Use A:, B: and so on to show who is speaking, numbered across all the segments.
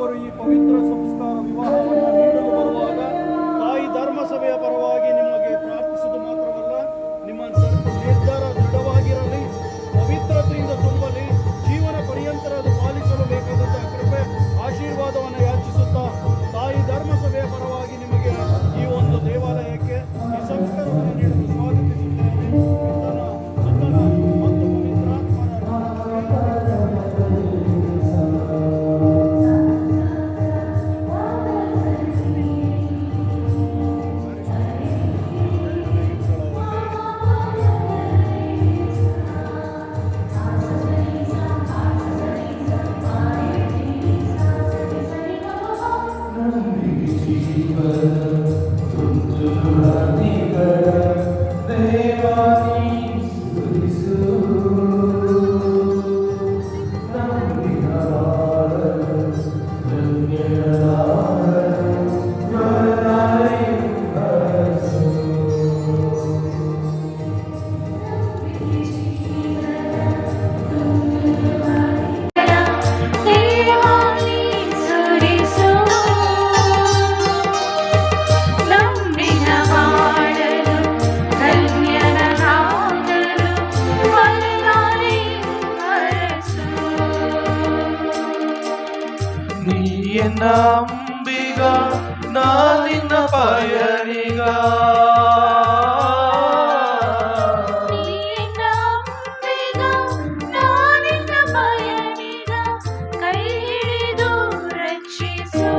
A: ಪ್ರತಿಯೊಬ್ಬರು ಈ ಪವಿತ್ರ ಸಂಸ್ಕಾರ ವಿವಾಹವನ್ನು ನೀಡಲು ಬರುವಾಗ ತಾಯಿ ಧರ್ಮಸಭೆಯ ಪರವಾಗಿ ನಿಮಗೆ ಪ್ರಾರ್ಥಿಸುವುದು ಮಾತ್ರವಲ್ಲ, ನಿಮ್ಮ ನಿರ್ಧಾರ ದೃಢವಾಗಿರಲಿ, ಪವಿತ್ರತೆಯಿಂದ ತುಂಬಲಿ, ಜೀವನ ಪರ್ಯಂತರ ಅದು ಪಾಲಿಸಲು ಬೇಕಾದಂತಹ ಕೃಪೆ ಆಶೀರ್ವಾದವನ್ನು ಯಾಚಿಸುತ್ತಾ ತಾಯಿ ಧರ್ಮಸಭೆಯ ಪರವಾಗಿ ನಿಮಗೆ ಈ ಒಂದು ದೇವಾಲಯಕ್ಕೆ ಈ ಸಂಸ್ಕಾರವನ್ನು ನೀಡಲು ಸ್ವಾಗತಿಸುತ್ತೇನೆ. ಸುತ್ತನ ಮತ್ತು
B: ನಂಬಿಗ ನಾನಿನ್ನ ಪಯಣಿಗ
C: ಕೈ ಹಿಡಿದು ರಕ್ಷಿಸು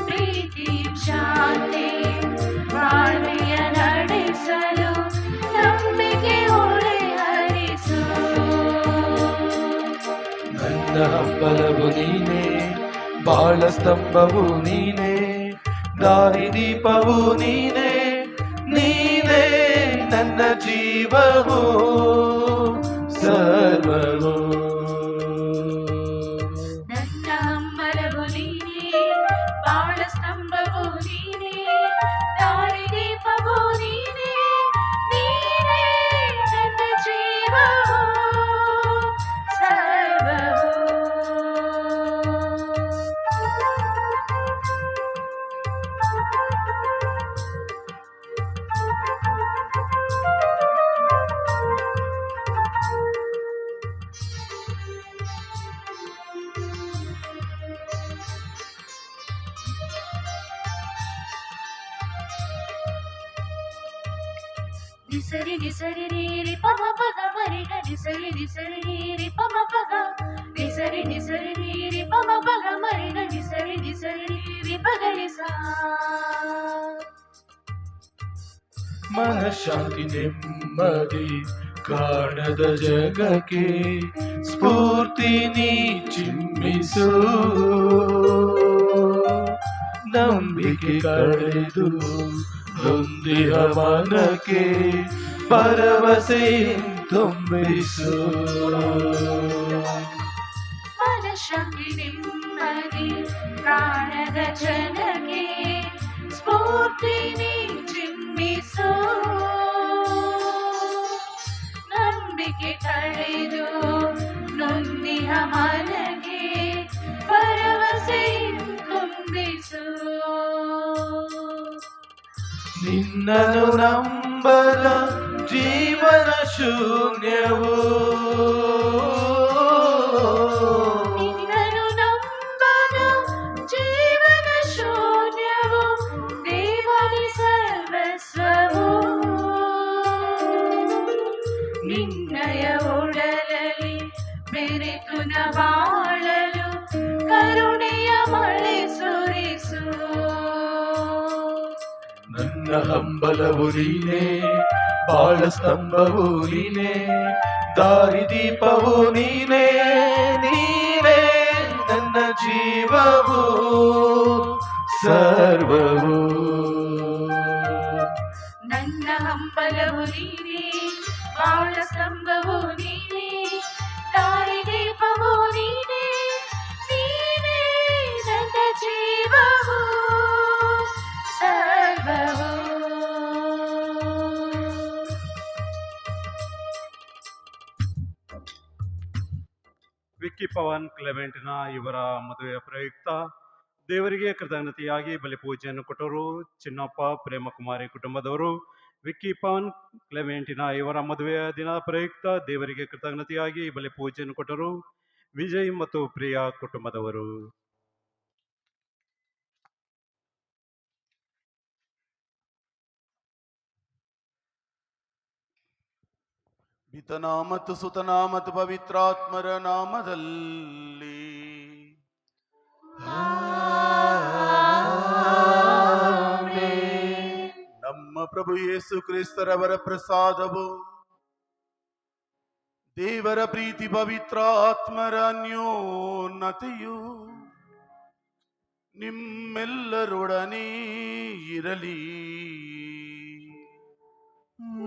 C: ಪ್ರೀತಿ ಶಾಂತಿ ಬಾಳ್ವೆಯ ನಡೆಸಲು ನಂಬಿಕೆ ಹೊಳೆ ಹರಿಸು.
B: ನನ್ನ ಹಂಬಲವು ನೀನೇ, ಬಾಳ ಸ್ತಂಭವು ನೀನೇ, ದಾರಿ ದೀಪವು ನೀನೇ, ನೀನೇ ನನ್ನ ಜೀವವು ಸರ್ವವು.
C: ನನ್ನ ಹಂಬಲವು ನೀನೇ, ಬಾಳ ಸ್ತಂಭವು ನೀನೇ, ದಾರಿ ದೀಪವು ನೀನೇ, ನೀನೇ ನನ್ನ ಜೀವವು ಸರ್ವವು. ನಿಸರಿ ನಿಸರಿ ನೀರಿ ಪಮ ಪಗ ಮರಿಗ ನಿಸರಿ ನಿಸರಿ ನೀರಿ ಪಮ ಪಗ ನಿಸರಿ ನಿಸರಿ ನೀರಿ ಪಮ ಪಗ ಮರಿಗ ನಿಸರಿ ನಿಸರಿ ನೀರಿ ಪಗಲಿಸ.
B: ಮನಃಶಾಂತಿ ನೆಮ್ಮದಿ ಕಾಣದ ಜಗಕ್ಕೆ ಸ್ಫೂರ್ತಿ ನೀ ಚಿಮ್ಮಿಸು, ನಂಬಿಕೆ ಕಳೆದು ನೊಂದಿಹ ಮನಕ್ಕೆ ಭರವಸೆ ತುಂಬಿಸು.
C: ಮನಃಶಾಂತಿ ನೆಮ್ಮದಿ ಕಾಣದ ಜನಕ್ಕೆ ಸ್ಫೂರ್ತಿ ನೀ ಚಿಮ್ಮಿಸು, ನಂಬಿಕೆ ಕಳೆದು ನೊಂದಿಹ ಮನಗೆ ಭರವಸೆ ತುಂಬಿಸು.
B: ನಿನ್ನನು ನಂಬದ ಜೀವನ ಶೂನ್ಯವು,
C: ನಿನ್ನನು ನಂಬದ ಜೀವನ ಶೂನ್ಯವು, ದೇವನಿ ಸರ್ವಸ್ವವು. ನಿನ್ನಯ ಒಡಲಲ್ಲಿ ಬೆರೆತು ನ ಬಾಳಲು ಕರುಣೆಯ ಮಳೆ ಸುರಿಸು.
B: ನನ್ನ ಹಂಬಲವು ನೀನೇ, ಬಾಳ ಸ್ತಂಭವು ನೀನೇ, ದಾರಿ ದೀಪವು ನೀನೇ, ನೀನೇ ನನ್ನ ಜೀವವು ಸರ್ವವು.
C: ನನ್ನ ಹಂಬಲವು ನೀನೇ, ಬಾಳ ಸ್ತಂಭವು ನೀನೇ, ದಾರಿ ದೀಪವು ನೀನೇ, ನೀನೇ ನನ್ನ ಜೀವವು ಸರ್ವವು.
D: ವಿಕ್ಕಿ ಪವನ್ ಕ್ಲೆಮೆಂಟಿನ ಇವರ ಮದುವೆಯ ಪ್ರಯುಕ್ತ ದೇವರಿಗೆ ಕೃತಜ್ಞತೆಯಾಗಿ ಬಲಿಪೂಜೆಯನ್ನು ಕೊಟ್ಟರು. ಚಿನ್ನಪ್ಪ ಪ್ರೇಮಕುಮಾರಿ ಕುಟುಂಬದವರು ವಿಕ್ಕಿ ಪವನ್ ಕ್ಲೆಮೆಂಟಿನ ಇವರ ಮದುವೆಯ ದಿನ ಪ್ರಯುಕ್ತ ದೇವರಿಗೆ ಕೃತಜ್ಞತೆಯಾಗಿ ಬಲಿಪೂಜೆಯನ್ನು ಕೊಟ್ಟರು. ವಿಜಯ್ ಮತ್ತು ಪ್ರಿಯಾ ಕುಟುಂಬದವರು
B: ಪಿತನ ಮತ್ತು ಸುತನ ಮತ್ತು ಪವಿತ್ರಾತ್ಮರ ನಾಮದಲ್ಲಿ ನಮ್ಮ ಪ್ರಭು ಯೇಸು ಕ್ರಿಸ್ತರವರ ಪ್ರಸಾದವು ದೇವರ ಪ್ರೀತಿ ಪವಿತ್ರಾತ್ಮರ ಅನ್ಯೋನ್ನತೆಯು ನಿಮ್ಮೆಲ್ಲರೊಡನೆ ಇರಲಿ.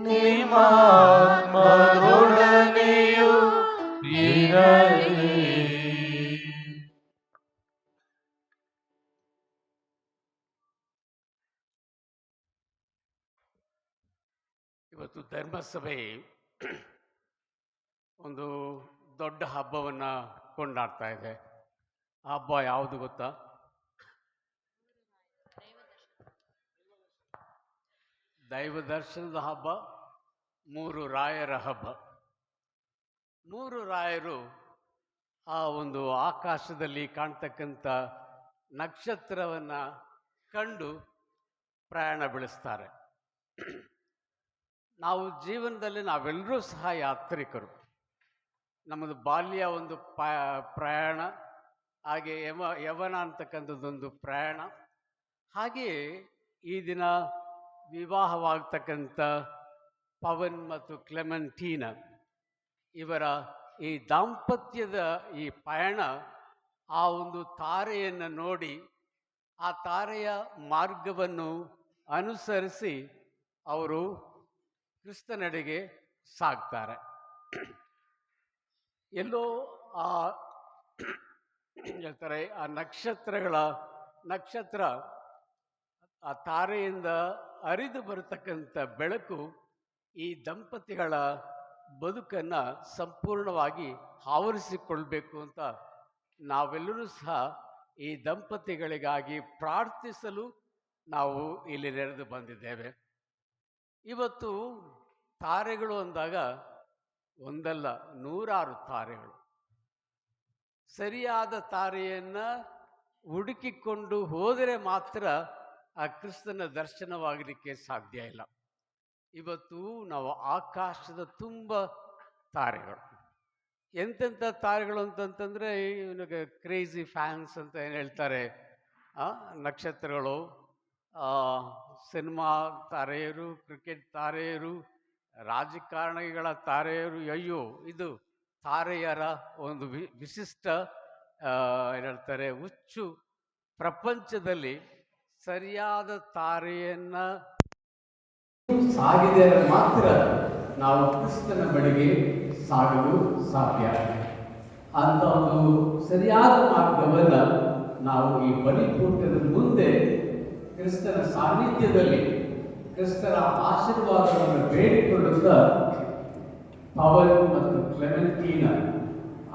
E: ನಿಮ್ಮಾತ್ಮದೊಡನೆಯೂ ಇರಲಿ.
F: ಇವತ್ತು ಧರ್ಮಸಭೆ ಒಂದು ದೊಡ್ಡ ಹಬ್ಬವನ್ನು ಕೊಂಡಾಡ್ತಾ ಇದೆ. ಆ ಹಬ್ಬ ಯಾವುದು ಗೊತ್ತಾ? ದೈವ ದರ್ಶನದ ಹಬ್ಬ, ಮೂರು ರಾಯರ ಹಬ್ಬ. ಮೂರು ರಾಯರು ಆ ಒಂದು ಆಕಾಶದಲ್ಲಿ ಕಾಣ್ತಕ್ಕಂಥ ನಕ್ಷತ್ರವನ್ನು ಕಂಡು ಪ್ರಯಾಣ ಬೆಳೆಸ್ತಾರೆ. ನಾವು ಜೀವನದಲ್ಲಿ ನಾವೆಲ್ಲರೂ ಸಹ ಯಾತ್ರಿಕರು. ನಮ್ಮದು ಬಾಲ್ಯ ಒಂದು ಪ್ರಯಾಣ, ಹಾಗೆ ಯವನ ಅಂತಕ್ಕಂಥದ್ದೊಂದು ಪ್ರಯಾಣ. ಹಾಗೆಯೇ ಈ ದಿನ ವಿವಾಹವಾಗ್ತಕ್ಕಂಥ ಪವನ್ ಮತ್ತು ಕ್ಲೆಮೆಂಟೀನ ಇವರ ಈ ದಾಂಪತ್ಯದ ಈ ಪಯಣ ಆ ಒಂದು ತಾರೆಯನ್ನು ನೋಡಿ ಆ ತಾರೆಯ ಮಾರ್ಗವನ್ನು ಅನುಸರಿಸಿ ಅವರು ಕ್ರಿಸ್ತನೆಡೆಗೆ ಸಾಗ್ತಾರೆ. ಎಲ್ಲೋ ಆ ಹೇಳ್ತಾರೆ ಆ ನಕ್ಷತ್ರ ಆ ತಾರೆಯಿಂದ ಹರಿದು ಬರತಕ್ಕಂಥ ಬೆಳಕು ಈ ದಂಪತಿಗಳ ಬದುಕನ್ನು ಸಂಪೂರ್ಣವಾಗಿ ಆವರಿಸಿಕೊಳ್ಬೇಕು ಅಂತ ನಾವೆಲ್ಲರೂ ಸಹ ಈ ದಂಪತಿಗಳಿಗಾಗಿ ಪ್ರಾರ್ಥಿಸಲು ನಾವು ಇಲ್ಲಿ ನೆರೆದು ಬಂದಿದ್ದೇವೆ. ಇವತ್ತು ತಾರೆಗಳು ಅಂದಾಗ ಒಂದಲ್ಲ ನೂರಾರು ತಾರೆಗಳು. ಸರಿಯಾದ ತಾರೆಯನ್ನು ಹುಡುಕಿಕೊಂಡು ಹೋದರೆ ಮಾತ್ರ ಆ ಕ್ರಿಸ್ತನ ದರ್ಶನವಾಗಲಿಕ್ಕೆ ಸಾಧ್ಯ ಇಲ್ಲ. ಇವತ್ತು ನಾವು ಆಕಾಶದ ತುಂಬ ತಾರೆಗಳು, ಎಂತೆಂಥ ತಾರೆಗಳು ಅಂತಂತಂದರೆ ಇವನಿಗೆ ಕ್ರೇಜಿ ಫ್ಯಾನ್ಸ್ ಅಂತ ಏನು ಹೇಳ್ತಾರೆ, ನಕ್ಷತ್ರಗಳು, ಸಿನಿಮಾ ತಾರೆಯರು, ಕ್ರಿಕೆಟ್ ತಾರೆಯರು, ರಾಜಕಾರಣಿಗಳ ತಾರೆಯರು. ಅಯ್ಯೋ, ಇದು ತಾರೆಯರ ಒಂದು ವಿಶಿಷ್ಟ ಏನು ಹೇಳ್ತಾರೆ ಹುಚ್ಚು. ಪ್ರಪಂಚದಲ್ಲಿ ಸರಿಯಾದ ತಾರೆಯನ್ನು ಸಾಗಿದರೆ ಮಾತ್ರ ನಾವು ಕ್ರಿಸ್ತನ ಬಳಿಗೆ ಸಾಗಲು ಸಾಧ್ಯ. ಅಂತ ಒಂದು ಸರಿಯಾದ ಮಾರ್ಗವನ್ನು ನಾವು ಈ ಬಲಿಪೀಠದ ಮುಂದೆ ಕ್ರಿಸ್ತನ ಸಾನ್ನಿಧ್ಯದಲ್ಲಿ ಕ್ರಿಸ್ತನ ಆಶೀರ್ವಾದವನ್ನು ಬೇಡಿಕೊಳ್ಳುತ್ತಾ ಪವನ್ ಮತ್ತು ಕ್ಲೆಮೆಂಟೀನ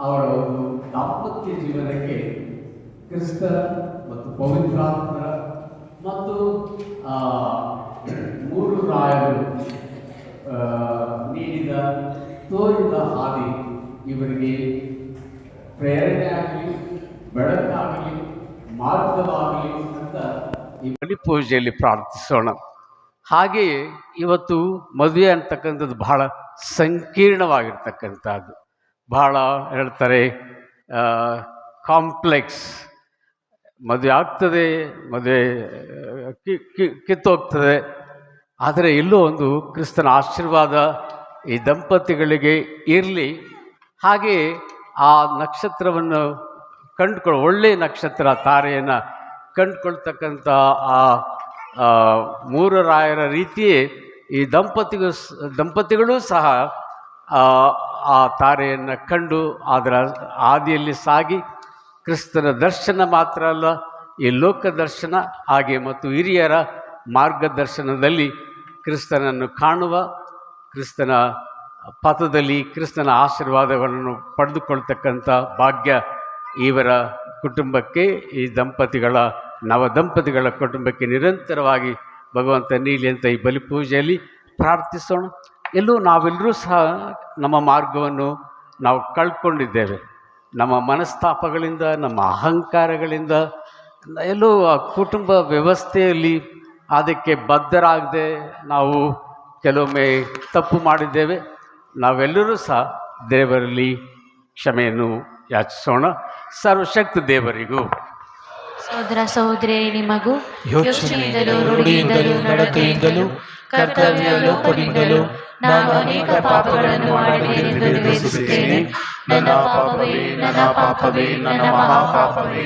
F: ಅವರ ಒಂದು ದಾಂಪತ್ಯ ಜೀವನಕ್ಕೆ ಕ್ರಿಸ್ತ ಮತ್ತು ಪವಿತ್ರಾತ್ಮರ ಮತ್ತು ಮೂರು ರಾಯರು ತೋರಿದ ಹಾದಿ ಇವರಿಗೆ ಪ್ರೇರಣೆ ಆಗಲಿ, ಬೆಳಕಾಗಲಿ, ಮಾರ್ಗವಾಗಲಿ ಅಂತ ಈ ಬಲಿಪೂಜೆಯಲ್ಲಿ ಪ್ರಾರ್ಥಿಸೋಣ. ಹಾಗೆಯೇ ಇವತ್ತು ಮದುವೆ ಅಂತಕ್ಕಂಥದ್ದು ಬಹಳ ಸಂಕೀರ್ಣವಾಗಿರ್ತಕ್ಕಂಥದ್ದು, ಬಹಳ ಹೇಳ್ತಾರೆ ಕಾಂಪ್ಲೆಕ್ಸ್. ಮದುವೆ ಆಗ್ತದೆ, ಮದುವೆ ಕಿತ್ತೋಗ್ತದೆ, ಆದರೆ ಎಲ್ಲೋ ಒಂದು ಕ್ರಿಸ್ತನ ಆಶೀರ್ವಾದ ಈ ದಂಪತಿಗಳಿಗೆ ಇರಲಿ. ಹಾಗೆಯೇ ಆ ನಕ್ಷತ್ರವನ್ನು ಒಳ್ಳೆಯ ನಕ್ಷತ್ರ ತಾರೆಯನ್ನು ಕಂಡುಕೊಳ್ತಕ್ಕಂಥ ಆ ಮೂರು ರಾಯರ ರೀತಿಯೇ ಈ ದಂಪತಿಗಳು ಸಹ ಆ ತಾರೆಯನ್ನು ಕಂಡು ಅದರ ಹಾದಿಯಲ್ಲಿ ಸಾಗಿ ಕ್ರಿಸ್ತನ ದರ್ಶನ ಮಾತ್ರ ಅಲ್ಲ, ಈ ಲೋಕ ದರ್ಶನ ಹಾಗೆ ಮತ್ತು ಹಿರಿಯರ ಮಾರ್ಗದರ್ಶನದಲ್ಲಿ ಕ್ರಿಸ್ತನನ್ನು ಕಾಣುವ, ಕ್ರಿಸ್ತನ ಪಥದಲ್ಲಿ ಕ್ರಿಸ್ತನ ಆಶೀರ್ವಾದಗಳನ್ನು ಪಡೆದುಕೊಳ್ತಕ್ಕಂಥ ಭಾಗ್ಯ ಇವರ ಕುಟುಂಬಕ್ಕೆ, ಈ ನವದಂಪತಿಗಳ ಕುಟುಂಬಕ್ಕೆ ನಿರಂತರವಾಗಿ ಭಗವಂತ ನೀಲಿ ಅಂತ ಈ ಬಲಿಪೂಜೆಯಲ್ಲಿ ಪ್ರಾರ್ಥಿಸೋಣ. ನಾವೆಲ್ಲರೂ ಸಹ ನಮ್ಮ ಮಾರ್ಗವನ್ನು ನಾವು ಕಳ್ಕೊಂಡಿದ್ದೇವೆ. ನಮ್ಮ ಮನಸ್ತಾಪಗಳಿಂದ, ನಮ್ಮ ಅಹಂಕಾರಗಳಿಂದ, ಎಲ್ಲೋ ಆ ಕುಟುಂಬ ವ್ಯವಸ್ಥೆಯಲ್ಲಿ ಅದಕ್ಕೆ ಬದ್ಧರಾಗದೆ ನಾವು ಕೆಲವೊಮ್ಮೆ ತಪ್ಪು ಮಾಡಿದ್ದೇವೆ. ನಾವೆಲ್ಲರೂ ಸಹ ದೇವರಲ್ಲಿ ಕ್ಷಮೆಯನ್ನು ಯಾಚಿಸೋಣ. ಸರ್ವಶಕ್ತ ದೇವರಿಗೂ
C: ಸಹೋದರ ಸಹೋದರಿಯರೇ, ನಿಮಗೂ
E: ಯೋಚನೆಯಿಂದಲೂ ನುಡಿಯಿಂದಲೂ ನಡತೆಯಿಂದಲೂ ಕರ್ತವ್ಯ ಲೋಪದಿಂದಲೂ ನಾನು ಅನೇಕ ಪಾಪಗಳನ್ನು ಮಾಡಿದ್ದೇನೆಂದು ನಿವೇದಿಸುತ್ತೇನೆ. ನನ್ನ ಪಾಪವೇ, ನನ್ನ ಪಾಪವೇ, ನನ್ನ ಮಹಾಪಾಪವೇ.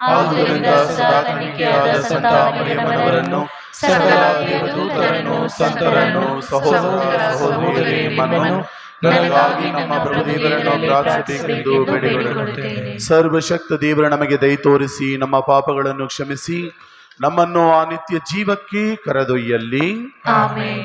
E: ಆದುದರಿಂದ ಸದಾ ತನಿಖೆಯಾದ ಸಂತ ಮರಿಯಮ್ಮನವರನ್ನು, ಸಕಲ ದೇವದೂತರನ್ನು, ಸಂತರನ್ನು, ಸಹೋದರ ಸಹೋದರಿಯರನ್ನು ನನಗಾಗಿ ನಮ್ಮ ಪ್ರಭು ದೇವರನ್ನು ಪ್ರಾರ್ಥಿಸಬೇಕೆಂದು ಬೇಡಿಕೊಳ್ಳುತ್ತೇನೆ.
B: ಸರ್ವಶಕ್ತ ದೇವರ ನಮಗೆ ದಯ ತೋರಿಸಿ ನಮ್ಮ ಪಾಪಗಳನ್ನು ಕ್ಷಮಿಸಿ ನಮ್ಮನ್ನು ಆ ನಿತ್ಯ ಜೀವಕ್ಕೆ ಕರೆದೊಯ್ಯಲಿ.
C: ಆಮೆನ್.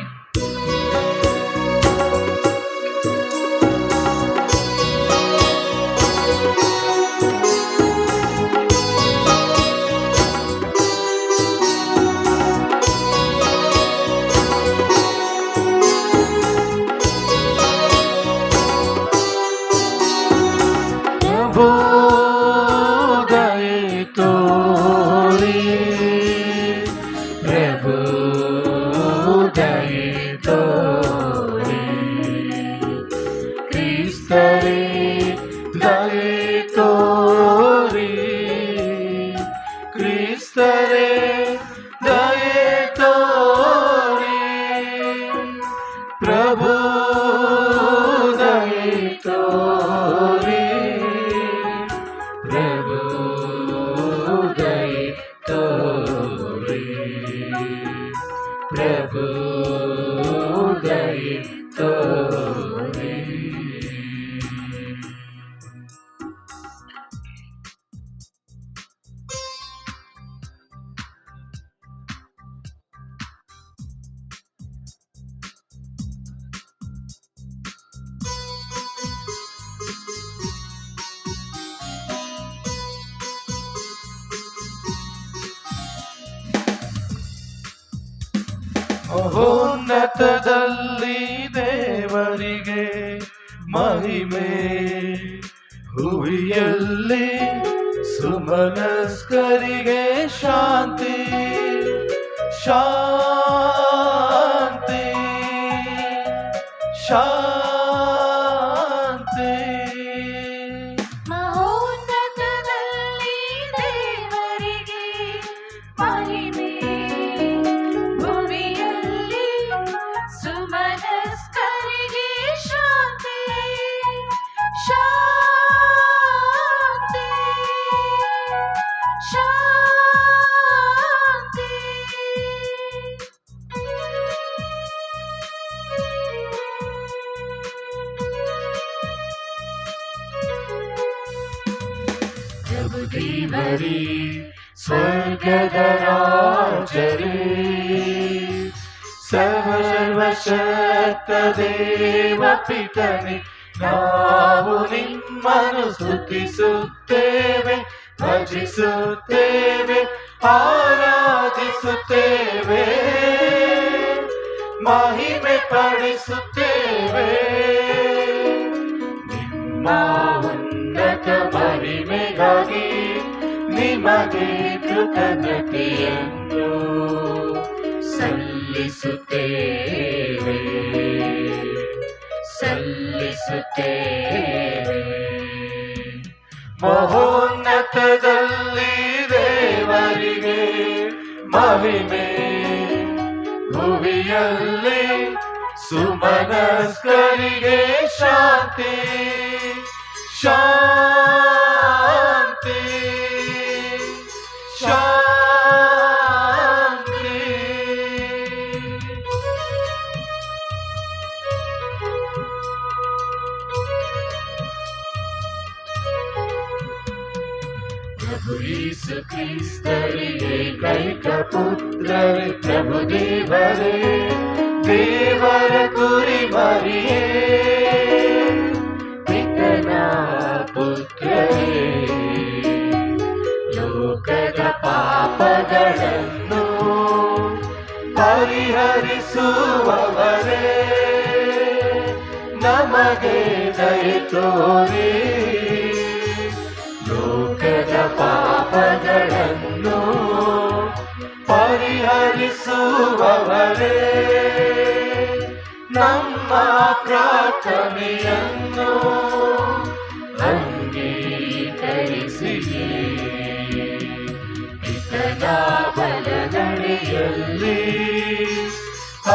E: ಮಹೋನ್ನತದಲ್ಲಿ ದೇವರಿಗೆ ಮಹಿಮೆ, ಭುವಿಯಲ್ಲಿ ಸುಮನಸ್ಕರಿಗೆ ಶಾಂತಿ ಶಾಂತಿ ಶಾಂತಿ.
C: ಮಹೋನ್ನತದಲ್ಲಿ ದೇವರಿಗೆ ಮಹಿಮೆ, ಭುವಿಯಲ್ಲಿ ಸುಮನಸ್ಕರಿಗೆ ಶಾಂತಿ ಶಾಂತಿ ಶಾಂತಿ.
E: ಪ್ರಭುದೇವರೇ, ಸ್ವರ್ಗದ ರಾಜರೇ, ಸರ್ವಶಕ್ತ ದೇವ ಪಿತನೇ, ನಾವು ನಿಮ್ಮನ್ನು ಸ್ತುತಿಸುತ್ತೇವೆ, ಭಜಿಸುತ್ತೇವೆ, ಆರಾಧಿಸುತ್ತೇವೆ, ಮಹಿಮೆ ಪಡಿಸುತ್ತೇವೆ. ನಿಮ್ಮ ಉನ್ನತ ಮಹಿಮೆಗಾಗಿ ನಿಮಗೆ ಕೃತಜ್ಞತೆಯನ್ನು ಸಲ್ಲಿಸುತ್ತೇವೆ ಸಲ್ಲಿಸುತ್ತೇವೆ. ಮಹೋನ್ನತದಲ್ಲಿ ದೇವರಿಗೆ ಮಹಿಮೆ, ಭುವಿಯಲ್ಲಿ ಸುಮನಸ್ಕರಿಗೆ ಶಾಂತಿ ಶಾಂತಿ ಶಾಂತಿ. ಪ್ರಭು ಯೇಸು ಕ್ರಿಸ್ತರಿಗೆ ಕೈಕ ಪುತ್ರರೇ, ಪ್ರಭು ದೇವರೇ, ದೇವರ ಕುರಿ ಮರಿಯೇ, ಪರಿಹರಿಸುವವರೇ ನಮಗೆ ದಯೆ ತೋರಿ ಲೋಕದ ಪಾಪಗಳನ್ನು ಪರಿಹರಿಸುವವರೇ ನಮ್ಮ ಪ್ರಾರ್ಥನೆಯನ್ನು ಅಂಗೀಕರಿಸಿ ಪಿತನ ಬಲಗಡೆಯಲ್ಲಿ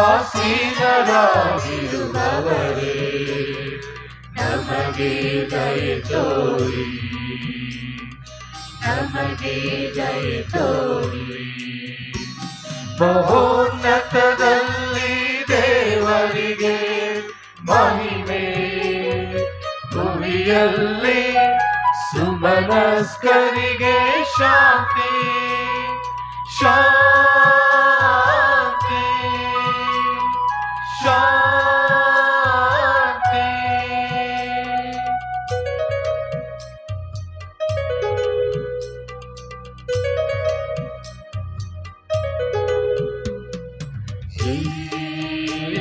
E: ಆಸೀನರಾಗಿರುವವರೇ ನಮಗೆ ದಯೆ ತೋರಿ ನಮಗೆ ದಯೆ ತೋರಿ ಮಹೋನ್ನತದಲ್ಲಿ ದೇವರಿಗೆ ಮಹಿಮೆ ಭೂಮಿಯಲ್ಲಿ ಸುಮನಸ್ಕರಿಗೆ ಶಾಂತಿ ಶಾಂತಿ ಶಾಂತಿ.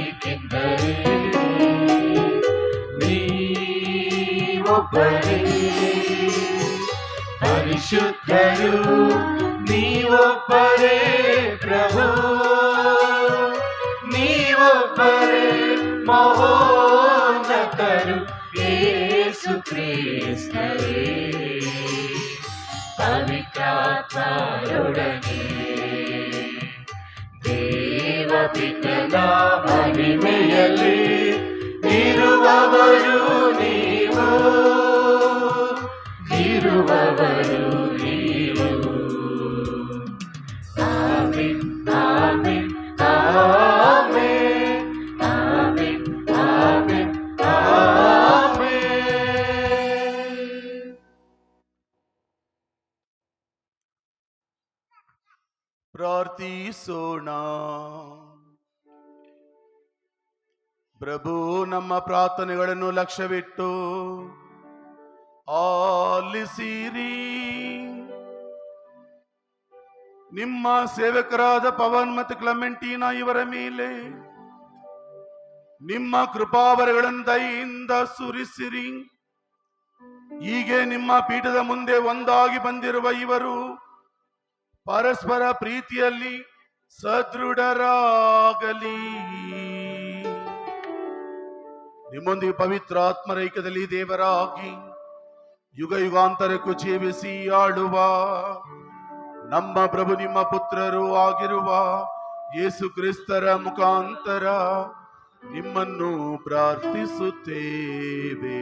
E: ಏಕೆಂದರೆ ನೀವೊಬ್ಬರೇ ಪರಿಶುದ್ಧರು, ನೀವೊಬ್ಬರೇ ಪ್ರಭು, ನೀವೊಬ್ಬರೇ ಮಹೋನ್ನತರು, ಯೇಸು ಕ್ರಿಸ್ತರೇ ಪವಿತ್ರಾತ್ಮರೊಡನೆ ದೇವಪಿತನ ಮಹಿಮೆಯಲ್ಲಿ ಇರುವವರು ನೀವು, ಇರುವವರು ನೀವು. Amen amen amen amen amen amen.
B: ಪ್ರಾರ್ಥಿಸೋಣ. ಪ್ರಭು ನಮ್ಮ ಪ್ರಾರ್ಥನೆಗಳನ್ನು ಲಕ್ಷ್ಯವಿಟ್ಟು ಆಲಿಸಿರಿ. ನಿಮ್ಮ ಸೇವಕರಾದ ಪವನ್ ಮತ್ತು ಕ್ಲೆಮೆಂಟಿನಾ ಇವರ ಮೇಲೆ ನಿಮ್ಮ ಕೃಪಾವರಗಳನ್ನು ದಯೆಯಿಂದ ಸುರಿಸಿರಿ. ಹೀಗೆ ನಿಮ್ಮ ಪೀಠದ ಮುಂದೆ ಒಂದಾಗಿ ಬಂದಿರುವ ಇವರು ಪರಸ್ಪರ ಪ್ರೀತಿಯಲ್ಲಿ ಸದೃಢರಾಗಲಿ. ನಿಮ್ಮೊಂದಿಗೆ ಪವಿತ್ರ ಆತ್ಮರೈಕ್ಯದಲ್ಲಿ ದೇವರಾಗಿ ಯುಗ ಯುಗಾಂತರಕ್ಕೂ ಜೀವಿಸಿ ಆಳುವ ನಮ್ಮ ಪ್ರಭು ನಿಮ್ಮ ಪುತ್ರರು ಆಗಿರುವ ಯೇಸು ಕ್ರಿಸ್ತರ ಮುಖಾಂತರ ನಿಮ್ಮನ್ನು ಪ್ರಾರ್ಥಿಸುತ್ತೇವೆ.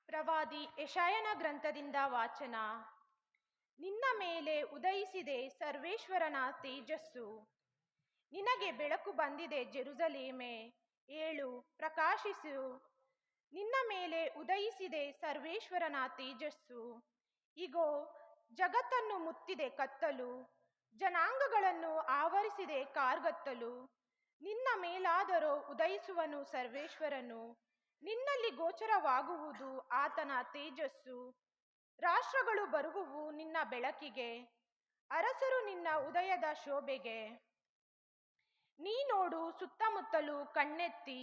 G: ಪ್ರವಾದಿ ಯೆಶಾಯನ ಗ್ರಂಥದಿಂದ ವಾಚನ. ನಿನ್ನ ಮೇಲೆ ಉದಯಿಸಿದೆ ಸರ್ವೇಶ್ವರನ ತೇಜಸ್ಸು, ನಿನಗೆ ಬೆಳಕು ಬಂದಿದೆ ಜೆರುಸಲೇಮೇ, ಏಳು ಪ್ರಕಾಶಿಸು. ನಿನ್ನ ಮೇಲೆ ಉದಯಿಸಿದೆ ಸರ್ವೇಶ್ವರನ ತೇಜಸ್ಸು. ಇಗೋ, ಜಗತ್ತನ್ನು ಮುತ್ತಿದೆ ಕತ್ತಲು, ಜನಾಂಗಗಳನ್ನು ಆವರಿಸಿದೆ ಕಾರ್ಗತ್ತಲು. ನಿನ್ನ ಮೇಲಾದರೋ ಉದಯಿಸುವನು ಸರ್ವೇಶ್ವರನು, ನಿನ್ನಲ್ಲಿ ಗೋಚರವಾಗುವುದು ಆತನ ತೇಜಸ್ಸು. ರಾಷ್ಟ್ರಗಳು ಬರುವುವು ನಿನ್ನ ಬೆಳಕಿಗೆ, ಅರಸರು ನಿನ್ನ ಉದಯದ ಶೋಭೆಗೆ. ನೀ ನೋಡು ಸುತ್ತಮುತ್ತಲು ಕಣ್ಣೆತ್ತಿ,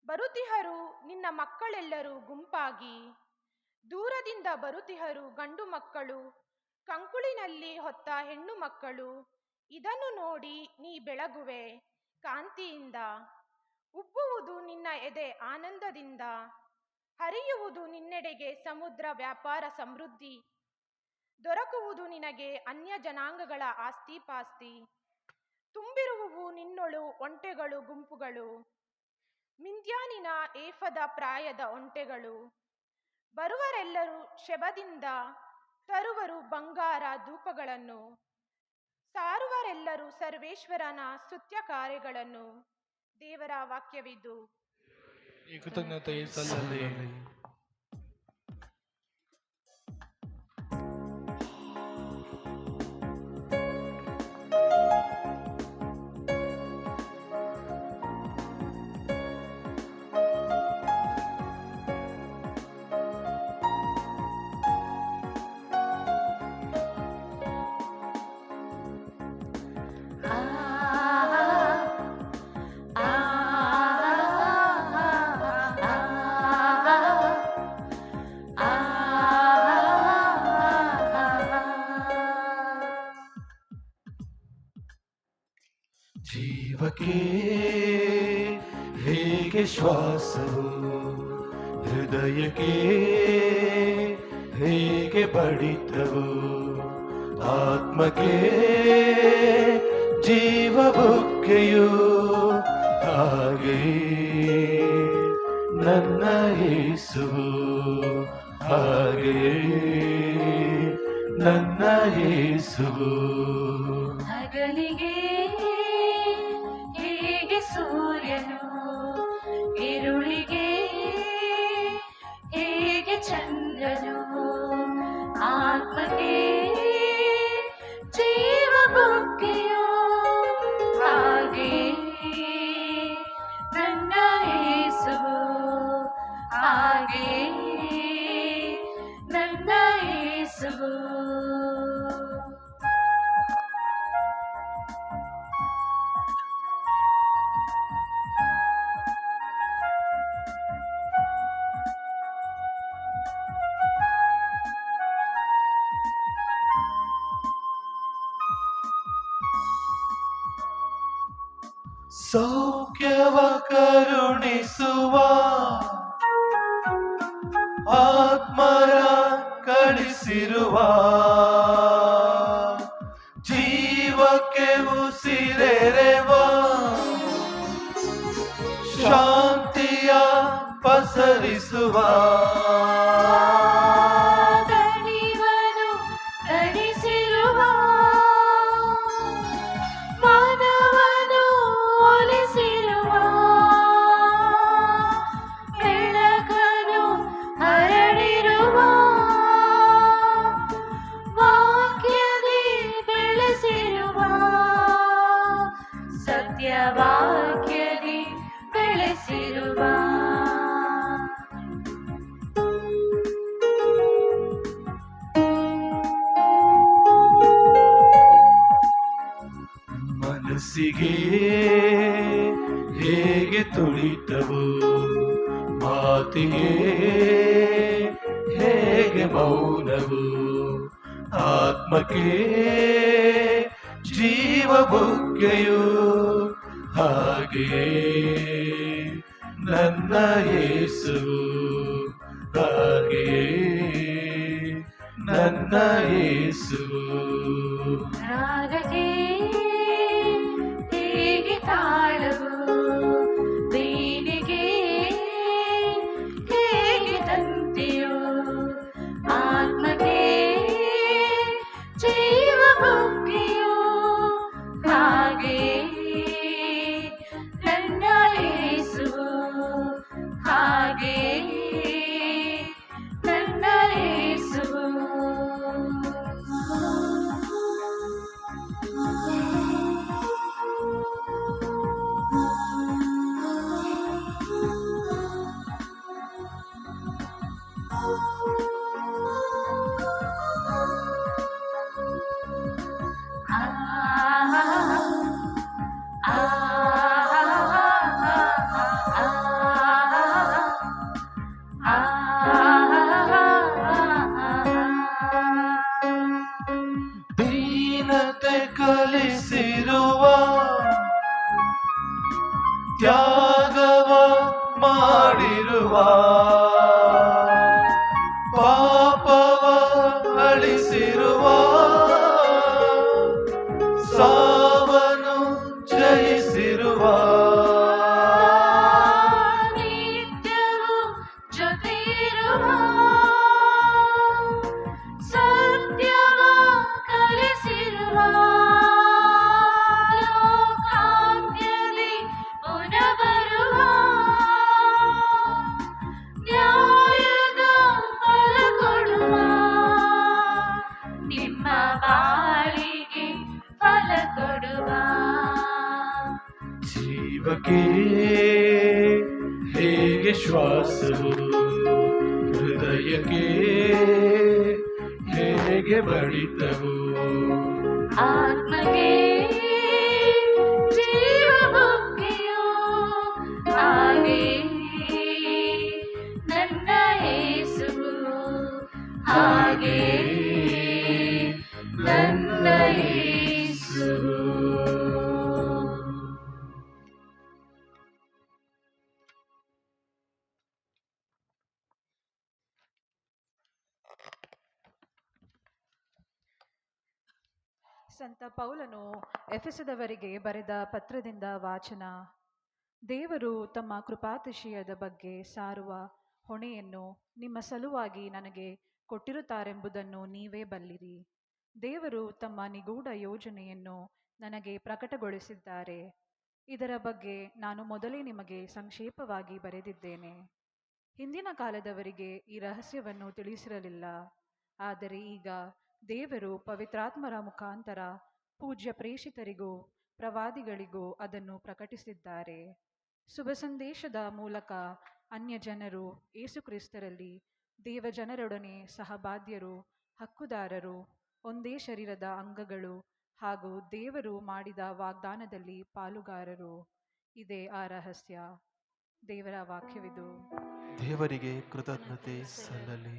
G: ಬರುತಿಹರು ನಿನ್ನ ಮಕ್ಕಳೆಲ್ಲರೂ ಗುಂಪಾಗಿ. ದೂರದಿಂದ ಬರುತಿಹರು ಗಂಡು ಮಕ್ಕಳು, ಕಂಕುಳಿನಲ್ಲಿ ಹೊತ್ತ ಹೆಣ್ಣು ಮಕ್ಕಳು. ಇದನ್ನು ನೋಡಿ ನೀ ಬೆಳಗುವೆ ಕಾಂತಿಯಿಂದ, ಉಬ್ಬುವುದು ನಿನ್ನ ಎದೆ ಆನಂದದಿಂದ. ಹರಿಯುವುದು ನಿನ್ನೆಡೆಗೆ ಸಮುದ್ರ ವ್ಯಾಪಾರ ಸಮೃದ್ಧಿ, ದೊರಕುವುದು ನಿನಗೆ ಅನ್ಯ ಜನಾಂಗಗಳ ಆಸ್ತಿಪಾಸ್ತಿ. ತುಂಬಿರುವುವು ನಿನ್ನೊಳು ಒಂಟೆಗಳು ಗುಂಪುಗಳು, ಮಿಂದ್ಯಾನಿನ ಏಫದ ಪ್ರಾಯದ ಒಂಟೆಗಳು. ಬರುವರೆಲ್ಲರೂ ಶೆಬದಿಂದ ತರುವರು ಬಂಗಾರ ಧೂಪಗಳನ್ನು, ಸಾರುವರೆಲ್ಲರೂ ಸರ್ವೇಶ್ವರನ ಸ್ತುತ್ಯ ಕಾರ್ಯಗಳನ್ನು. ದೇವರ ವಾಕ್ಯವಿದು.
H: ಈ ಕೃತಜ್ಞತೆ ಸಲ್ಲಲಿ.
I: ಜೀವಕ್ಕೆ ಹೇಗೆ ಶ್ವಾಸವು, ಹೃದಯಕ್ಕೆ ಹೇಗೆ ಬಡಿತವು, ಆತ್ಮಕ್ಕೆ ಜೀವ ಬುಕ್ಕೆಯು, ಹಾಗೆ ನನ್ನ ಯೇಸುವು, ಹಾಗೆ ನನ್ನ ಯೇಸುವು.
C: ಹಗಲಿಗೆ ಹೇಗೆ ಸೂರ್ಯನು, ഇരുಳಿಗೆ ಹೇಗೆ ಚಂದ್ರನು, ಆತ್ಮಕ್ಕೆ ಜೀವ ಬುಕ್ಕೆಯೋ, ಹಾಗೆ ನನ್ನ ಯೇಸುವು, ಹಾಗೆ ನನ್ನ ಯೇಸುವು.
I: ಸೌಖ್ಯವ ಕರುಣಿಸುವ ಆತ್ಮರ ಕಳಿಸಿರುವ, ಜೀವಕ್ಕೆ ಉಸಿರೆರೆವ ಶಾಂತಿಯ ಪಸರಿಸುವ,
C: ದಣಿವನು ದಣಿಸಿರುವ, ಮಾನವನು ಒಲಿಸಿರುವ, ಬೆಳಕನು ಹರಡಿರುವ, ವಾಕ್ಯದಿ ಬೆಳೆಸಿರುವ, ಸತ್ಯವಾಕ್ಯದಿ ಬೆಳೆಸಿರುವ.
I: ಮನಸ್ಸಿಗೆ ಹೇಗೆ ತುಳಿತವು, ಮಾತಿಗೆ ಹೇಗೆ ಮೌನವು, ಆತ್ಮಕ್ಕೆ ಜೀವ ಬುಗ್ಗೆಯು, ಹಾಗೆ ನನ್ನ ಯೇಸುವು, ಹಾಗೆ ನನ್ನ ಯೇಸುವು.
C: ರಾಗಕ್ಕೆ ಹೇಗೆ ತಾಳವು, ಬೇನಿಗೆ ಹೇಗೆ ತಂತಿಯೋ, ಆತ್ಮಕ್ಕೆ ಜೀವ ಬುಕ್ಕೆಯೋ, ಹಾಗೆ ನನ್ನ ಯೇಸುವು, ಹಾಗೆ ನನ್ನ ಯೇಸುವು.
I: ದೀನತೆ ಕಲಿಸಿರುವ, ತ್ಯಾಗವ ಮಾಡಿರುವ, ಪಾಪವ ಅಳಿಸಿರುವ, ಸಾವನು ಜಯಿಸಿರುವ,
C: ನಿತ್ಯವೂ ಜೊತೆಯಿರುವ, ಸತ್ಯವ ಕಲಿಸಿರುವ, ಲೋಕಾಂತ್ಯದಲ್ಲಿ ಪುನಃ ಬರುವ,
I: ಜೀವಕ್ಕೆ ಹೇಗೆ ಶ್ವಾಸವು ಹೃದಯಕ್ಕೆ ಹೇಗೆ ಬಡಿತವು
C: ಆತ್ಮಗೆ ಜೀವ ಮುಖ್ಯೋ ಹಾಗೆ ನನ್ನ ಯೇಸುವು ಹಾಗೆ ನನ್ನ ಯೇಸುವು.
H: ಸಂತ ಪೌಲನು ಎಫೆಸದವರಿಗೆ ಬರೆದ ಪತ್ರದಿಂದ ವಾಚನ. ದೇವರು ತಮ್ಮ ಕೃಪಾತಿಶಯದ ಬಗ್ಗೆ ಸಾರುವ ಹೊಣೆಯನ್ನು ನಿಮ್ಮ ಸಲುವಾಗಿ ನನಗೆ ಕೊಟ್ಟಿರುತ್ತಾರೆಂಬುದನ್ನು ನೀವೇ ಬಲ್ಲಿರಿ. ದೇವರು ತಮ್ಮ ನಿಗೂಢ ಯೋಜನೆಯನ್ನು ನನಗೆ ಪ್ರಕಟಗೊಳಿಸಿದ್ದಾರೆ. ಇದರ ಬಗ್ಗೆ ನಾನು ಮೊದಲೇ ನಿಮಗೆ ಸಂಕ್ಷೇಪವಾಗಿ ಬರೆದಿದ್ದೇನೆ. ಹಿಂದಿನ ಕಾಲದವರಿಗೆ ಈ ರಹಸ್ಯವನ್ನು ತಿಳಿಸಿರಲಿಲ್ಲ. ಆದರೆ ಈಗ ದೇವರು ಪವಿತ್ರಾತ್ಮರ ಮುಖಾಂತರ ಪೂಜ್ಯ ಪ್ರೇಷಿತರಿಗೂ ಪ್ರವಾದಿಗಳಿಗೂ ಅದನ್ನು ಪ್ರಕಟಿಸಿದ್ದಾರೆ. ಶುಭ ಸಂದೇಶದ ಮೂಲಕ ಅನ್ಯ ಜನರು ಯೇಸುಕ್ರಿಸ್ತರಲ್ಲಿ ದೇವಜನರೊಡನೆ ಸಹಬಾಧ್ಯರು, ಹಕ್ಕುದಾರರು, ಒಂದೇ ಶರೀರದ ಅಂಗಗಳು ಹಾಗೂ ದೇವರು ಮಾಡಿದ ವಾಗ್ದಾನದಲ್ಲಿ ಪಾಲುಗಾರರು. ಇದೇ ಆ ರಹಸ್ಯ. ದೇವರ ವಾಕ್ಯವಿದು.
I: ದೇವರಿಗೆ ಕೃತಜ್ಞತೆ ಸಲ್ಲಲಿ.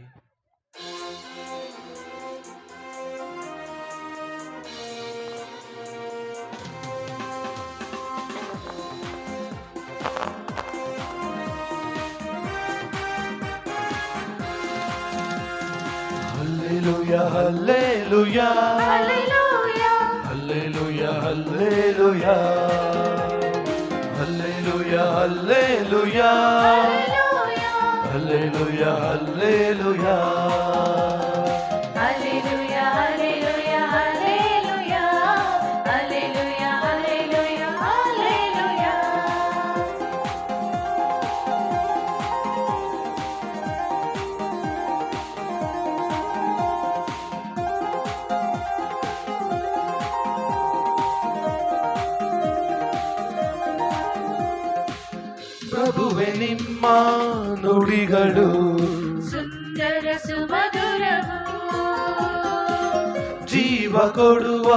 I: Hallelujah, hallelujah,
C: Hallelujah,
I: hallelujah, hallelujah, hallelujah, hallelujah,
C: Hallelujah,
I: hallelujah, hallelujah.
C: Hallelujah, Hallelujah, Hallelujah, Hallelujah, Hallelujah, Hallelujah.
I: ಪ್ರಭುವೆ ನಿಮ್ಮ ನುಡಿಗಳು
C: ಸುಂದರ ಸುಮಧುರವು
I: ಜೀವ ಕೊಡುವ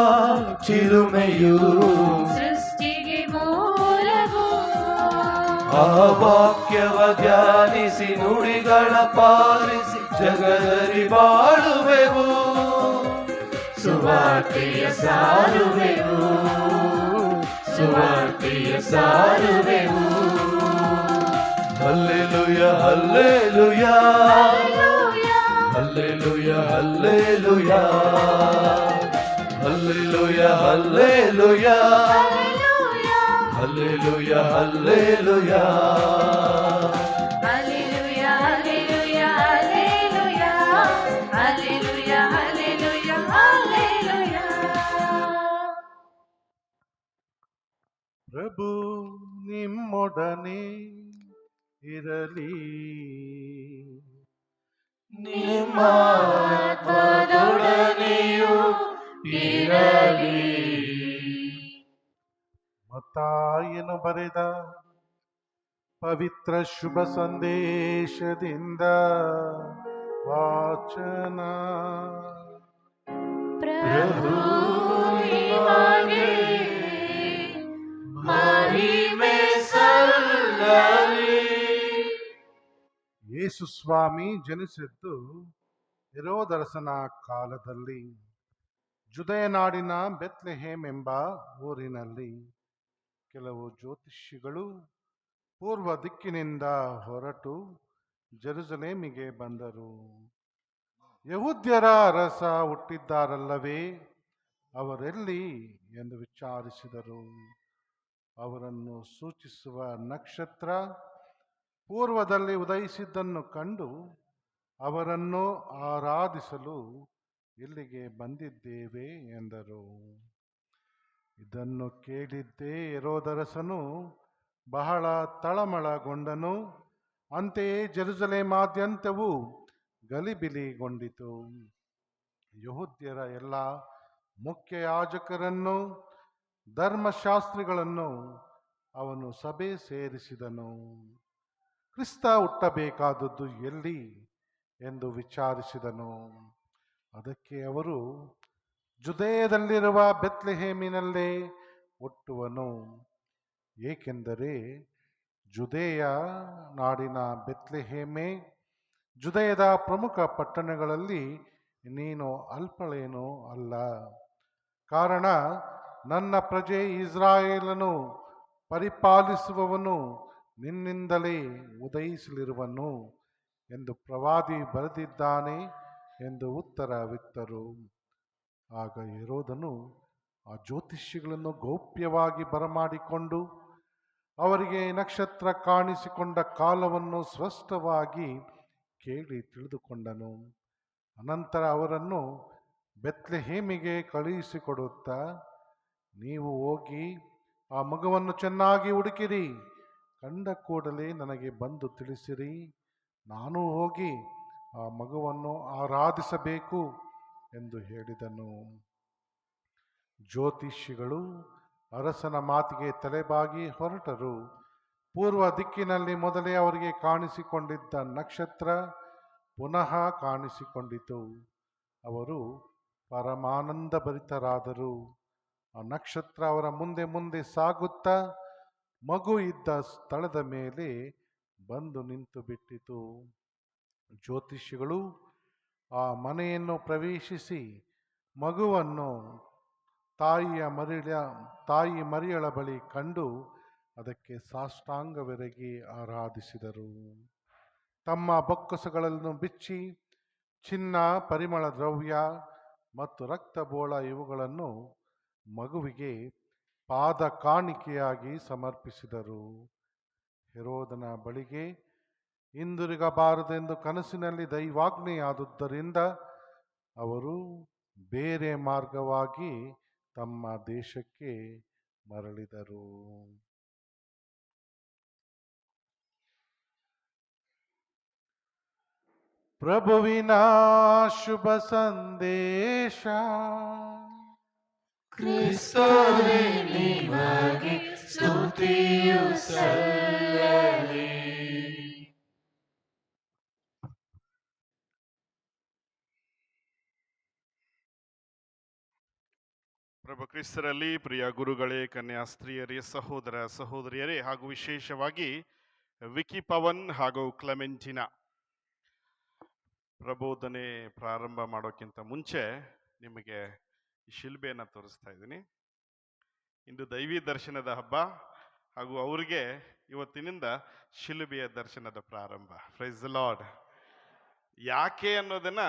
I: ಚಿಲುಮೆಯು
C: ಸೃಷ್ಟಿಗೆ ಮೂಲವು
I: ಆ ವಾಕ್ಯವ ಧ್ಯಾನಿಸಿ ನುಡಿಗಳ ಪಾಲಿಸಿ ಜಗದಲ್ಲಿ ಬಾಳುವೆವು ಸುವಾರ್ತೆಯ ಸಾರುವೆವು ಸುವಾರ್ತೆಯ ಸಾರುವೆವು hallelujah hallelujah
C: Hallelujah,
I: hallelujah hallelujah hallelujah hallelujah
C: Hallelujah,
I: hallelujah hallelujah
C: Hallelujah, Hallelujah, Hallelujah, Hallelujah, Hallelujah, Hallelujah.
A: ಪ್ರಭು ನಿಮ್ಮೊಡನೆ ಇರಲಿ.
I: ನಿಮ್ಮ ಆತ್ಮದೊಡನೆಯೂ ಇರಲಿ.
A: ಮತ್ತಾಯನು ಬರೆದ ಪವಿತ್ರ ಶುಭ ಸಂದೇಶದಿಂದ ವಾಚನ.
C: ಪ್ರಭು ನಿಮಗೆ
I: ಮಹಿಮೆ ಸಲ್ಲಲಿ.
A: ಯೇಸು ಸ್ವಾಮಿ ಜನಿಸಿದ್ದು ಹೆರೋದರಸನ ಕಾಲದಲ್ಲಿ ಜುದಯ ನಾಡಿನ ಬೆತ್ಲೆಹೇಮ್ ಎಂಬ ಊರಿನಲ್ಲಿ. ಕೆಲವು ಜ್ಯೋತಿಷಿಗಳು ಪೂರ್ವ ದಿಕ್ಕಿನಿಂದ ಹೊರಟು ಜೆರುಸಲೇಮಿಗೆ ಬಂದರು. ಯಹೂದ್ಯರ ಅರಸ ಹುಟ್ಟಿದ್ದಾರಲ್ಲವೇ, ಅವರೆಲ್ಲಿ ಎಂದು ವಿಚಾರಿಸಿದರು. ಅವರನ್ನು ಸೂಚಿಸುವ ನಕ್ಷತ್ರ ಪೂರ್ವದಲ್ಲಿ ಉದಯಿಸಿದ್ದನ್ನು ಕಂಡು ಅವರನ್ನು ಆರಾಧಿಸಲು ಇಲ್ಲಿಗೆ ಬಂದಿದ್ದೇವೆ ಎಂದರು. ಇದನ್ನು ಕೇಳಿದ್ದೇ ಹೆರೋದರಸನು ಬಹಳ ತಳಮಳಗೊಂಡನು. ಅಂತೆಯೇ ಜೆರುಸಲೇಮಾದ್ಯಂತವೂ ಗಲಿಬಿಲಿಗೊಂಡಿತು. ಯಹೂದ್ಯರ ಎಲ್ಲ ಮುಖ್ಯ ಯಾಜಕರನ್ನು ಧರ್ಮಶಾಸ್ತ್ರಿಗಳನ್ನು
J: ಅವನು ಸಭೆ ಸೇರಿಸಿದನು. ಕ್ರಿಸ್ತ ಹುಟ್ಟಬೇಕಾದದ್ದು ಎಲ್ಲಿ ಎಂದು ವಿಚಾರಿಸಿದನು. ಅದಕ್ಕೆ ಅವರು, ಜುದೇಯದಲ್ಲಿರುವ ಬೆತ್ಲೆಹೇಮಿನಲ್ಲೇ ಹುಟ್ಟುವನು, ಏಕೆಂದರೆ ಜುದೇಯ ನಾಡಿನ ಬೆತ್ಲೆಹೇಮೇ, ಜುದೇಯದ ಪ್ರಮುಖ ಪಟ್ಟಣಗಳಲ್ಲಿ ನೀನು ಅಲ್ಪಳೇನೂ ಅಲ್ಲ. ಕಾರಣ ನನ್ನ ಪ್ರಜೆ ಇಸ್ರಾಯೇಲನು ಪರಿಪಾಲಿಸುವವನು ನಿನ್ನಿಂದಲೇ ಉದಯಿಸಲಿರುವನು ಎಂದು ಪ್ರವಾದಿ ಬರೆದಿದ್ದಾನೆ ಎಂದು ಉತ್ತರವಿತ್ತರು. ಆಗ ಹೆರೋದನು ಆ ಜ್ಯೋತಿಷಿಗಳನ್ನು ಗೌಪ್ಯವಾಗಿ ಬರಮಾಡಿಕೊಂಡು ಅವರಿಗೆ ನಕ್ಷತ್ರ ಕಾಣಿಸಿಕೊಂಡ ಕಾಲವನ್ನು ಸ್ಪಷ್ಟವಾಗಿ ಕೇಳಿ ತಿಳಿದುಕೊಂಡನು. ಅನಂತರ ಅವರನ್ನು ಬೆತ್ಲೆಹೇಮಿಗೆ ಕಳುಹಿಸಿಕೊಡುತ್ತಾ, ನೀವು ಹೋಗಿ ಆ ಮಗುವನ್ನು ಚೆನ್ನಾಗಿ ಹುಡುಕಿರಿ, ಕಂಡ ಕೂಡಲೇ ನನಗೆ ಬಂದು ತಿಳಿಸಿರಿ, ನಾನು ಹೋಗಿ ಆ ಮಗುವನ್ನು ಆರಾಧಿಸಬೇಕು ಎಂದು ಹೇಳಿದನು. ಜ್ಯೋತಿಷಿಗಳು ಅರಸನ ಮಾತಿಗೆ ತಲೆಬಾಗಿ ಹೊರಟರು. ಪೂರ್ವ ದಿಕ್ಕಿನಲ್ಲಿ ಮೊದಲೇ ಅವರಿಗೆ ಕಾಣಿಸಿಕೊಂಡಿದ್ದ ನಕ್ಷತ್ರ ಪುನಃ ಕಾಣಿಸಿಕೊಂಡಿತು. ಅವರು ಪರಮಾನಂದ ಭರಿತರಾದರು. ಆ ನಕ್ಷತ್ರ ಅವರ ಮುಂದೆ ಮುಂದೆ ಸಾಗುತ್ತಾ ಮಗು ಇದ್ದ ಸ್ಥಳದ ಮೇಲೆ ಬಂದು ನಿಂತು ಬಿಟ್ಟಿತು. ಜ್ಯೋತಿಷಿಗಳು ಆ ಮನೆಯನ್ನು ಪ್ರವೇಶಿಸಿ ಮಗುವನ್ನು ತಾಯಿ ಮರಿಯಳ ಬಳಿ ಕಂಡು ಅದಕ್ಕೆ ಸಾಷ್ಟಾಂಗವೆರಗಿ ಆರಾಧಿಸಿದರು. ತಮ್ಮ ಬೊಕ್ಕಸಗಳನ್ನು ಬಿಚ್ಚಿ ಚಿನ್ನ, ಪರಿಮಳ ದ್ರವ್ಯ ಮತ್ತು ರಕ್ತಬೋಳ ಇವುಗಳನ್ನು ಮಗುವಿಗೆ ಪಾದ ಕಾಣಿಕೆಯಾಗಿ ಸಮರ್ಪಿಸಿದರು. ಹೆರೋದನ ಬಳಿಗೆ ಹಿಂದಿರುಗಬಾರದೆಂದು ಕನಸಿನಲ್ಲಿ ದೈವಾಜ್ಞೆಯಾದುದರಿಂದ ಅವರು ಬೇರೆ ಮಾರ್ಗವಾಗಿ ತಮ್ಮ ದೇಶಕ್ಕೆ ಮರಳಿದರು. ಪ್ರಭುವಿನ ಶುಭ ಸಂದೇಶ.
I: ಕ್ರಿಸ್ತನೇ ನಿಮಗೆ ಸ್ತುತಿಯು ಸಲ್ಲಲಿ.
K: ಪ್ರಭು ಕ್ರಿಸ್ತರಲ್ಲಿ ಪ್ರಿಯ ಗುರುಗಳೇ, ಕನ್ಯಾಸ್ತ್ರೀಯರೇ, ಸಹೋದರ ಸಹೋದರಿಯರೇ, ಹಾಗೂ ವಿಶೇಷವಾಗಿ ವಿಕಿ ಪವನ್ ಹಾಗೂ ಕ್ಲೆಮೆಂಟಿನಾ, ಪ್ರಬೋಧನೆ ಪ್ರಾರಂಭ ಮಾಡೋಕ್ಕಿಂತ ಮುಂಚೆ ನಿಮಗೆ ಈ ಶಿಲ್ಬೆಯನ್ನು ತೋರಿಸ್ತಾ ಇದ್ದೀನಿ. ಇಂದು ದೈವಿ ದರ್ಶನದ ಹಬ್ಬ ಹಾಗೂ ಅವ್ರಿಗೆ ಇವತ್ತಿನಿಂದ ಶಿಲುಬೆಯ ದರ್ಶನದ ಪ್ರಾರಂಭ. Praise the lord. ಯಾಕೆ ಅನ್ನೋದನ್ನ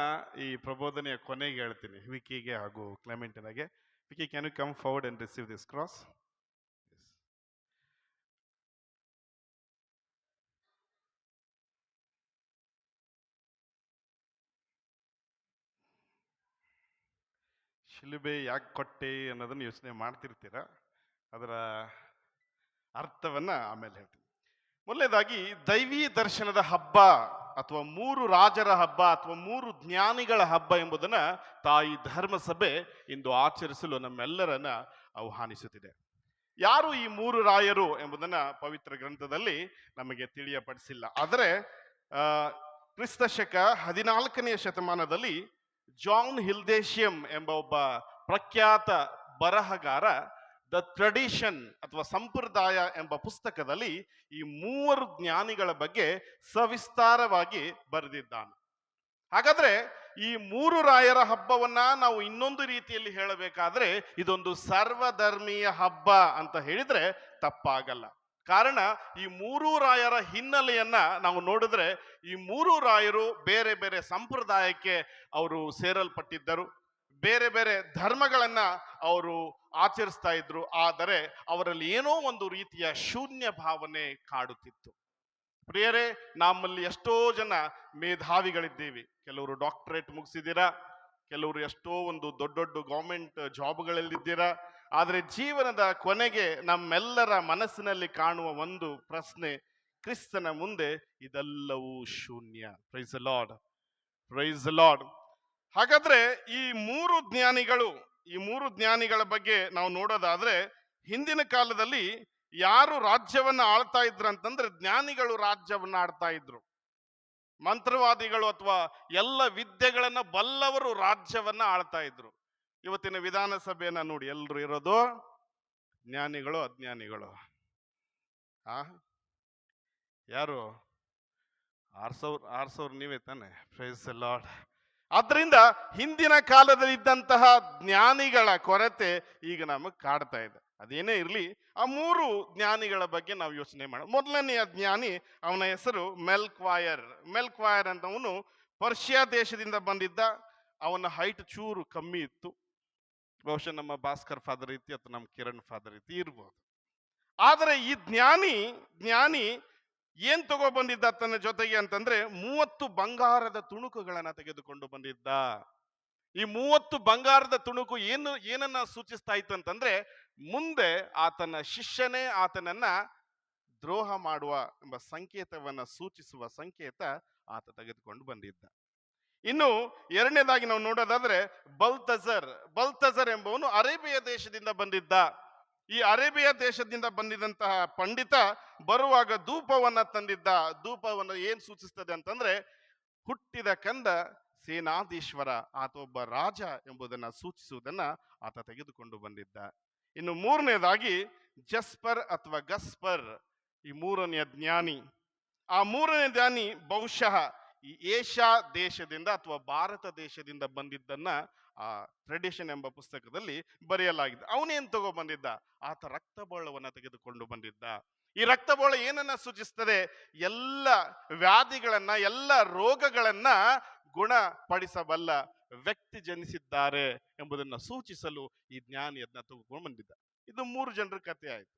K: ಈ ಪ್ರಬೋಧನೆಯ ಕೊನೆಗೆ ಹೇಳ್ತೀನಿ, ವಿಕಿಗೆ ಹಾಗೂ ಕ್ಲೆಮೆಂಟಿನಾಗೆ. Vicky, can you come forward and receive this cross? Yes. ಶಿಲುಬೆ ಯಾಕೆ ಕೊಟ್ಟೆ ಅನ್ನೋದನ್ನು ಯೋಚನೆ ಮಾಡ್ತಿರ್ತೀರ. ಅದರ ಅರ್ಥವನ್ನ ಆಮೇಲೆ ಹೇಳ್ತೀನಿ. ಮೊದಲನೇದಾಗಿ ದೈವಿ ದರ್ಶನದ ಹಬ್ಬ ಅಥವಾ ಮೂರು ರಾಜರ ಹಬ್ಬ ಅಥವಾ ಮೂರು ಜ್ಞಾನಿಗಳ ಹಬ್ಬ ಎಂಬುದನ್ನ ತಾಯಿ ಧರ್ಮಸಭೆ ಇಂದು ಆಚರಿಸಲು ನಮ್ಮೆಲ್ಲರನ್ನ ಆಹ್ವಾನಿಸುತ್ತಿದೆ. ಯಾರು ಈ ಮೂರು ರಾಯರು ಎಂಬುದನ್ನ ಪವಿತ್ರ ಗ್ರಂಥದಲ್ಲಿ ನಮಗೆ ತಿಳಿಯಪಡಿಸಿಲ್ಲ. ಆದರೆ ಕ್ರಿಸ್ತ ಶಕ 14ನೇ ಶತಮಾನದಲ್ಲಿ ಜಾನ್ ಹಿಲ್ದೇಶಿಯಂ ಎಂಬ ಒಬ್ಬ ಪ್ರಖ್ಯಾತ ಬರಹಗಾರ ದ ಟ್ರೆಡಿಷನ್ ಅಥವಾ ಸಂಪ್ರದಾಯ ಎಂಬ ಪುಸ್ತಕದಲ್ಲಿ ಈ ಮೂವರು ಜ್ಞಾನಿಗಳ ಬಗ್ಗೆ ಸವಿಸ್ತಾರವಾಗಿ ಬರೆದಿದ್ದಾನೆ. ಹಾಗಾದ್ರೆ ಈ ಮೂರು ರಾಯರ ಹಬ್ಬವನ್ನ ನಾವು ಇನ್ನೊಂದು ರೀತಿಯಲ್ಲಿ ಹೇಳಬೇಕಾದ್ರೆ ಇದೊಂದು ಸರ್ವಧರ್ಮೀಯ ಹಬ್ಬ ಅಂತ ಹೇಳಿದ್ರೆ ತಪ್ಪಾಗಲ್ಲ. ಕಾರಣ ಈ ಮೂರು ರಾಯರ ಹಿನ್ನೆಲೆಯನ್ನ ನಾವು ನೋಡಿದ್ರೆ ಈ ಮೂರು ರಾಯರು ಬೇರೆ ಬೇರೆ ಸಂಪ್ರದಾಯಕ್ಕೆ ಅವರು ಸೇರಲ್ಪಟ್ಟಿದ್ದರು, ಬೇರೆ ಬೇರೆ ಧರ್ಮಗಳನ್ನ ಅವರು ಆಚರಿಸ್ತಾ ಇದ್ರು. ಆದರೆ ಅವರಲ್ಲಿ ಏನೋ ಒಂದು ರೀತಿಯ ಶೂನ್ಯ ಭಾವನೆ ಕಾಡುತ್ತಿತ್ತು. ಪ್ರಿಯರೇ, ನಮ್ಮಲ್ಲಿ ಎಷ್ಟೋ ಜನ ಮೇಧಾವಿಗಳಿದ್ದೀವಿ. ಕೆಲವರು ಡಾಕ್ಟರೇಟ್ ಮುಗಿಸಿದ್ದೀರಾ, ಕೆಲವರು ಎಷ್ಟೋ ಒಂದು ದೊಡ್ಡ ದೊಡ್ಡ ಗೌರ್ಮೆಂಟ್ ಜಾಬ್ಗಳಲ್ಲಿದ್ದೀರಾ. ಆದರೆ ಜೀವನದ ಕೊನೆಗೆ ನಮ್ಮೆಲ್ಲರ ಮನಸ್ಸಿನಲ್ಲಿ ಕಾಣುವ ಒಂದು ಪ್ರಶ್ನೆ, ಕ್ರಿಸ್ತನ ಮುಂದೆ ಇದೆಲ್ಲವೂ ಶೂನ್ಯ. Praise the lord, praise the lord. ಹಾಗಾದ್ರೆ ಈ ಮೂರು ಜ್ಞಾನಿಗಳ ಬಗ್ಗೆ ನಾವು ನೋಡೋದಾದ್ರೆ, ಹಿಂದಿನ ಕಾಲದಲ್ಲಿ ಯಾರು ರಾಜ್ಯವನ್ನ ಆಳ್ತಾ ಇದ್ರು ಅಂತಂದ್ರೆ ಜ್ಞಾನಿಗಳು ರಾಜ್ಯವನ್ನ ಆಳ್ತಾ ಇದ್ರು. ಮಂತ್ರವಾದಿಗಳು ಅಥವಾ ಎಲ್ಲ ವಿದ್ಯೆಗಳನ್ನ ಬಲ್ಲವರು ರಾಜ್ಯವನ್ನ ಆಳ್ತಾ ಇದ್ರು. ಇವತ್ತಿನ ವಿಧಾನಸಭೆಯನ್ನ ನೋಡಿ, ಎಲ್ರು ಇರೋದು ಜ್ಞಾನಿಗಳು ಅಜ್ಞಾನಿಗಳು. ಆ ಯಾರು ಆರ್ಸೋರ್ ನೀವೇ ತಾನೆ? Praise the lord. ಆದ್ರಿಂದ ಹಿಂದಿನ ಕಾಲದಲ್ಲಿ ಇದ್ದಂತಹ ಜ್ಞಾನಿಗಳ ಕೊರತೆ ಈಗ ನಮಗೆ ಕಾಡ್ತಾ ಇದೆ. ಅದೇನೇ ಇರಲಿ, ಆ 3 ಜ್ಞಾನಿಗಳ ಬಗ್ಗೆ ನಾವು ಯೋಚನೆ ಮಾಡೋಣ. ಮೊದಲನೆಯ ಜ್ಞಾನಿ, ಅವನ ಹೆಸರು ಮೆಲ್ಕ್ವಾಯರ್. ಮೆಲ್ಕ್ವಾಯರ್ ಅಂತ ಅವನು ಪರ್ಷಿಯಾ ದೇಶದಿಂದ ಬಂದಿದ್ದ. ಅವನ ಹೈಟ್ ಚೂರು ಕಮ್ಮಿ ಇತ್ತು. ಬಹುಶಃ ನಮ್ಮ ಭಾಸ್ಕರ್ ಫಾದರ್ ರೀತಿ ಅಥವಾ ನಮ್ಮ ಕಿರಣ್ ಫಾದರ್ ರೀತಿ ಇರ್ಬೋದು. ಆದರೆ ಈ ಜ್ಞಾನಿ ಏನ್ ತಗೋ ಬಂದಿದ್ದ ತನ್ನ ಜೊತೆಗೆ ಅಂತಂದ್ರೆ 30 ಬಂಗಾರದ ತುಣುಕುಗಳನ್ನ ತೆಗೆದುಕೊಂಡು ಬಂದಿದ್ದ. ಈ 30 ಬಂಗಾರದ ತುಣುಕು ಏನನ್ನ ಸೂಚಿಸ್ತಾ ಇತ್ತು ಅಂತಂದ್ರೆ, ಮುಂದೆ ಆತನ ಶಿಷ್ಯನೇ ಆತನನ್ನ ದ್ರೋಹ ಮಾಡುವ ಎಂಬ ಸಂಕೇತವನ್ನ ಸೂಚಿಸುವ ಸಂಕೇತ ಆತ ತೆಗೆದುಕೊಂಡು ಬಂದಿದ್ದ. ಇನ್ನು ಎರಡನೇದಾಗಿ ನಾವು ನೋಡೋದಾದ್ರೆ ಬಲ್ತಜರ್ ಎಂಬವನು ಅರೇಬಿಯಾ ದೇಶದಿಂದ ಬಂದಿದ್ದ. ಈ ಅರೇಬಿಯಾ ದೇಶದಿಂದ ಬಂದಿದ್ದಂತಹ ಪಂಡಿತ ಬರುವಾಗ ಧೂಪವನ್ನ ತಂದಿದ್ದ. ಧೂಪವನ್ನು ಏನ್ ಸೂಚಿಸ್ತದೆ ಅಂತಂದ್ರೆ, ಹುಟ್ಟಿದ ಕಂದ ಸೇನಾಧೀಶ್ವರ, ಆತ ಒಬ್ಬ ರಾಜ ಎಂಬುದನ್ನ ಸೂಚಿಸುವುದನ್ನ ಆತ ತೆಗೆದುಕೊಂಡು ಬಂದಿದ್ದ. ಇನ್ನು ಮೂರನೇದಾಗಿ ಜಸ್ಪರ್ ಅಥವಾ ಗಸ್ಪರ್, ಈ ಮೂರನೆಯ ಜ್ಞಾನಿ. ಆ ಮೂರನೇ ಜ್ಞಾನಿ ಬಹುಶಃ ಈ ಏಷ್ಯಾ ದೇಶದಿಂದ ಅಥವಾ ಭಾರತ ದೇಶದಿಂದ ಬಂದಿದ್ದನ್ನ ಆ ಟ್ರೆಡಿಷನ್ ಎಂಬ ಪುಸ್ತಕದಲ್ಲಿ ಬರೆಯಲಾಗಿದೆ. ಅವನೇನ್ ತಗೋ ಬಂದಿದ್ದ? ಆತ ರಕ್ತಬೋಳವನ್ನ ತೆಗೆದುಕೊಂಡು ಬಂದಿದ್ದ. ಈ ರಕ್ತಬೋಳ ಏನನ್ನ ಸೂಚಿಸ್ತದೆ? ಎಲ್ಲ ವ್ಯಾಧಿಗಳನ್ನ, ಎಲ್ಲ ರೋಗಗಳನ್ನ ಗುಣಪಡಿಸಬಲ್ಲ ವ್ಯಕ್ತಿ ಜನಿಸಿದ್ದಾರೆ ಎಂಬುದನ್ನ ಸೂಚಿಸಲು ಈ ಜ್ಞಾನಿ ಅದನ್ನ ತೆಗೆದುಕೊಂಡು ಬಂದಿದ್ದ. ಇದು 3 ಜನರ ಕಥೆ ಆಯ್ತು.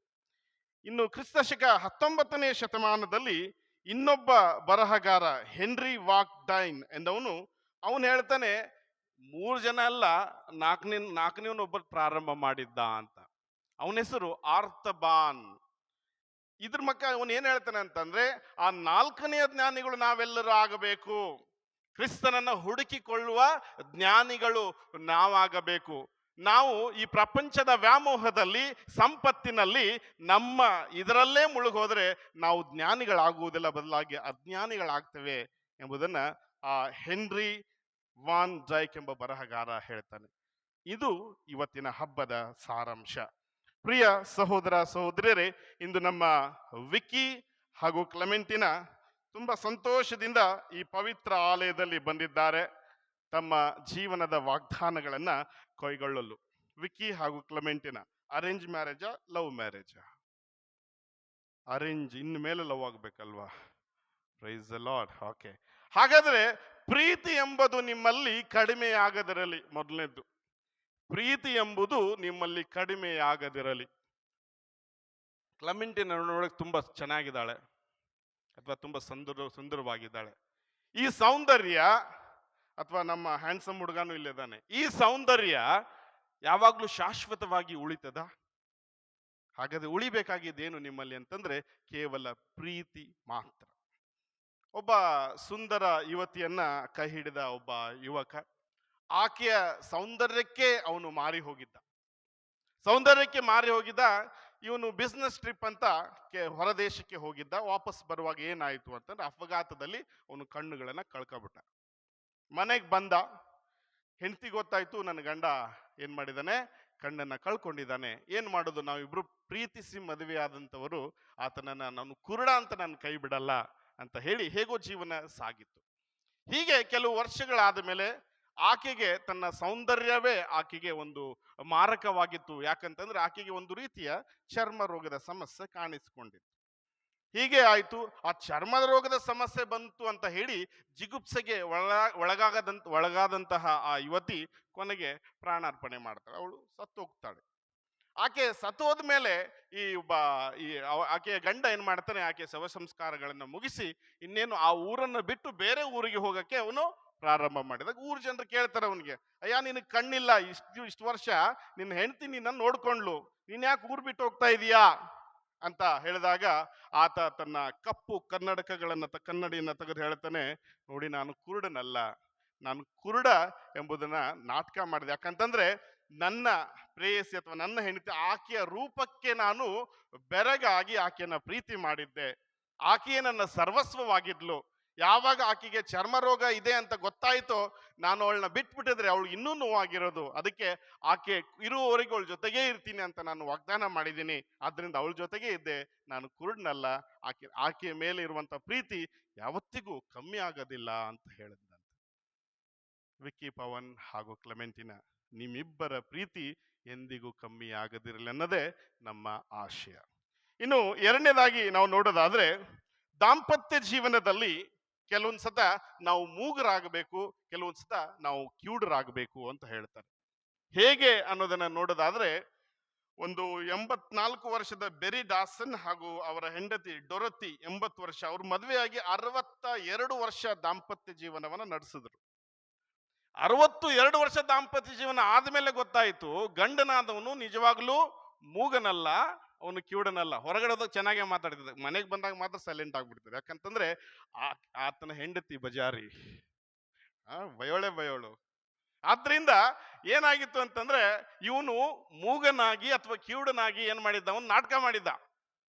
K: ಇನ್ನು ಕ್ರಿಸ್ತಶಕ 19ನೇ ಶತಮಾನದಲ್ಲಿ ಇನ್ನೊಬ್ಬ ಬರಹಗಾರ ಹೆನ್ರಿ ವಾಕ್ಡೈನ್ ಎಂದವನು, ಅವನು ಹೇಳ್ತಾನೆ 3 ಜನ ಅಲ್ಲ, ನಾಲ್ಕನೇವನೊಬ್ಬ ಪ್ರಾರಂಭ ಮಾಡಿದ್ದ ಅಂತ. ಅವನ ಹೆಸರು ಆರ್ತಬಾನ್. ಇದ್ರ ಅವನು ಏನ್ ಹೇಳ್ತಾನೆ ಅಂತಂದ್ರೆ, ಆ 4ನೆಯ ಜ್ಞಾನಿಗಳು ನಾವೆಲ್ಲರೂ ಆಗಬೇಕು. ಕ್ರಿಸ್ತನನ್ನ ಹುಡುಕಿಕೊಳ್ಳುವ ಜ್ಞಾನಿಗಳು ನಾವಾಗಬೇಕು. ನಾವು ಈ ಪ್ರಪಂಚದ ವ್ಯಾಮೋಹದಲ್ಲಿ, ಸಂಪತ್ತಿನಲ್ಲಿ, ನಮ್ಮ ಇದರಲ್ಲೇ ಮುಳುಗೋದ್ರೆ ನಾವು ಜ್ಞಾನಿಗಳಾಗುವುದಿಲ್ಲ, ಬದಲಾಗಿ ಅಜ್ಞಾನಿಗಳಾಗ್ತೇವೆ ಎಂಬುದನ್ನ ಆ ಹೆನ್ರಿ ವಾನ್ ಜೈಕ್ ಎಂಬ ಬರಹಗಾರ ಹೇಳ್ತಾನೆ. ಇದು ಇವತ್ತಿನ ಹಬ್ಬದ ಸಾರಾಂಶ. ಪ್ರಿಯ ಸಹೋದರ ಸಹೋದರಿಯರೇ, ಇಂದು ನಮ್ಮ ವಿಕ್ಕಿ ಹಾಗೂ ಕ್ಲೆಮೆಂಟಿನಾ ತುಂಬಾ ಸಂತೋಷದಿಂದ ಈ ಪವಿತ್ರ ಆಲಯದಲ್ಲಿ ಬಂದಿದ್ದಾರೆ ತಮ್ಮ ಜೀವನದ ವಾಗ್ದಾನಗಳನ್ನ ಕೈಗೊಳ್ಳಲು. ವಿಕ್ಕಿ ಹಾಗೂ ಕ್ಲೆಮೆಂಟಿನಾ ಅರೇಂಜ್ ಮ್ಯಾರೇಜಾ, ಲವ್ ಮ್ಯಾರೇಜಾ? ಅರೇಂಜ್. ಇನ್ನು ಮೇಲೆ ಲವ್ ಆಗ್ಬೇಕಲ್ವಾ? Praise the Lord. ಓಕೆ, ಹಾಗಾದ್ರೆ ಪ್ರೀತಿ ಎಂಬುದು ನಿಮ್ಮಲ್ಲಿ ಕಡಿಮೆಯಾಗದಿರಲಿ. ಮೊದಲನೇದ್ದು, ಪ್ರೀತಿ ಎಂಬುದು ನಿಮ್ಮಲ್ಲಿ ಕಡಿಮೆಯಾಗದಿರಲಿ. ಕ್ಲೆಮೆಂಟಿನಾ ನೋಡಕ್ಕೆ ತುಂಬಾ ಚೆನ್ನಾಗಿದ್ದಾಳೆ ಅಥವಾ ತುಂಬಾ ಸುಂದರವಾಗಿದ್ದಾಳೆ. ಈ ಸೌಂದರ್ಯ, ಅಥವಾ ನಮ್ಮ ಹ್ಯಾಂಡ್ಸಮ್ ಹುಡುಗನೂ ಇಲ್ಲಿದ್ದಾನೆ, ಈ ಸೌಂದರ್ಯ ಯಾವಾಗ್ಲೂ ಶಾಶ್ವತವಾಗಿ ಉಳಿತದ? ಹಾಗಾದ್ರೆ ಉಳಿಬೇಕಾಗಿದ್ದೇನು ನಿಮ್ಮಲ್ಲಿ ಅಂತಂದ್ರೆ ಕೇವಲ ಪ್ರೀತಿ ಮಾತ್ರ. ಒಬ್ಬ ಸುಂದರ ಯುವತಿಯನ್ನ ಕೈ ಹಿಡಿದ ಒಬ್ಬ ಯುವಕ, ಆಕೆಯ ಸೌಂದರ್ಯಕ್ಕೆ ಅವನು ಮಾರಿ ಹೋಗಿದ್ದ. ಇವನು ಬಿಸ್ನೆಸ್ ಟ್ರಿಪ್ ಅಂತ ಹೊರದೇಶಕ್ಕೆ ಹೋಗಿದ್ದ. ವಾಪಸ್ ಬರುವಾಗ ಏನಾಯ್ತು ಅಂತಂದ್ರೆ, ಅಪಘಾತದಲ್ಲಿ ಅವನು ಕಣ್ಣುಗಳನ್ನ ಕಳ್ಕೊಬಿಟ್ಟ. ಮನೆಗೆ ಬಂದ, ಹೆಂಡತಿ ಗೊತ್ತಾಯ್ತು ನನ್ನ ಗಂಡ ಏನ್ ಮಾಡಿದಾನೆ, ಕಣ್ಣನ್ನ ಕಳ್ಕೊಂಡಿದ್ದಾನೆ. ಏನ್ ಮಾಡೋದು, ನಾವಿಬ್ರು ಪ್ರೀತಿಸಿ ಮದುವೆ ಆದಂಥವರು, ಆತನನ್ನ ನಾನು ಕುರುಡ ಅಂತ ನಾನು ಕೈ ಬಿಡಲ್ಲ ಅಂತ ಹೇಳಿ ಹೇಗೋ ಜೀವನ ಸಾಗಿತ್ತು. ಹೀಗೆ ಕೆಲವು ವರ್ಷಗಳಾದ ಮೇಲೆ ಆಕೆಗೆ ತನ್ನ ಸೌಂದರ್ಯವೇ ಆಕೆಗೆ ಒಂದು ಮಾರಕವಾಗಿತ್ತು. ಯಾಕಂತಂದ್ರೆ ಆಕೆಗೆ ಒಂದು ರೀತಿಯ ಚರ್ಮ ರೋಗದ ಸಮಸ್ಯೆ ಕಾಣಿಸಿಕೊಂಡಿತ್ತು. ಹೀಗೆ ಆಯ್ತು, ಆ ಚರ್ಮ ರೋಗದ ಸಮಸ್ಯೆ ಬಂತು ಅಂತ ಹೇಳಿ ಜಿಗುಪ್ಸೆಗೆ ಒಳಗಾದಂತಹ ಆ ಯುವತಿ ಕೊನೆಗೆ ಪ್ರಾಣಾರ್ಪಣೆ ಮಾಡ್ತಾಳೆ. ಅವಳು ಸತ್ತೋಗ್ತಾಳೆ. ಆಕೆ ಸತ್ತೋದ ಮೇಲೆ ಆಕೆಯ ಗಂಡ ಏನ್ ಮಾಡ್ತಾನೆ, ಆಕೆ ಶವ ಸಂಸ್ಕಾರಗಳನ್ನ ಮುಗಿಸಿ ಇನ್ನೇನು ಆ ಊರನ್ನು ಬಿಟ್ಟು ಬೇರೆ ಊರಿಗೆ ಹೋಗಕ್ಕೆ ಅವನು ಪ್ರಾರಂಭ ಮಾಡಿದಾಗ ಊರ್ ಜನರು ಕೇಳ್ತಾರೆ ಅವನಿಗೆ, ಅಯ್ಯ ನಿನಗೆ ಕಣ್ಣಿಲ್ಲ, ಇಷ್ಟು ವರ್ಷ ನಿನ್ನ ಹೆಂಡತಿ ನಿನ್ನ ನೋಡ್ಕೊಂಡ್ಲು, ನೀನ್ ಯಾಕೆ ಊರ್ ಬಿಟ್ಟು ಹೋಗ್ತಾ ಇದೀಯಾ ಅಂತ ಹೇಳಿದಾಗ ಆತ ತನ್ನ ಕಪ್ಪು ಕನ್ನಡಿಯನ್ನ ತೆಗೆದು ಹೇಳ್ತಾನೆ, ನೋಡಿ ನಾನು ಕುರುಡನಲ್ಲ, ನಾನು ಕುರುಡ ಎಂಬುದನ್ನ ನಾಟಕ ಮಾಡಿದೆ. ಯಾಕಂತಂದ್ರೆ ನನ್ನ ಪ್ರೇಯಸಿ ಅಥವಾ ನನ್ನ ಹೆಂಡತಿ, ಆಕೆಯ ರೂಪಕ್ಕೆ ನಾನು ಬೆರಗಾಗಿ ಆಕೆಯನ್ನ ಪ್ರೀತಿ ಮಾಡಿದ್ದೆ. ಆಕೆಯೇ ನನ್ನ ಸರ್ವಸ್ವವಾಗಿದ್ಲು. ಯಾವಾಗ ಆಕೆಗೆ ಚರ್ಮ ರೋಗ ಇದೆ ಅಂತ ಗೊತ್ತಾಯ್ತೋ, ನಾನು ಅವಳನ್ನ ಬಿಟ್ಬಿಟ್ಟಿದ್ರೆ ಅವಳು ಇನ್ನೂ ನೋವಾಗಿರೋದು. ಅದಕ್ಕೆ ಆಕೆ ಇರುವವರೆಗೂ ಅವಳ ಜೊತೆಗೇ ಇರ್ತೀನಿ ಅಂತ ನಾನು ವಾಗ್ದಾನ ಮಾಡಿದ್ದೀನಿ. ಆದ್ರಿಂದ ಅವಳ ಜೊತೆಗೇ ಇದ್ದೆ, ನಾನು ಕುರುಡ್ನಲ್ಲ. ಆಕೆಯ ಮೇಲೆ ಇರುವಂತ ಪ್ರೀತಿ ಯಾವತ್ತಿಗೂ ಕಮ್ಮಿ ಆಗೋದಿಲ್ಲ ಅಂತ ಹೇಳಿದಂತೆ. ವಿಕ್ಕಿ ಪವನ್ ಹಾಗೂ ಕ್ಲೆಮೆಂಟಿನಾ, ನಿಮ್ಮಿಬ್ಬರ ಪ್ರೀತಿ ಎಂದಿಗೂ ಕಮ್ಮಿ ಆಗದಿರಲಿ ಅನ್ನೋದೇ ನಮ್ಮ ಆಶಯ. ಇನ್ನು ಎರಡನೇದಾಗಿ ನಾವು ನೋಡೋದಾದ್ರೆ, ದಾಂಪತ್ಯ ಜೀವನದಲ್ಲಿ ಕೆಲವೊಂದ್ಸತ ನಾವು ಮೂಗರಾಗಬೇಕು, ಕೆಲವೊಂದ್ಸತ ನಾವು ಕಿವುಡರಾಗಬೇಕು ಅಂತ ಹೇಳ್ತಾರೆ. ಹೇಗೆ ಅನ್ನೋದನ್ನ ನೋಡೋದಾದ್ರೆ, ಒಂದು 84 ವರ್ಷದ ಬೆರಿ ಡಾಸನ್ ಹಾಗೂ ಅವರ ಹೆಂಡತಿ ಡೊರತಿ 80 ವರ್ಷ, ಅವ್ರ ಮದುವೆಯಾಗಿ 62 ವರ್ಷ ದಾಂಪತ್ಯ ಜೀವನವನ್ನ ನಡೆಸಿದ್ರು. 62 ವರ್ಷ ದಾಂಪತ್ಯ ಜೀವನ ಆದ್ಮೇಲೆ ಗೊತ್ತಾಯ್ತು, ಗಂಡನಾದವನು ನಿಜವಾಗ್ಲೂ ಮೂಗನಲ್ಲ, ಅವನು ಕಿವುಡನಲ್ಲ. ಹೊರಗಡೆ ಹೋದಾಗ ಚೆನ್ನಾಗೇ ಮಾತಾಡ್ತಿದ್ದ, ಮನೆಗೆ ಬಂದಾಗ ಮಾತ್ರ ಸೈಲೆಂಟ್ ಆಗ್ಬಿಡ್ತಾರೆ. ಯಾಕಂತಂದ್ರೆ ಆತನ ಹೆಂಡತಿ ಬಜಾರಿ, ಬಯೋಳು. ಆದ್ರಿಂದ ಏನಾಗಿತ್ತು ಅಂತಂದ್ರೆ, ಇವನು ಮೂಗನಾಗಿ ಅಥವಾ ಕಿವುಡನಾಗಿ ಏನ್ ಮಾಡಿದ್ದ, ಅವನು ನಾಟಕ ಮಾಡಿದ್ದ.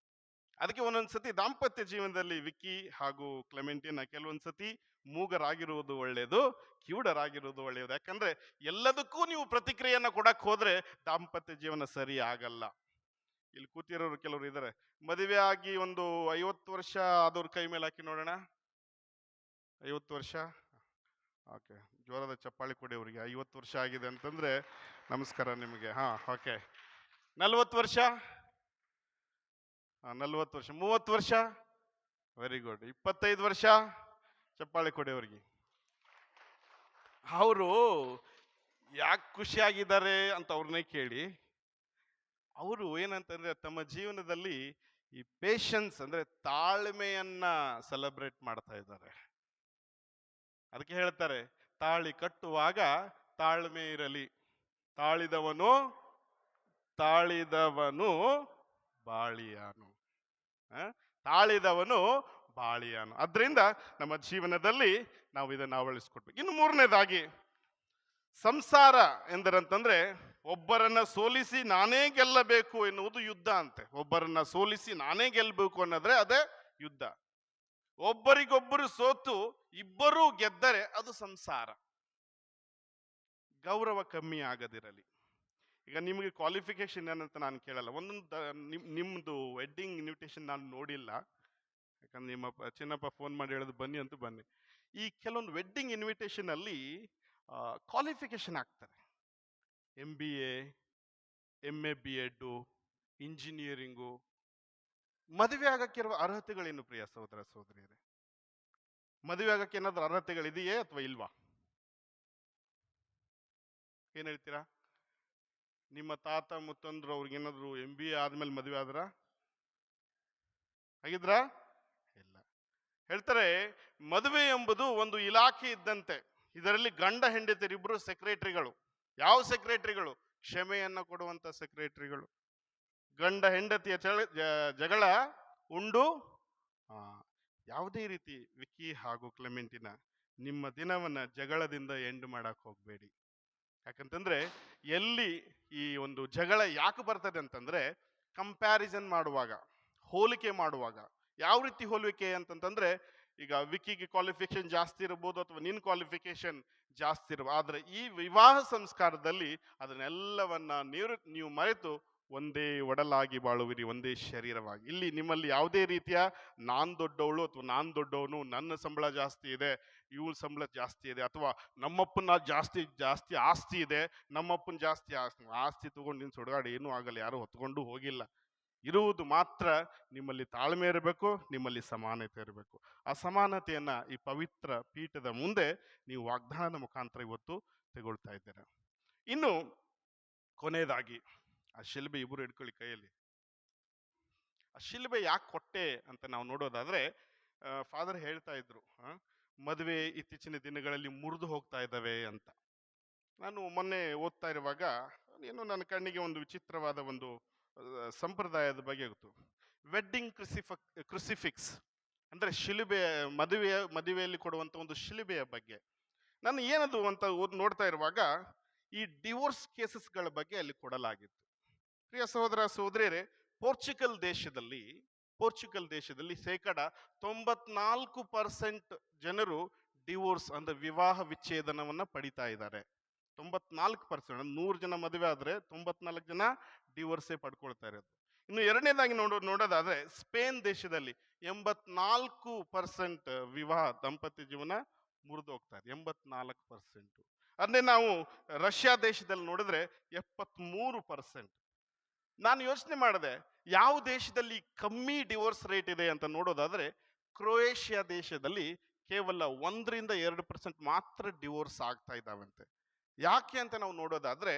K: ಅದಕ್ಕೆ ಒಂದೊಂದ್ಸತಿ ದಾಂಪತ್ಯ ಜೀವನದಲ್ಲಿ ವಿಕ್ಕಿ ಹಾಗೂ ಕ್ಲೆಮೆಂಟಿನಾ ಕೆಲವೊಂದ್ಸತಿ ಮೂಗರಾಗಿರುವುದು ಒಳ್ಳೆಯದು, ಕಿವುಡರಾಗಿರುವುದು ಒಳ್ಳೆಯದು. ಯಾಕಂದ್ರೆ ಎಲ್ಲದಕ್ಕೂ ನೀವು ಪ್ರತಿಕ್ರಿಯೆಯನ್ನ ಕೊಡಕ್ ಹೋದ್ರೆ ದಾಂಪತ್ಯ ಜೀವನ ಸರಿ ಆಗಲ್ಲ. ಇಲ್ಲಿ ಕೂತಿರೋರು ಕೆಲವರು ಇದ್ದಾರೆ, ಮದುವೆ ಆಗಿ ಒಂದು 50 ವರ್ಷ ಆದವ್ರ ಕೈ ಮೇಲೆ ಹಾಕಿ ನೋಡೋಣ. 50 ವರ್ಷ, ಓಕೆ, ಜೋರದ ಚಪ್ಪಾಳಿ ಕೊಡಿ ಅವರಿಗೆ. 50 ವರ್ಷ ಆಗಿದೆ ಅಂತಂದ್ರೆ ನಮಸ್ಕಾರ ನಿಮಗೆ. ಓಕೆ. 40 ವರ್ಷ, 40 ವರ್ಷ, 30 ವರ್ಷ, ವೆರಿ ಗುಡ್. 25 ವರ್ಷ, ಚಪ್ಪಾಳಿ ಕೊಡಿ ಅವರಿಗೆ. ಅವರು ಯಾಕೆ ಖುಷಿಯಾಗಿದ್ದಾರೆ ಅಂತ ಅವ್ರನ್ನೇ ಕೇಳಿ. ಅವರು ಏನಂತಂದ್ರೆ ತಮ್ಮ ಜೀವನದಲ್ಲಿ ಈ ಪೇಷನ್ಸ್ ಅಂದ್ರೆ ತಾಳ್ಮೆಯನ್ನ ಸೆಲೆಬ್ರೇಟ್ ಮಾಡ್ತಾ ಇದ್ದಾರೆ. ಅದಕ್ಕೆ ಹೇಳ್ತಾರೆ, ತಾಳಿ ಕಟ್ಟುವಾಗ ತಾಳ್ಮೆ ಇರಲಿ, ತಾಳಿದವನು ಬಾಳಿಯಾನು, ತಾಳಿದವನು ಬಾಳಿಯಾನು. ಅದರಿಂದ ನಮ್ಮ ಜೀವನದಲ್ಲಿ ನಾವು ಇದನ್ನು ಅಳವಡಿಸ್ಕೊಡ್ಬೇಕು. ಇನ್ನು ಮೂರನೇದಾಗಿ, ಸಂಸಾರ ಎಂದರಂತಂದ್ರೆ ಒಬ್ಬರನ್ನ ಸೋಲಿಸಿ ನಾನೇ ಗೆಲ್ಲಬೇಕು ಎನ್ನುವುದು ಯುದ್ಧ ಅಂತೆ. ಒಬ್ಬರನ್ನ ಸೋಲಿಸಿ ನಾನೇ ಗೆಲ್ಲಬೇಕು ಅನ್ನೋದ್ರೆ ಅದೇ ಯುದ್ಧ. ಒಬ್ಬರಿಗೊಬ್ಬರು ಸೋತು ಇಬ್ಬರೂ ಗೆದ್ದರೆ ಅದು ಸಂಸಾರ. ಗೌರವ ಕಮ್ಮಿ ಆಗದಿರಲಿ. ಈಗ ನಿಮಗೆ ಕ್ವಾಲಿಫಿಕೇಶನ್ ಏನಂತ ನಾನು ಕೇಳಲ್ಲ. ಒಂದೊಂದು ನಿಮ್ದು ವೆಡ್ಡಿಂಗ್ ಇನ್ವಿಟೇಷನ್ ನಾನು ನೋಡಿಲ್ಲ, ಯಾಕಂದ್ರೆ ನಿಮ್ಮ ಚಿನ್ನಪ್ಪ ಫೋನ್ ಮಾಡಿ ಹೇಳೋದು ಬನ್ನಿ ಅಂತೂ ಬನ್ನಿ. ಈ ಕೆಲವೊಂದು ವೆಡ್ಡಿಂಗ್ ಇನ್ವಿಟೇಷನ್ ಅಲ್ಲಿ ಕ್ವಾಲಿಫಿಕೇಶನ್ ಆಗ್ತಾರೆ. MBA, MA BEd, engineering. ಮದುವೆ ಆಗಕ್ಕಿರುವ ಅರ್ಹತೆಗಳೇನು ಪ್ರಿಯ ಸಹೋದರ ಸಹೋದರಿಯರೇ? ಮದುವೆ ಆಗಕ್ಕೆ ಏನಾದ್ರೂ ಅರ್ಹತೆಗಳಿದೆಯೇ ಅಥವಾ ಇಲ್ವಾ? ಏನ್ ಹೇಳ್ತೀರಾ? ನಿಮ್ಮ ತಾತ ಮುತ್ತಂದ್ರು ಅವ್ರಿಗೇನಾದ್ರು MBA ಆದ್ಮೇಲೆ ಮದುವೆ ಆದ್ರ ಆಗಿದ್ರ? ಇಲ್ಲ. ಹೇಳ್ತಾರೆ, ಮದುವೆ ಎಂಬುದು ಒಂದು ಇಲಾಖೆ ಇದ್ದಂತೆ. ಇದರಲ್ಲಿ ಗಂಡ ಹೆಂಡತಿರಿಬ್ರು ಸೆಕ್ರೆಟರಿಗಳು. ಯಾವ ಸೆಕ್ರೆಟರಿಗಳು? ಕ್ಷಮೆಯನ್ನ ಕೊಡುವಂತ ಸೆಕ್ರೆಟರಿಗಳು. ಗಂಡ ಹೆಂಡತಿಯ ಜಗಳ ಉಂಡು ಯಾವುದೇ ರೀತಿ ವಿಕ್ಕಿ ಹಾಗೂ ಕ್ಲೆಮೆಂಟಿನಾ, ನಿಮ್ಮ ದಿನವನ್ನ ಜಗಳದಿಂದ ಎಂಡ್ ಮಾಡಕ್ ಹೋಗ್ಬೇಡಿ. ಯಾಕಂತಂದ್ರೆ ಎಲ್ಲಿ ಈ ಒಂದು ಜಗಳ ಯಾಕೆ ಬರ್ತದೆ ಅಂತಂದ್ರೆ, ಕಂಪ್ಯಾರಿಸನ್ ಮಾಡುವಾಗ, ಹೋಲಿಕೆ ಮಾಡುವಾಗ. ಯಾವ ರೀತಿ ಹೋಲಿಕೆ ಅಂತಂತಂದ್ರೆ, ಈಗ ವಿಕ್ಕಿಗೆ ಕ್ವಾಲಿಫಿಕೇಶನ್ ಜಾಸ್ತಿ ಇರಬಹುದು ಅಥವಾ ನಿನ್ ಕ್ವಾಲಿಫಿಕೇಶನ್ ಜಾಸ್ತಿ ಇರಬಹುದು. ಆದ್ರೆ ಈ ವಿವಾಹ ಸಂಸ್ಕಾರದಲ್ಲಿ ಅದನ್ನೆಲ್ಲವನ್ನ ನೀವು ಮರೆತು ಒಂದೇ ಒಡಲಾಗಿ ಬಾಳುವಿರಿ, ಒಂದೇ ಶರೀರವಾಗಿ. ಇಲ್ಲಿ ನಿಮ್ಮಲ್ಲಿ ಯಾವುದೇ ರೀತಿಯ ನಾನ್ ದೊಡ್ಡವಳು ಅಥವಾ ನಾನ್ ದೊಡ್ಡವನು, ನನ್ನ ಸಂಬಳ ಜಾಸ್ತಿ ಇದೆ, ಇವಳ ಸಂಬಳ ಜಾಸ್ತಿ ಇದೆ, ಅಥವಾ ನಮ್ಮಪ್ಪನ ಜಾಸ್ತಿ ಆಸ್ತಿ ಇದೆ, ನಮ್ಮಪ್ಪನ ಜಾಸ್ತಿ ಆಸ್ತಿ ತಗೊಂಡು ನಿನ್ ಸುಡಗಾಡಿ ಏನೂ ಆಗಲ್ಲ, ಯಾರು ಹೊತ್ಕೊಂಡು ಹೋಗಿಲ್ಲ. ಇರುವುದು ಮಾತ್ರ ನಿಮ್ಮಲ್ಲಿ ತಾಳ್ಮೆ ಇರಬೇಕು, ನಿಮ್ಮಲ್ಲಿ ಸಮಾನತೆ ಇರಬೇಕು. ಆ ಸಮಾನತೆಯನ್ನ ಈ ಪವಿತ್ರ ಪೀಠದ ಮುಂದೆ ನೀವು ವಾಗ್ದಾನದ ಮುಖಾಂತರ ಇವತ್ತು ತಗೊಳ್ತಾ ಇದ್ದೀರಾ. ಇನ್ನು ಕೊನೆಯದಾಗಿ ಆ ಶಿಲ್ಬೆ ಇಬ್ಬರು ಹಿಡ್ಕೊಳ್ಳಿ ಕೈಯಲ್ಲಿ. ಆ ಶಿಲ್ಬೆ ಯಾಕೆ ಕೊಟ್ಟೆ ಅಂತ ನಾವು ನೋಡೋದಾದ್ರೆ, ಫಾದರ್ ಹೇಳ್ತಾ ಇದ್ರು, ಮದುವೆ ಇತ್ತೀಚಿನ ದಿನಗಳಲ್ಲಿ ಮುರಿದು ಹೋಗ್ತಾ ಇದ್ದಾವೆ ಅಂತ. ನಾನು ಮೊನ್ನೆ ಓದ್ತಾ ಇರುವಾಗ ಏನೋ ನನ್ನ ಕಣ್ಣಿಗೆ ಒಂದು ವಿಚಿತ್ರವಾದ ಒಂದು ಸಂಪ್ರದಾಯದ ಬಗ್ಗೆ ಗೊತ್ತು. ವೆಡ್ಡಿಂಗ್ ಕ್ರುಸಿಫಿಕ್ಸ್ ಅಂದ್ರೆ ಶಿಲುಬೆ, ಮದುವೆಯಲ್ಲಿ ಕೊಡುವಂತ ಒಂದು ಶಿಲುಬೆಯ ಬಗ್ಗೆ. ನಾನು ಏನದು ಅಂತ ನೋಡ್ತಾ ಇರುವಾಗ ಈ ಡಿವೋರ್ಸ್ ಕೇಸಸ್ಗಳ ಬಗ್ಗೆ ಅಲ್ಲಿ ಕೊಡಲಾಗಿತ್ತು. ಪ್ರಿಯ ಸಹೋದರ ಸಹೋದರಿಯರೇ, ಪೋರ್ಚುಗಲ್ ದೇಶದಲ್ಲಿ ಶೇಕಡ 94% ಜನರು ಡಿವೋರ್ಸ್ ಅಂದ್ರೆ ವಿವಾಹ ವಿಚ್ಛೇದನವನ್ನ ಪಡಿತಾ ಇದ್ದಾರೆ. 94%, 100 ಜನ ಮದುವೆ ಆದ್ರೆ 94 ಜನ ಡಿವೋರ್ಸೇ ಪಡ್ಕೊಳ್ತಾ ಇರೋದು. ಇನ್ನು ಎರಡನೇದಾಗಿ ನೋಡೋದಾದ್ರೆ ಸ್ಪೇನ್ ದೇಶದಲ್ಲಿ 84% ವಿವಾಹ ದಾಂಪತ್ಯ ಜೀವನ ಮುರಿದು ಹೋಗ್ತಾ ಇದೆ. 84%. ಅದೇ ನಾವು ರಷ್ಯಾ ದೇಶದಲ್ಲಿ ನೋಡಿದ್ರೆ 73%. ನಾನು ಯೋಚನೆ ಮಾಡಿದೆ, ಯಾವ ದೇಶದಲ್ಲಿ ಕಮ್ಮಿ ಡಿವೋರ್ಸ್ ರೇಟ್ ಇದೆ ಅಂತ ನೋಡೋದಾದ್ರೆ ಕ್ರೊಯೇಷಿಯಾ ದೇಶದಲ್ಲಿ ಕೇವಲ 1-2% ಮಾತ್ರ ಡಿವೋರ್ಸ್ ಆಗ್ತಾ ಇದ್ದಾವಂತೆ. ಯಾಕೆ ಅಂತ ನಾವು ನೋಡೋದಾದ್ರೆ,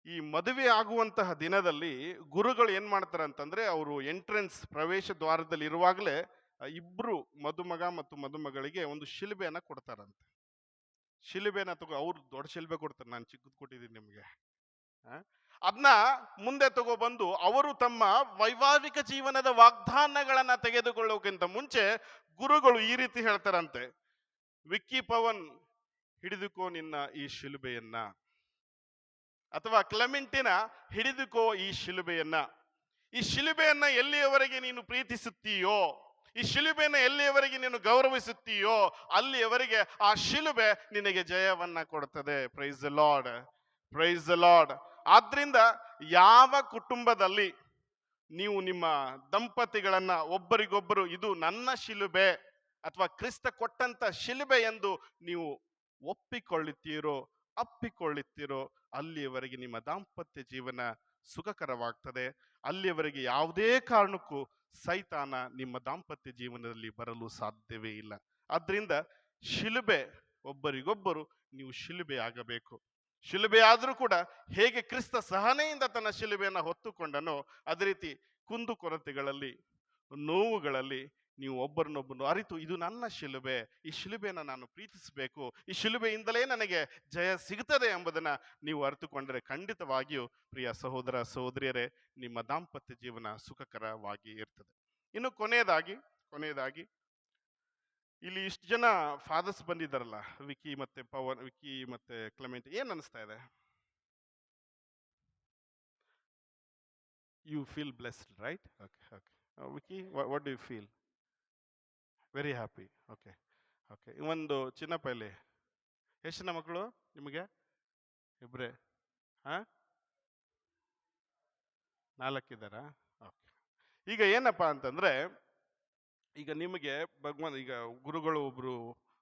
K: ಈ ಮದುವೆ ಆಗುವಂತಹ ದಿನದಲ್ಲಿ ಗುರುಗಳು ಏನ್ ಮಾಡ್ತಾರೆ ಅಂತಂದ್ರೆ, ಅವರು ಎಂಟ್ರೆನ್ಸ್ ಪ್ರವೇಶ ದ್ವಾರದಲ್ಲಿ ಇರುವಾಗಲೇ ಇಬ್ರು ಮದುಮಗ ಮತ್ತು ಮದುಮಗಳಿಗೆ ಒಂದು ಶಿಲುಬೆಯನ್ನ ಕೊಡ್ತಾರಂತೆ. ಶಿಲುಬೆನ ಅವ್ರು ದೊಡ್ಡ ಶಿಲುಬೆ ಕೊಡ್ತಾರೆ, ನಾನು ಚಿಕ್ಕದ್ ಕೊಟ್ಟಿದ್ದೀನಿ ನಿಮ್ಗೆ. ಅದನ್ನ ಮುಂದೆ ತಗೊಬಂದು ಅವರು ತಮ್ಮ ವೈವಾಹಿಕ ಜೀವನದ ವಾಗ್ದಾನಗಳನ್ನ ತೆಗೆದುಕೊಳ್ಳೋಕ್ಕಿಂತ ಮುಂಚೆ ಗುರುಗಳು ಈ ರೀತಿ ಹೇಳ್ತಾರಂತೆ, ವಿಕ್ಕಿ ಪವನ್ ಹಿಡಿದುಕೋ ನಿನ್ನ ಈ ಶಿಲುಬೆಯನ್ನ, ಅಥವಾ ಕ್ಲೆಮೆಂಟಿನ ಹಿಡಿದುಕೋ ಈ ಶಿಲುಬೆಯನ್ನ. ಈ ಶಿಲುಬೆಯನ್ನ ಎಲ್ಲಿಯವರೆಗೆ ನೀನು ಪ್ರೀತಿಸುತ್ತೀಯೋ, ಈ ಶಿಲುಬೆಯನ್ನ ಎಲ್ಲಿಯವರೆಗೆ ನೀನು ಗೌರವಿಸುತ್ತೀಯೋ, ಅಲ್ಲಿಯವರೆಗೆ ಆ ಶಿಲುಬೆ ನಿನಗೆ ಜಯವನ್ನ ಕೊಡ್ತದೆ. Praise the lord, praise the lord. ಆದ್ರಿಂದ ಯಾವ ಕುಟುಂಬದಲ್ಲಿ ನೀವು ನಿಮ್ಮ ದಂಪತಿಗಳನ್ನ ಒಬ್ಬರಿಗೊಬ್ಬರು ಇದು ನನ್ನ ಶಿಲುಬೆ ಅಥವಾ ಕ್ರಿಸ್ತ ಕೊಟ್ಟಂತ ಶಿಲುಬೆ ಎಂದು ನೀವು ಅಪ್ಪಿಕೊಳ್ಳುತ್ತೀರೋ ಅಲ್ಲಿಯವರೆಗೆ ನಿಮ್ಮ ದಾಂಪತ್ಯ ಜೀವನ ಸುಖಕರವಾಗ್ತದೆ. ಅಲ್ಲಿಯವರೆಗೆ ಯಾವುದೇ ಕಾರಣಕ್ಕೂ ಸೈತಾನ ನಿಮ್ಮ ದಾಂಪತ್ಯ ಜೀವನದಲ್ಲಿ ಬರಲು ಸಾಧ್ಯವೇ ಇಲ್ಲ. ಆದ್ರಿಂದ ಶಿಲುಬೆ, ಒಬ್ಬರಿಗೊಬ್ಬರು ನೀವು ಶಿಲುಬೆ ಆಗಬೇಕು. ಶಿಲುಬೆ ಆದ್ರೂ ಕೂಡ ಹೇಗೆ ಕ್ರಿಸ್ತ ಸಹನೆಯಿಂದ ತನ್ನ ಶಿಲುಬೆಯನ್ನು ಹೊತ್ತುಕೊಂಡನೋ ಅದೇ ರೀತಿ ಕುಂದುಕೊರತೆಗಳಲ್ಲಿ, ನೋವುಗಳಲ್ಲಿ ನೀವು ಒಬ್ಬರನ್ನೊಬ್ಬರು ಅರಿತು ಇದು ನನ್ನ ಶಿಲುಬೆ, ಈ ಶಿಲುಬೆಯನ್ನು ನಾನು ಪ್ರೀತಿಸಬೇಕು, ಈ ಶಿಲುಬೆಯಿಂದಲೇ ನನಗೆ ಜಯ ಸಿಗುತ್ತದೆ ಎಂಬುದನ್ನ ನೀವು ಅರಿತುಕೊಂಡರೆ ಖಂಡಿತವಾಗಿಯೂ ಪ್ರಿಯ ಸಹೋದರ ಸಹೋದರಿಯರೇ, ನಿಮ್ಮ ದಾಂಪತ್ಯ ಜೀವನ ಸುಖಕರವಾಗಿ ಇರ್ತದೆ. ಇನ್ನು ಕೊನೆಯದಾಗಿ ಇಲ್ಲಿ ಇಷ್ಟು ಜನ ಫಾದರ್ಸ್ ಬಂದಿದ್ದಾರಲ್ಲ, ವಿಕ್ಕಿ ಮತ್ತೆ ಕ್ಲೆಮೆಂಟ್, ಏನ್ ಅನಿಸ್ತಾ ಇದೆ? You feel blessed, right? Okay. Vicky, what do you feel? Very happy. Okay. ಒಂದು ಚಿನ್ನಪ್ಪ, ಇಲ್ಲಿ ಎಷ್ಟು ಜನ ಮಕ್ಕಳು ನಿಮಗೆ? ಇಬ್ರೇ? 4 ಇದ್ದಾರಾ? ಓಕೆ. ಈಗ ಏನಪ್ಪಾ ಅಂತಂದ್ರೆ, ಈಗ ನಿಮಗೆ ಭಗವಾನ್, ಈಗ ಗುರುಗಳು ಒಬ್ರು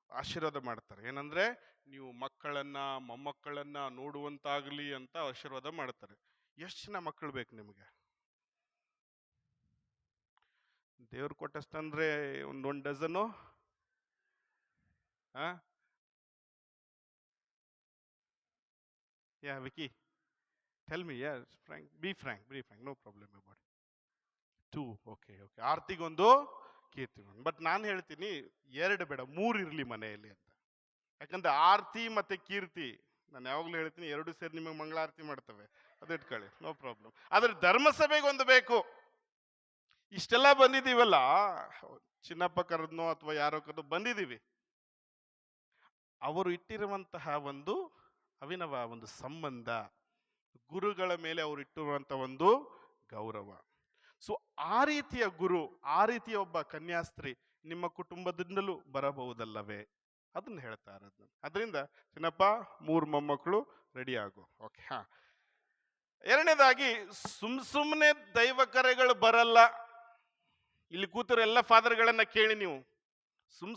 K: ಆಶೀರ್ವಾದ ಮಾಡ್ತಾರೆ. ಏನಂದ್ರೆ, ನೀವು ಮಕ್ಕಳನ್ನ ಮೊಮ್ಮಕ್ಕಳನ್ನ ನೋಡುವಂತಾಗ್ಲಿ ಅಂತ ಆಶೀರ್ವಾದ ಮಾಡ್ತಾರೆ. ಎಷ್ಟು ಜನ ಮಕ್ಕಳು ಬೇಕು ನಿಮಗೆ? ದೇವ್ರು ಕೊಟ್ಟಷ್ಟಂದ್ರೆ ಒಂದು dozen? Yeah Vicky, tell me. Be frank, no problem about 2. Okay. ಆರ್ತಿಗೊಂದು, ಕೀರ್ತಿಗೊಂದು. ಬಟ್ ನಾನು ಹೇಳ್ತೀನಿ 2 ಬೇಡ, 3 ಇರ್ಲಿ ಮನೆಯಲ್ಲಿ ಅಂತ. ಯಾಕಂದ್ರೆ ಆರ್ತಿ ಮತ್ತೆ ಕೀರ್ತಿ, ನಾನು ಯಾವಾಗ್ಲೂ ಹೇಳ್ತೀನಿ, 2 ಸೇರಿ ನಿಮಗೆ ಮಂಗಳಾರತಿ ಮಾಡ್ತವೆ, ಅದು ಇಟ್ಕೊಳ್ಳಿ, ನೋ ಪ್ರಾಬ್ಲಮ್. ಆದ್ರೆ ಧರ್ಮಸಭೆಗೆ ಒಂದು ಬೇಕು. ಇಷ್ಟೆಲ್ಲ ಬಂದಿದ್ದೀವಲ್ಲ, ಚಿನ್ನಪ್ಪ ಕರೆದ್ನೋ ಅಥವಾ ಯಾರೋ ಕರೆದು ಬಂದಿದ್ದೀವಿ, ಅವರು ಇಟ್ಟಿರುವಂತಹ ಒಂದು ಅವಿನವ ಒಂದು ಸಂಬಂಧ, ಗುರುಗಳ ಮೇಲೆ ಅವರು ಇಟ್ಟಿರುವಂತಹ ಒಂದು ಗೌರವ. ಸೊ ಆ ರೀತಿಯ ಗುರು, ಆ ರೀತಿಯ ಒಬ್ಬ ಕನ್ಯಾಸ್ತ್ರೀ ನಿಮ್ಮ ಕುಟುಂಬದಿಂದಲೂ ಬರಬಹುದಲ್ಲವೇ? ಅದನ್ನ ಹೇಳ್ತಾ ಇರೋದು. ಅದರಿಂದ ಚಿನ್ನಪ್ಪ, 3 ಮೊಮ್ಮಕ್ಕಳು ರೆಡಿ ಆಗು. ಓಕೆ. ಎರಡನೇದಾಗಿ, ಸುಮ್ನೆ ದೈವ ಕರೆಗಳು ಬರಲ್ಲ. ಇಲ್ಲಿ ಕೂತಿರೋ ಎಲ್ಲ ಫಾದರ್ಗಳನ್ನ ಕೇಳಿ ನೀವು,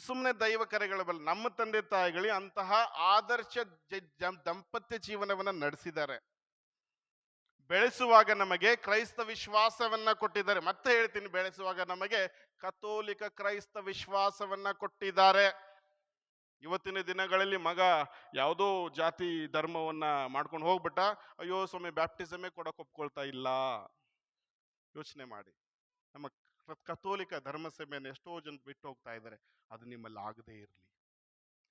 K: ಸುಮ್ನೆ ದೈವ ಕರೆಗಳು ಬರಲ್ಲ. ನಮ್ಮ ತಂದೆ ತಾಯಿಗಳಿಗೆ ಅಂತಹ ಆದರ್ಶ ದಾಂಪತ್ಯ ಜೀವನವನ್ನ ನಡೆಸಿದ್ದಾರೆ. ಬೆಳೆಸುವಾಗ ನಮಗೆ ಕ್ರೈಸ್ತ ವಿಶ್ವಾಸವನ್ನ ಕೊಟ್ಟಿದ್ದಾರೆ. ಮತ್ತೆ ಹೇಳ್ತೀನಿ, ಬೆಳೆಸುವಾಗ ನಮಗೆ ಕಥೋಲಿಕ ಕ್ರೈಸ್ತ ವಿಶ್ವಾಸವನ್ನ ಕೊಟ್ಟಿದ್ದಾರೆ. ಇವತ್ತಿನ ದಿನಗಳಲ್ಲಿ ಮಗ ಯಾವುದೋ ಜಾತಿ ಧರ್ಮವನ್ನ ಮಾಡ್ಕೊಂಡು ಹೋಗ್ಬಿಟ್ಟ, ಅಯ್ಯೋ ಸ್ವಾಮಿ ಬ್ಯಾಪ್ಟಿಸಮೇ ಕೊಡಕ್ ಒಪ್ಕೊಳ್ತಾ ಇಲ್ಲ. ಯೋಚನೆ ಮಾಡಿ, ನಮ್ಮ ಕಥೋಲಿಕ ಧರ್ಮ ಸಭೆಯನ್ನು ಎಷ್ಟೋ ಜನ ಬಿಟ್ಟು ಹೋಗ್ತಾ ಇದ್ದಾರೆ. ಅದು ನಿಮ್ಮಲ್ಲಿ ಆಗದೇ ಇರಲಿ.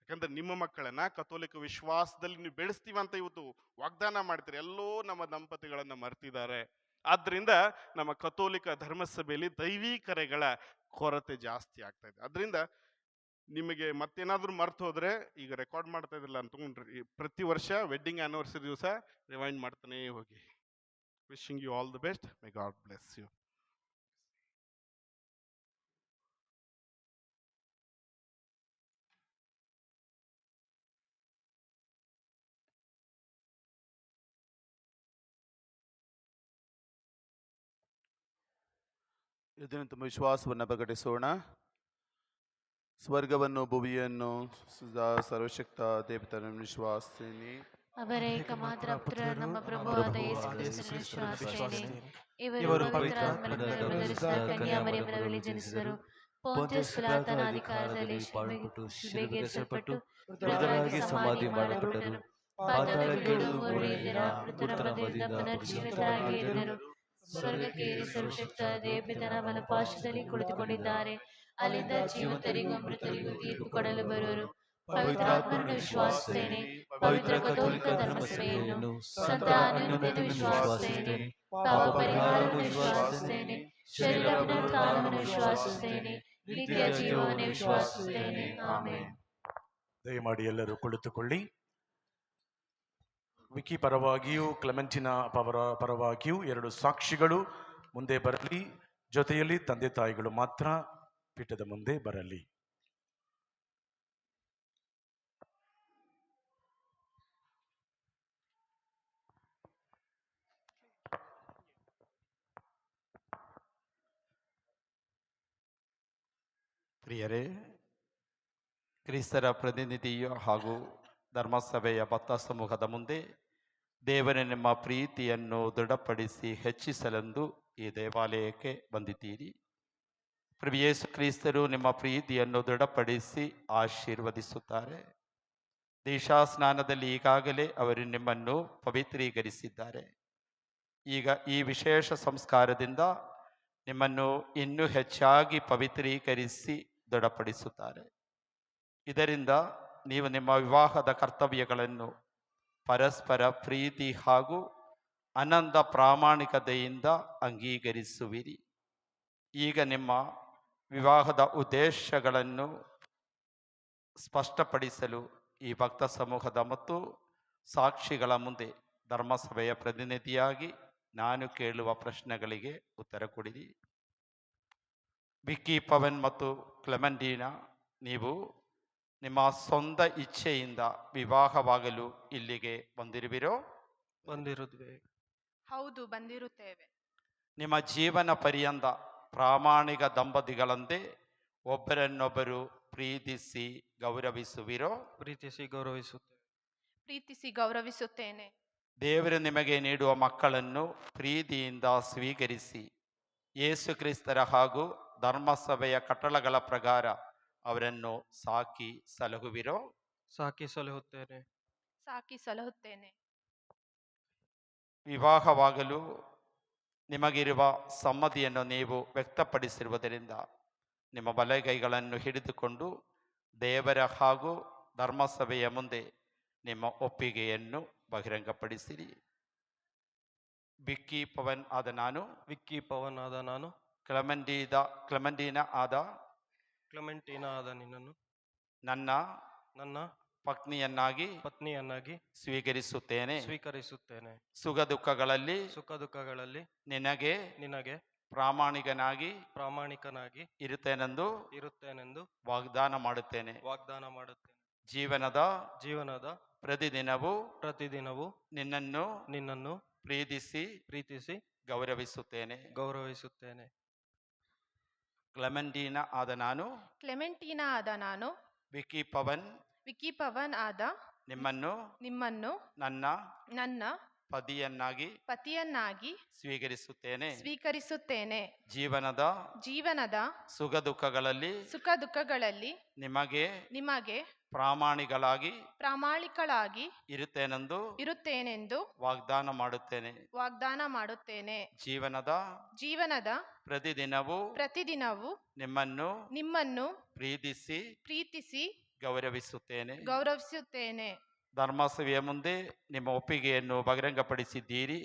K: ಯಾಕಂದ್ರೆ ನಿಮ್ಮ ಮಕ್ಕಳನ್ನ ಕಥೋಲಿಕ ವಿಶ್ವಾಸದಲ್ಲಿ ನೀವು ಬೆಳೆಸ್ತೀವಂತ ಇವತ್ತು ವಾಗ್ದಾನ ಮಾಡ್ತೀರಿ. ಎಲ್ಲೋ ನಮ್ಮ ದಂಪತಿಗಳನ್ನ ಮರ್ತಿದ್ದಾರೆ. ಆದ್ರಿಂದ ನಮ್ಮ ಕಥೋಲಿಕ ಧರ್ಮಸಭೆಯಲ್ಲಿ ದೈವಿ ಕರೆಗಳ ಕೊರತೆ ಜಾಸ್ತಿ ಆಗ್ತಾ ಇದೆ. ಅದರಿಂದ ನಿಮಗೆ ಮತ್ತೇನಾದರೂ ಮರ್ತು ಹೋದರೆ ಈಗ ರೆಕಾರ್ಡ್ ಮಾಡ್ತಾ ಇದ್ದಿಲ್ಲ ಅಂತ ತಗೊಂಡ್ರಿ, ಪ್ರತಿ ವರ್ಷ ವೆಡ್ಡಿಂಗ್ ಆ್ಯನಿವರ್ಸರಿ ದಿವಸ ರಿವೈಂಡ್ ಮಾಡ್ತಾನೆ ಹೋಗಿ. Wishing you all the best. May god bless you.
B: ಇದನ್ನು ತುಂಬ ವಿಶ್ವಾಸವನ್ನು ಪ್ರಕಟಿಸೋಣ. ಸ್ವರ್ಗವನ್ನು ಭುವಿಯನ್ನು ಸರ್ವಶಕ್ತ ದೇವತನನ್ನು ವಿಶ್ವಾಸಿನಿ.
C: ಅವರ ಏಕಮಾತ್ರ ಪುತ್ರ ನಮ್ಮ ಪ್ರಭುವಾದ ಯೇಸು ಕ್ರಿಸ್ತನ ವಿಶ್ವಾಸಿಸುತ್ತೇನೆ. ಇವರು ಪವಿತ್ರಾತ್ಮನ ಧರಿಸಿದ ಕನ್ಯಾಮರಿಯಮ್ಮನಲ್ಲಿ ಜನಿಸಿದರು. ಪೊಂತಿಯಸ್ ಪಿಲಾತನ ಅಧಿಕಾರದಲ್ಲಿ ಶಿಲುಬೆಗೇರಿಸಲ್ಪಟ್ಟು ಮೃತರಾಗಿ ಸಮಾಧಿ ಮಾಡಲ್ಪಟ್ಟರು. ಪಾತಾಳಕ್ಕೆ ಇಳಿದು ಮೂರನೆಯ ದಿನ ಮೃತರ ಮಧ್ಯದಿಂದ ಪುನರ್ಜೀವಿತರಾಗಿ ಎದ್ದರು. ಸ್ವರ್ಗಕ್ಕೆ ಏರಿ ಸರ್ವಶಕ್ತ ದೇವಪಿತನ ಬಲಪಾರ್ಶ್ವದಲ್ಲಿ ಕುಳಿತುಕೊಂಡಿದ್ದಾರೆ. ಅಲ್ಲಿಂದ ಜೀವಂತರಿಗೂ ಮೃತರಿಗೂ ತೀರ್ಪು ಕೊಡಲು ಬರುವರು. ಪವಿತ್ರಾತ್ಮನನ್ನು ವಿಶ್ವಾಸಿಸುತ್ತೇನೆ. ಪವಿತ್ರ ಕಥೋಲಿಕ ಧರ್ಮಸಭೆಯನ್ನು, ಸಂತ ಅನ್ಯೋನ್ಯತೆಯನ್ನು ವಿಶ್ವಾಸಿಸುತ್ತೇನೆ. ಪಾಪ ಪರಿಹಾರವನ್ನು ವಿಶ್ವಾಸಿಸುತ್ತೇನೆ. ಶರೀರ ಪುನರುತ್ಥಾನವನ್ನು ವಿಶ್ವಾಸಿಸುತ್ತೇನೆ. ನಿತ್ಯ ಜೀವವನ್ನು ವಿಶ್ವಾಸಿಸುತ್ತೇನೆ. ಆಮೆನ್.
L: ದಯಮಾಡಿ ಎಲ್ಲರೂ ಕುಳಿತುಕೊಳ್ಳಿ. ವಿಕಿ ಪರವಾಗಿಯೂ ಕ್ಲೆಮೆಂಟಿನ ಪರವಾಗಿಯೂ 2 ಸಾಕ್ಷಿಗಳು ಮುಂದೆ ಬರಲಿ. ಜೊತೆಯಲ್ಲಿ ತಂದೆ ತಾಯಿಗಳು ಮಾತ್ರ ಪೀಠದ ಮುಂದೆ ಬರಲಿ.
M: ಪ್ರಿಯರೇ, ಕ್ರಿಸ್ತರ ಪ್ರತಿನಿಧಿಯು ಹಾಗೂ ಧರ್ಮಸಭೆಯ ಭಕ್ತ ಸಮೂಹದ ಮುಂದೆ ದೇವರ ನಿಮ್ಮ ಪ್ರೀತಿಯನ್ನು ದೃಢಪಡಿಸಿ ಹೆಚ್ಚಿಸಲೆಂದು ಈ ದೇವಾಲಯಕ್ಕೆ ಬಂದಿದ್ದೀರಿ. ಪ್ರಭು ಯೇಸು ಕ್ರಿಸ್ತರು ನಿಮ್ಮ ಪ್ರೀತಿಯನ್ನು ದೃಢಪಡಿಸಿ ಆಶೀರ್ವದಿಸುತ್ತಾರೆ. ದೀಕ್ಷಾಸ್ನಾನದಲ್ಲಿ ಈಗಾಗಲೇ ಅವರು ನಿಮ್ಮನ್ನು ಪವಿತ್ರೀಕರಿಸಿದ್ದಾರೆ. ಈಗ ಈ ವಿಶೇಷ ಸಂಸ್ಕಾರದಿಂದ ನಿಮ್ಮನ್ನು ಇನ್ನೂ ಹೆಚ್ಚಾಗಿ ಪವಿತ್ರೀಕರಿಸಿ ದೃಢಪಡಿಸುತ್ತಾರೆ. ಇದರಿಂದ ನೀವು ನಿಮ್ಮ ವಿವಾಹದ ಕರ್ತವ್ಯಗಳನ್ನು ಪರಸ್ಪರ ಪ್ರೀತಿ ಹಾಗೂ ಅನಂತ ಪ್ರಾಮಾಣಿಕತೆಯಿಂದ ಅಂಗೀಕರಿಸುವಿರಿ. ಈಗ ನಿಮ್ಮ ವಿವಾಹದ ಉದ್ದೇಶಗಳನ್ನು ಸ್ಪಷ್ಟಪಡಿಸಲು ಈ ಭಕ್ತ ಸಮೂಹದ ಮತ್ತು ಸಾಕ್ಷಿಗಳ ಮುಂದೆ ಧರ್ಮಸಭೆಯ ಪ್ರತಿನಿಧಿಯಾಗಿ ನಾನು ಕೇಳುವ ಪ್ರಶ್ನೆಗಳಿಗೆ ಉತ್ತರ ಕೊಡಿರಿ. ವಿಕ್ಕಿ, ಪವನ್ ಮತ್ತು ಕ್ಲೆಮೆಂಟಿನಾ, ನೀವು ನಿಮ್ಮ ಸ್ವಂತ ಇಚ್ಛೆಯಿಂದ ವಿವಾಹವಾಗಲು ಇಲ್ಲಿಗೆ ಬಂದಿರುವಿರೋ?
N: ಬಂದಿರುತ್ತೇವೆ.
G: ಹೌದು, ಬಂದಿರುತ್ತೇವೆ.
M: ನಿಮ್ಮ ಜೀವನ ಪರ್ಯಂತ ಪ್ರಾಮಾಣಿಕ ದಂಪತಿಗಳಂತೆ ಒಬ್ಬರನ್ನೊಬ್ಬರು ಪ್ರೀತಿಸಿ ಗೌರವಿಸುವಿರೋ?
N: ಪ್ರೀತಿಸಿ ಗೌರವಿಸುತ್ತೇವೆ.
G: ಪ್ರೀತಿಸಿ ಗೌರವಿಸುತ್ತೇನೆ.
M: ದೇವರು ನಿಮಗೆ ನೀಡುವ ಮಕ್ಕಳನ್ನು ಪ್ರೀತಿಯಿಂದ ಸ್ವೀಕರಿಸಿ ಯೇಸು ಕ್ರಿಸ್ತರ ಹಾಗೂ ಧರ್ಮಸಭೆಯ ಕಟ್ಟಳೆಗಳ ಪ್ರಕಾರ ಅವರನ್ನು ಸಾಕಿ ಸಲಹುವಿರೋ?
N: ಸಾಕಿ ಸಲಹುತ್ತೇನೆ.
G: ಸಾಕಿ ಸಲಹುತ್ತೇನೆ.
M: ವಿವಾಹವಾಗಲು ನಿಮಗಿರುವ ಸಮ್ಮತಿಯನ್ನು ನೀವು ವ್ಯಕ್ತಪಡಿಸಿರುವುದರಿಂದ ನಿಮ್ಮ ಬಲಗೈಗಳನ್ನು ಹಿಡಿದುಕೊಂಡು ದೇವರ ಹಾಗೂ ಧರ್ಮಸಭೆಯ ಮುಂದೆ ನಿಮ್ಮ ಒಪ್ಪಿಗೆಯನ್ನು ಬಹಿರಂಗಪಡಿಸಿರಿ. ವಿಕ್ಕಿ ಪವನ್ ಆದ ನಾನು,
N: ವಿಕ್ಕಿ ಪವನ್ ಆದ ನಾನು,
M: ಕ್ಲೆಮೆಂಟಿನಾ
N: ಆದ ನಿನ್ನನ್ನು
M: ನನ್ನ ಪತ್ನಿಯನ್ನಾಗಿ ಸ್ವೀಕರಿಸುತ್ತೇನೆ. ಸುಖ ದುಃಖಗಳಲ್ಲಿ ನಿನಗೆ ಪ್ರಾಮಾಣಿಕನಾಗಿ ಇರುತ್ತೇನೆಂದು ವಾಗ್ದಾನ ಮಾಡುತ್ತೇನೆ. ಜೀವನದ ಪ್ರತಿದಿನವೂ ನಿನ್ನನ್ನು ಪ್ರೀತಿಸಿ ಗೌರವಿಸುತ್ತೇನೆ. ಕ್ಲೆಮೆಂಟಿನಾ ಆದ ನಾನು, ವಿಕ್ಕಿ ಪವನ್ ಆದ ನಿಮ್ಮನ್ನು ನನ್ನ ಪತಿಯನ್ನಾಗಿ ಸ್ವೀಕರಿಸುತ್ತೇನೆ. ಜೀವನದ ಸುಖ ದುಃಖಗಳಲ್ಲಿ ನಿಮಗೆ ಪ್ರಾಮಾಣಿಕಳಾಗಿ ಇರುತ್ತೇನೆಂದು ವಾಗ್ದಾನ ಮಾಡುತ್ತೇನೆ. ಜೀವನದ ಪ್ರತಿದಿನವೂ ನಿಮ್ಮನ್ನು ಪ್ರೀತಿಸಿ ಗೌರವಿಸುತ್ತೇನೆ. ಧರ್ಮಸಭೆಯ ಮುಂದೆ ನಿಮ್ಮ ಒಪ್ಪಿಗೆಯನ್ನು ಬಹಿರಂಗಪಡಿಸಿದ್ದೀರಿ.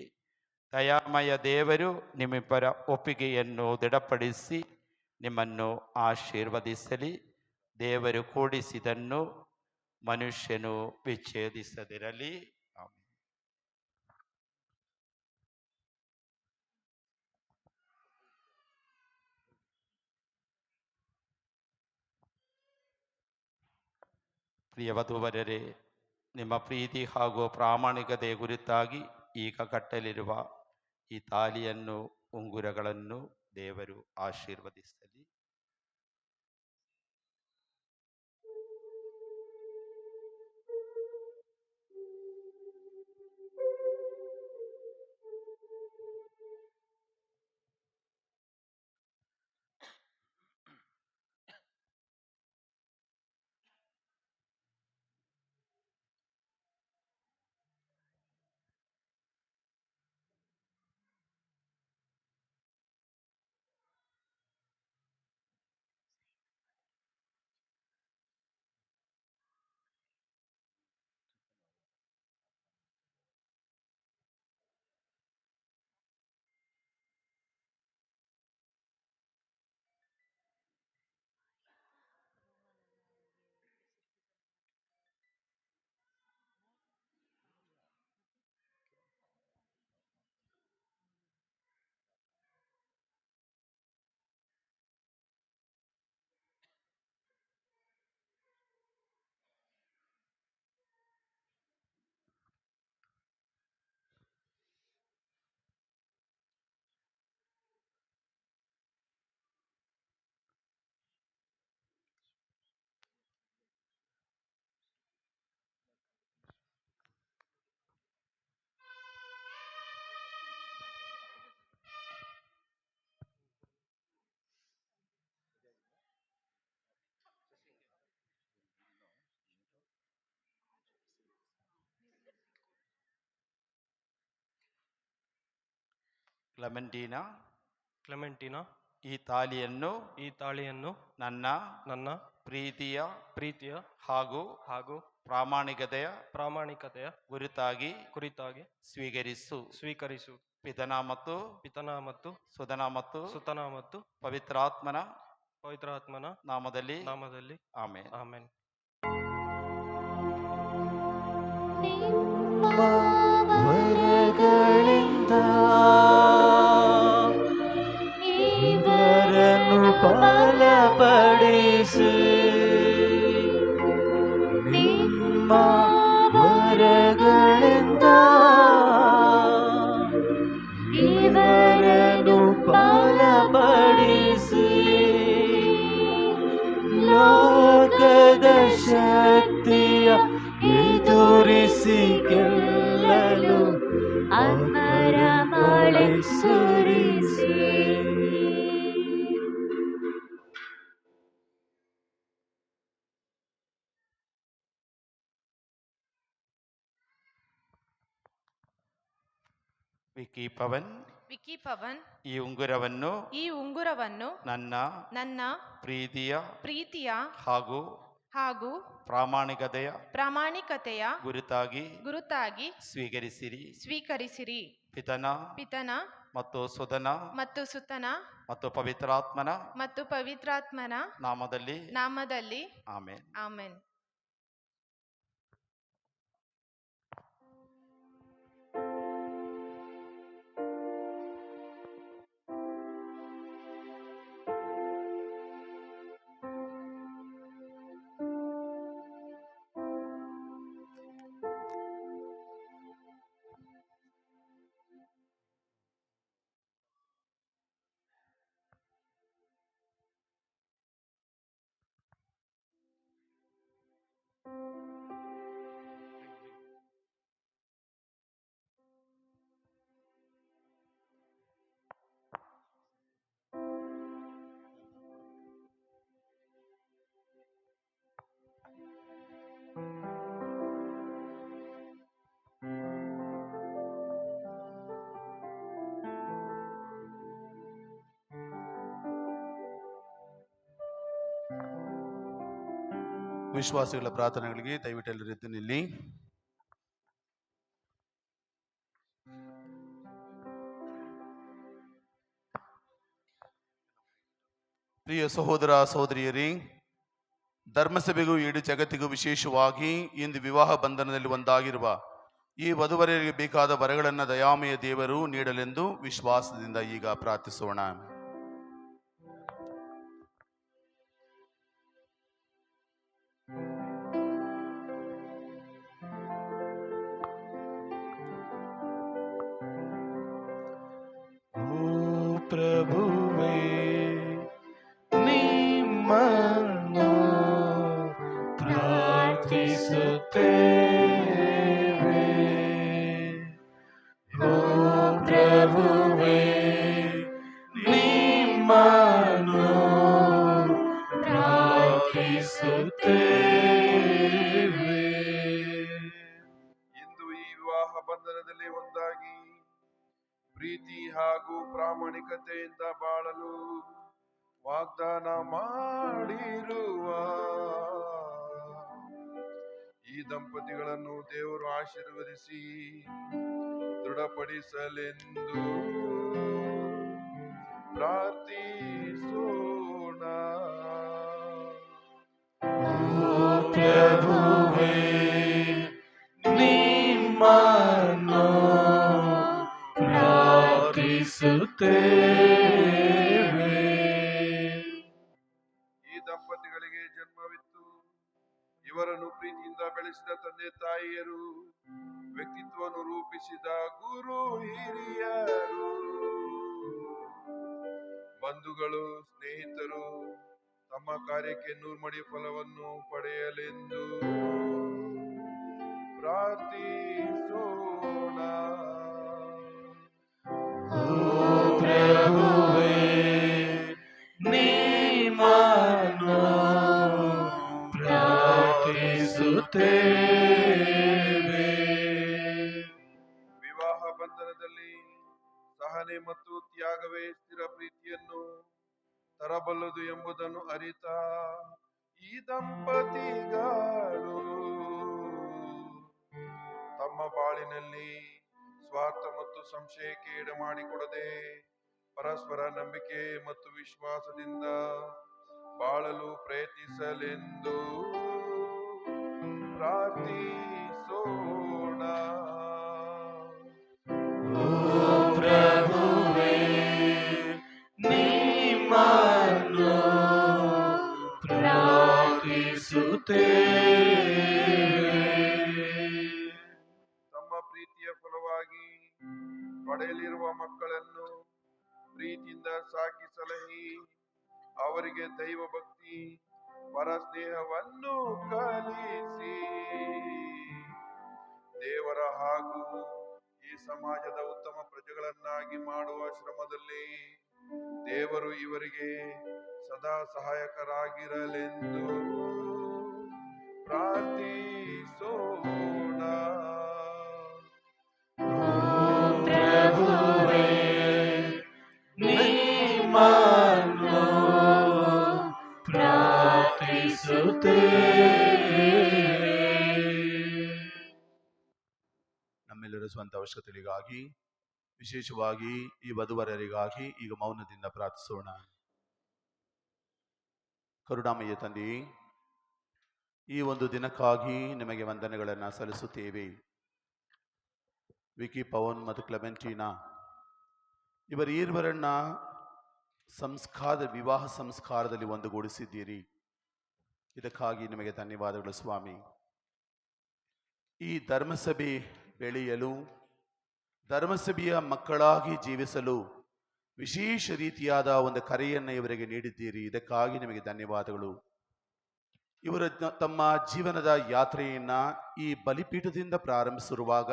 M: ದಯಾಮಯ ದೇವರು ನಿಮ್ಮಿಬ್ಬರ ಒಪ್ಪಿಗೆಯನ್ನು ದೃಢಪಡಿಸಿ ನಿಮ್ಮನ್ನು ಆಶೀರ್ವದಿಸಲಿ. ದೇವರು ಕೂಡಿಸಿದನ್ನು ಮನುಷ್ಯನು ವಿಚ್ಛೇದಿಸದಿರಲಿ. ಆಮೆನ್. ಪ್ರಿಯ ವಧುವರರೇ, ನಿಮ್ಮ ಪ್ರೀತಿ ಹಾಗೂ ಪ್ರಾಮಾಣಿಕತೆಯ ಕುರಿತಾಗಿ ಈಗ ಕಟ್ಟಲಿರುವ ಈ ತಾಲಿಯನ್ನು, ಉಂಗುರಗಳನ್ನು ದೇವರು ಆಶೀರ್ವದಿಸಲಿ.
N: ಕ್ಲೆಮೆಂಟಿನಾ,
M: ಈ ತಾಲಿಯನ್ನು
N: ನನ್ನ
M: ಪ್ರೀತಿಯ
N: ಪ್ರೀತಿಯ
M: ಹಾಗೂ
N: ಹಾಗೂ
M: ಪ್ರಾಮಾಣಿಕತೆಯ ಕುರಿತಾಗಿ
N: ಸ್ವೀಕರಿಸು.
M: ಪಿತನ ಮತ್ತು ಸುತನ ಮತ್ತು ಪವಿತ್ರಾತ್ಮನ ನಾಮದಲ್ಲಿ. ಆಮೆನ್.
N: ಆಮೆನ್.
E: ವರಗಳಿಂದ ಇವರನ್ನು ಬಲಪಡಿಸಿ, ನಿಮ್ಮ ವರಗಳಿಂದ ಇವರನ್ನು ಬಲಪಡಿಸಿ, ಲೋಕದ ಶಕ್ತಿಯ ಎದುರಿಸಿ ಗೆಲ್ಲಲು ಆತ್ಮರ ಮಳೆ ಸುರಿಸಿ.
M: ವಿಕ್ಕಿ ಪವನ್, ಈ ಉಂಗುರವನ್ನು ನನ್ನ ಪ್ರೀತಿಯ ಹಾಗೂ ಪ್ರಾಮಾಣಿಕತೆಯ ಗುರುತಾಗಿ ಸ್ವೀಕರಿಸಿರಿ. ಪಿತನ ಮತ್ತು ಸುತನ ಮತ್ತು ಪವಿತ್ರಾತ್ಮನ ನಾಮದಲ್ಲಿ. ಆಮೆನ್.
G: ಆಮೆನ್.
B: ವಿಶ್ವಾಸಿಗಳ ಪ್ರಾರ್ಥನೆಗಳಿಗೆ ದಯವಿಟ್ಟು ಎಲ್ಲರೂ ಎದ್ದು ನಿಲ್ಲಿ. ಪ್ರಿಯ ಸಹೋದರ ಸಹೋದರಿಯರೇ, ಧರ್ಮಸಭೆಗೂ ಇಡೀ ಜಗತ್ತಿಗೂ ವಿಶೇಷವಾಗಿ ಇಂದು ವಿವಾಹ ಬಂಧನದಲ್ಲಿ ಒಂದಾಗಿರುವ ಈ ವಧುವರರಿಗೆ ಬೇಕಾದ ವರಗಳನ್ನು ದಯಾಮಯ ದೇವರು ನೀಡಲೆಂದು ವಿಶ್ವಾಸದಿಂದ ಈಗ ಪ್ರಾರ್ಥಿಸೋಣ.
E: ಪ್ರಭುವೇ ನಿಮ್ಮನ್ನು ಪ್ರಾರ್ಥಿಸುತ್ತೇವೆ. ಓ ಪ್ರಭುವೇ ನಿಮ್ಮನ್ನು ಪ್ರಾರ್ಥಿಸುತ್ತೇವೆ.
J: ಇಂದು ಈ ವಿವಾಹ ಬಂಧನದಲ್ಲಿ ಒಂದಾಗಿ ಪ್ರೀತಿ ಹಾಗೂ ಪ್ರಾಮಾಣಿಕತೆಯಿಂದ ಬಾಳಲು ವಾಗ್ದಾನ ಮಾಡಿರುವ ಈ ದಂಪತಿಗಳನ್ನು ದೇವರು ಆಶೀರ್ವದಿಸಿ ದೃಢಪಡಿಸಲೆಂದು ಪ್ರಾರ್ಥಿಸೋಣ.
E: ಪ್ರಭುವೇ ನಿಮ್ಮನ್ನು ಪ್ರಾರ್ಥಿಸುತ್ತೇವೆ.
J: ಈ ದಂಪತಿಗಳಿಗೆ ಜನ್ಮವಿತ್ತು. ಇವರನ್ನು ಪ್ರೀತಿಯಿಂದ ಬೆಳೆಸಿದ ತಂದೆ ತಾಯಿಯರು, ವ್ಯಕ್ತಿತ್ವವನ್ನು ರೂಪಿಸಿದ ಗುರು ಹಿರಿಯರು, ಬಂಧುಗಳು, ಸ್ನೇಹಿತರು ತಮ್ಮ ಕಾರ್ಯಕ್ಕೆ ನೂರ್ಮಡಿ ಫಲವನ್ನು ಪಡೆಯಲೆಂದು ಪ್ರಾರ್ಥಿಸೋಣ.
E: ಪ್ರಭುವೇ ನಿಮ್ಮನ್ನು ಪ್ರಾರ್ಥಿಸುತ್ತೇವೆ.
J: ವಿವಾಹ ಬಂಧನದಲ್ಲಿ ಸಹನೆ ಮತ್ತು ತ್ಯಾಗವೇ ಸ್ಥಿರ ಪ್ರೀತಿಯನ್ನು ತರಬಲ್ಲದು ಎಂಬುದನ್ನು ಅರಿತ ಈ ದಂಪತಿಗಳು ತಮ್ಮ ಬಾಳಿನಲ್ಲಿ ಸ್ವಾರ್ಥ ಮತ್ತು ಸಂಶಯಕ್ಕೆ ಎಡೆ ಮಾಡಿಕೊಡದೆ ಪರಸ್ಪರ ನಂಬಿಕೆ ಮತ್ತು ವಿಶ್ವಾಸದಿಂದ ಬಾಳಲು ಪ್ರಯತ್ನಿಸಲೆಂದು ಪ್ರಾರ್ಥಿಸೋಣ.
E: ಪ್ರಭುವೇ ನಿಮ್ಮನ್ನು ಪ್ರಾರ್ಥಿಸುತ್ತೇವೆ.
J: ತಮ್ಮ ಪ್ರೀತಿಯ ಫಲವಾಗಿ ಪಡೆಯಲಿರುವ ಮಕ್ಕಳನ್ನು ಪ್ರೀತಿಯಿಂದ ಸಾಕಿ ಸಲಹಿ ಅವರಿಗೆ ದೈವ ಭಕ್ತಿ ಪರ ಸ್ನೇಹವನ್ನು ಕಲಿಸಿ ದೇವರ ಹಾಗೂ ಈ ಸಮಾಜದ ಉತ್ತಮ ಪ್ರಜೆಗಳನ್ನಾಗಿ ಮಾಡುವ ಶ್ರಮದಲ್ಲಿ ದೇವರು ಇವರಿಗೆ ಸದಾ ಸಹಾಯಕರಾಗಿರಲೆಂದು ಪ್ರಾರ್ಥಿಸೋಣ.
E: ಪ್ರಭುವೇ ನಿಮ್ಮನ್ನು ಪ್ರಾರ್ಥಿಸುತ್ತೇವೆ.
B: ನಮ್ಮೆಲ್ಲರ ಸ್ವಂತ ಅವಶ್ಯಕತೆಗಳಿಗಾಗಿ ವಿಶೇಷವಾಗಿ ಈ ವಧುವರರಿಗಾಗಿ ಈಗ ಮೌನದಿಂದ ಪ್ರಾರ್ಥಿಸೋಣ. ಕರುಣಾಮಯ ತಂದೆ, ಈ ಒಂದು ದಿನಕ್ಕಾಗಿ ನಿಮಗೆ ವಂದನೆಗಳನ್ನು ಸಲ್ಲಿಸುತ್ತೇವೆ. ವಿಕಿ, ಪವನ್ ಮತ್ತು ಕ್ಲೆಮೆಂಟಿನಾ ಇವರನ್ನ ವಿವಾಹ ಸಂಸ್ಕಾರದಲ್ಲಿ ಒಂದುಗೂಡಿಸಿದ್ದೀರಿ. ಇದಕ್ಕಾಗಿ ನಿಮಗೆ ಧನ್ಯವಾದಗಳು ಸ್ವಾಮಿ. ಈ ಧರ್ಮಸಭೆ ಬೆಳೆಯಲು, ಧರ್ಮಸಭೆಯ ಮಕ್ಕಳಾಗಿ ಜೀವಿಸಲು ವಿಶೇಷ ರೀತಿಯಾದ ಒಂದು ಕರೆಯನ್ನು ಇವರಿಗೆ ನೀಡಿದ್ದೀರಿ. ಇದಕ್ಕಾಗಿ ನಿಮಗೆ ಧನ್ಯವಾದಗಳು. ಇವರು ತಮ್ಮ ಜೀವನದ ಯಾತ್ರೆಯನ್ನ ಈ ಬಲಿಪೀಠದಿಂದ ಪ್ರಾರಂಭಿಸಿರುವಾಗ,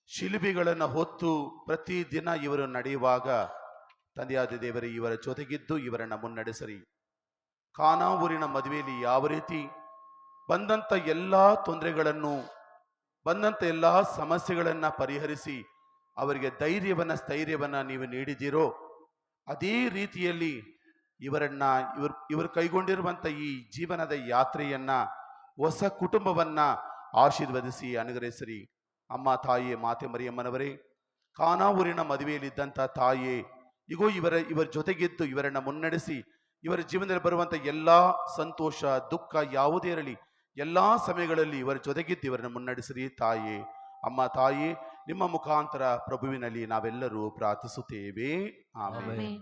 B: ಶಿಲುಬೆಗಳನ್ನು ಹೊತ್ತು ಪ್ರತಿದಿನ ಇವರು ನಡೆಯುವಾಗ ತಂದೆಯಾದ ದೇವರೇ ಇವರ ಜೊತೆಗಿದ್ದು ಇವರನ್ನು ಮುನ್ನಡೆಸರಿ. ಕಾನಾ ಊರಿನ ಮದುವೆಯಲ್ಲಿ ಯಾವ ರೀತಿ ಬಂದಂಥ ಎಲ್ಲ ತೊಂದರೆಗಳನ್ನು, ಬಂದಂಥ ಎಲ್ಲ ಸಮಸ್ಯೆಗಳನ್ನು ಪರಿಹರಿಸಿ ಅವರಿಗೆ ಸ್ಥೈರ್ಯವನ್ನ ನೀವು ನೀಡಿದ್ದೀರೋ, ಅದೇ ರೀತಿಯಲ್ಲಿ ಇವರು ಕೈಗೊಂಡಿರುವಂಥ ಈ ಜೀವನದ ಯಾತ್ರೆಯನ್ನ, ಹೊಸ ಕುಟುಂಬವನ್ನ ಆಶೀರ್ವದಿಸಿ ಅನುಗ್ರಹಿಸಿರಿ. ಅಮ್ಮ ತಾಯಿಯೇ, ಮಾತೆ ಮರಿಯಮ್ಮನವರೇ, ಕಾನಾ ಊರಿನ ಮದುವೆಯಲ್ಲಿದ್ದಂಥ ತಾಯಿಯೇ, ಇವರ ಜೊತೆಗಿದ್ದು ಇವರನ್ನ ಮುನ್ನಡೆಸಿ ಇವರ ಜೀವನದಲ್ಲಿ ಬರುವಂಥ ಎಲ್ಲ ಸಂತೋಷ ದುಃಖ ಯಾವುದೇ ಇರಲಿ ಎಲ್ಲ ಸಮಯಗಳಲ್ಲಿ ಇವರ ಜೊತೆಗಿದ್ದು ಇವರನ್ನು ಮುನ್ನಡೆಸಿರಿ ತಾಯಿ. ಅಮ್ಮ ತಾಯಿ, ನಿಮ್ಮ ಮುಖಾಂತರ ಪ್ರಭುವಿನಲ್ಲಿ ನಾವೆಲ್ಲರೂ ಪ್ರಾರ್ಥಿಸುತ್ತೇವೆ. ಆಮೆನ್.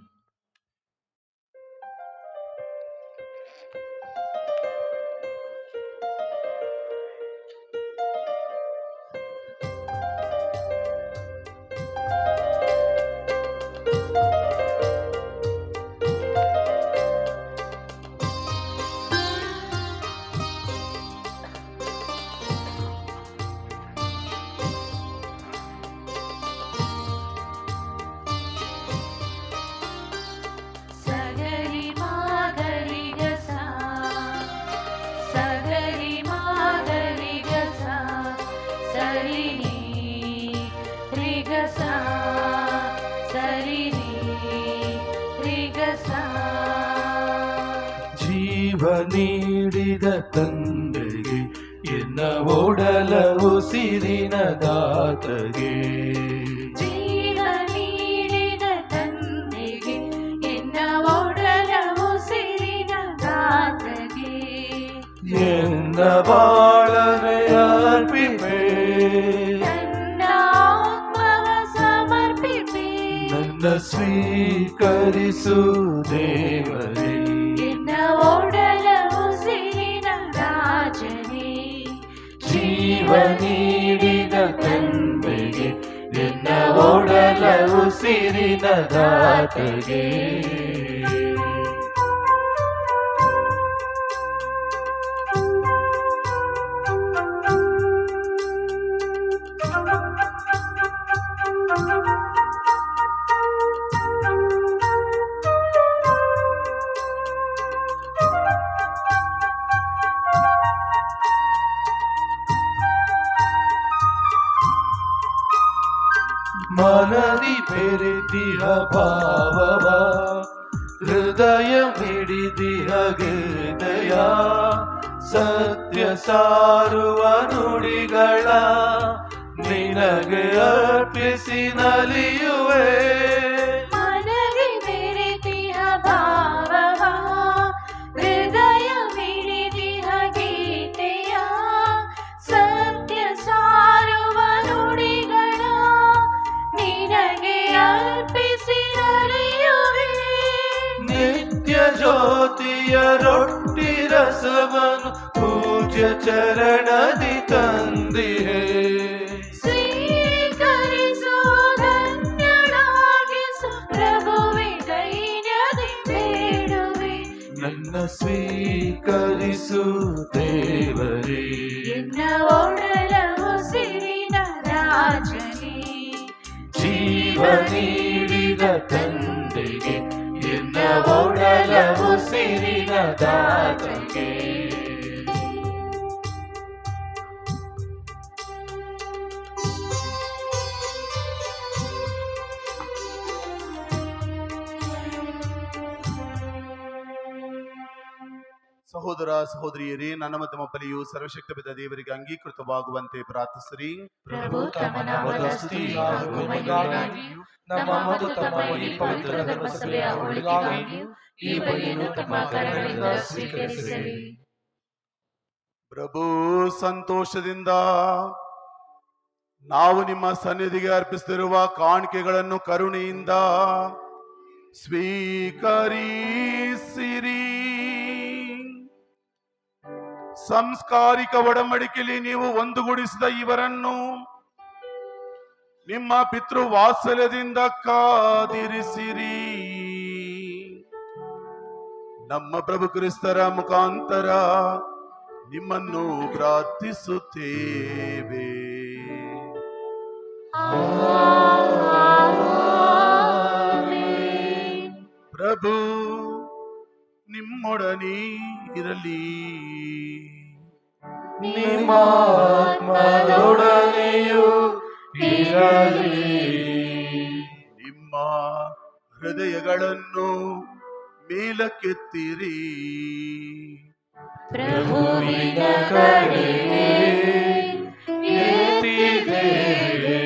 I: ಜೀವ ನೀಡಿದ ತಂದೆಗೆ ಎನ್ನ ಓಡಲ ಉಸಿರಿನ ದಾತಗೆ,
C: ಜೀವ ನೀಡಿದ ತಂದೆಗೆ ಎನ್ನ ಓಡಲ ಉಸಿರಿನ ದಾತಗೆ,
I: ಎನ್ನ ಬಾಳನೆ ಅರ್ಪಿಪೆ,
C: ನನ್ನ ಆತ್ಮವ ಸಮರ್ಪಿಪೆ,
I: ನನ್ನ ಸ್ವೀಕರಿಸು ದೇವರೇ,
C: ಎನ್ನ ಓಡಲ ಉಸಿರಿನ ರಾಜನೇ,
I: ಜೀವ ನೀಡಿದ ತಂದೆಗೆ ಎನ್ನ ಓಡಲ ಉಸಿರಿನ ದಾತಗೆ. ಮನದಿ ಬೆರೆತಿಹ ಭಾವವ, ಹೃದಯ ಮಿಡಿದಿಹ ಗೆದಯ, ಸತ್ಯ ಸಾರುವ ನುಡಿಗಳ ನಿನಗೆ ಅರ್ಪಿಸಿ ನಲಿಯುವೆ.
C: ಮನದಿ ಬೆರೆತಿಹ ಭಾವವ, ಹೃದಯ ಮಿಡಿದಿಹ ಗೀತೆಯ, ಸತ್ಯ ಸಾರುವ ನುಡಿಗಳ ನಿನಗೆ ಅರ್ಪಿಸಿ ನಲಿಯುವೆ.
I: ನಿತ್ಯ ಜ್ಯೋತಿಯ ರೊಟ್ಟಿ ರಸವನು ಪೂಜ್ಯ ಚರಣದಿ ತಂದಿಹೆ,
C: ಸ್ವೀಕರಿಸು ಧನ್ಯಳಾಗಿಸು ಪ್ರಭುವೆ ದೈನ್ಯದಿ ಬೇಡುವೆ.
I: ನನ್ನ ಸ್ವೀಕರಿಸು ದೇವರೇ,
C: ಎನ್ನ ಓಡಲ ಉಸಿರಿನ ರಾಜನೇ,
I: ಜೀವ ನೀಡಿದ ತಂದೆಗೆ ಎನ್ನ ಓಡಲ ಉಸಿರಿನ ದಾತಗೆ.
B: ಸಹೋದರ ಸಹೋದರಿಯರೇ, ನನ್ನ ಮತ್ತು ನಿಮ್ಮ ಬಲಿಯು ಸರ್ವಶಕ್ತ ಬಿದ್ದ ದೇವರಿಗೆ ಅಂಗೀಕೃತವಾಗುವಂತೆ ಪ್ರಾರ್ಥಿಸಿರಿ.
C: ಪ್ರಭು ತಮ್ಮ ನಾಮದ ಸ್ತುತಿ ಹಾಗೂ ಮಹಿಮೆಗಾಗಿಯೂ ನಮ್ಮ ಮತ್ತು ತಮ್ಮ ಈ ಪವಿತ್ರ ಧರ್ಮಸಭೆಯ ಒಳಿತಿಗಾಗಿಯೂ ಈ ಬಲಿಯನ್ನು ತಮ್ಮ ಕರಗಳಿಂದ ಸ್ವೀಕರಿಸಲಿ.
B: ಪ್ರಭು, ಸಂತೋಷದಿಂದ ನಾವು ನಿಮ್ಮ ಸನ್ನಿಧಿಗೆ ಅರ್ಪಿಸುತ್ತಿರುವ ಕಾಣಿಕೆಗಳನ್ನು ಕರುಣೆಯಿಂದ ಸ್ವೀಕರಿಸಿರಿ. ಸಂಸ್ಕಾರಿಕ ಒಡಂಬಡಿಕೆಯಲ್ಲಿ ನೀವು ಒಂದುಗೂಡಿಸಿದ ಇವರನ್ನು ನಿಮ್ಮ ಪಿತೃ ವಾತ್ಸಲ್ಯದಿಂದ ಕಾದಿರಿಸಿರಿ. ನಮ್ಮ ಪ್ರಭು ಕ್ರಿಸ್ತರ ಮುಖಾಂತರ ನಿಮ್ಮನ್ನು ಪ್ರಾರ್ಥಿಸುತ್ತೇವೆ. ಪ್ರಭು ನಿಮ್ಮೊಡನೆ ಇರಲಿ.
I: ನಿಮ್ಮ ಆತ್ಮದೊಡನೆಯೂ ಇರಲಿ.
B: ನಿಮ್ಮ ಹೃದಯಗಳನ್ನು ಮೇಲಕ್ಕೆತ್ತಿರಿ.
C: ಪ್ರಭುವಿನ ಕಡೆಗೆ ಎತ್ತಿದ್ದೇವೆ.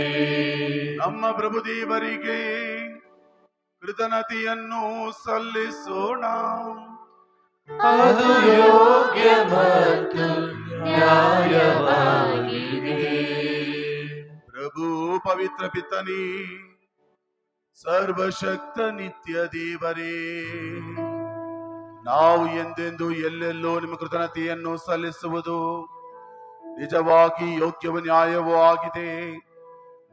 B: ನಮ್ಮ ಪ್ರಭು ದೇವರಿಗೆ ಕೃತಜ್ಞತೆಯನ್ನು ಸಲ್ಲಿಸೋಣ.
I: ಅದು ಯೋಗ್ಯ ಮತ್ತು ನ್ಯಾಯವಾಗಿದೆ.
B: ಪ್ರಭು ಪವಿತ್ರ ಪಿತನೇ, ಸರ್ವಶಕ್ತ ನಿತ್ಯ ದೇವರೇ, ನಾವು ಎಂದೆಂದು ಎಲ್ಲೆಲ್ಲೋ ನಿಮ್ಮ ಕೃತಜ್ಞತೆಯನ್ನು ಸಲ್ಲಿಸುವುದು ನಿಜವಾಗಿ ಯೋಗ್ಯವೂ ನ್ಯಾಯವೂ ಆಗಿದೆ.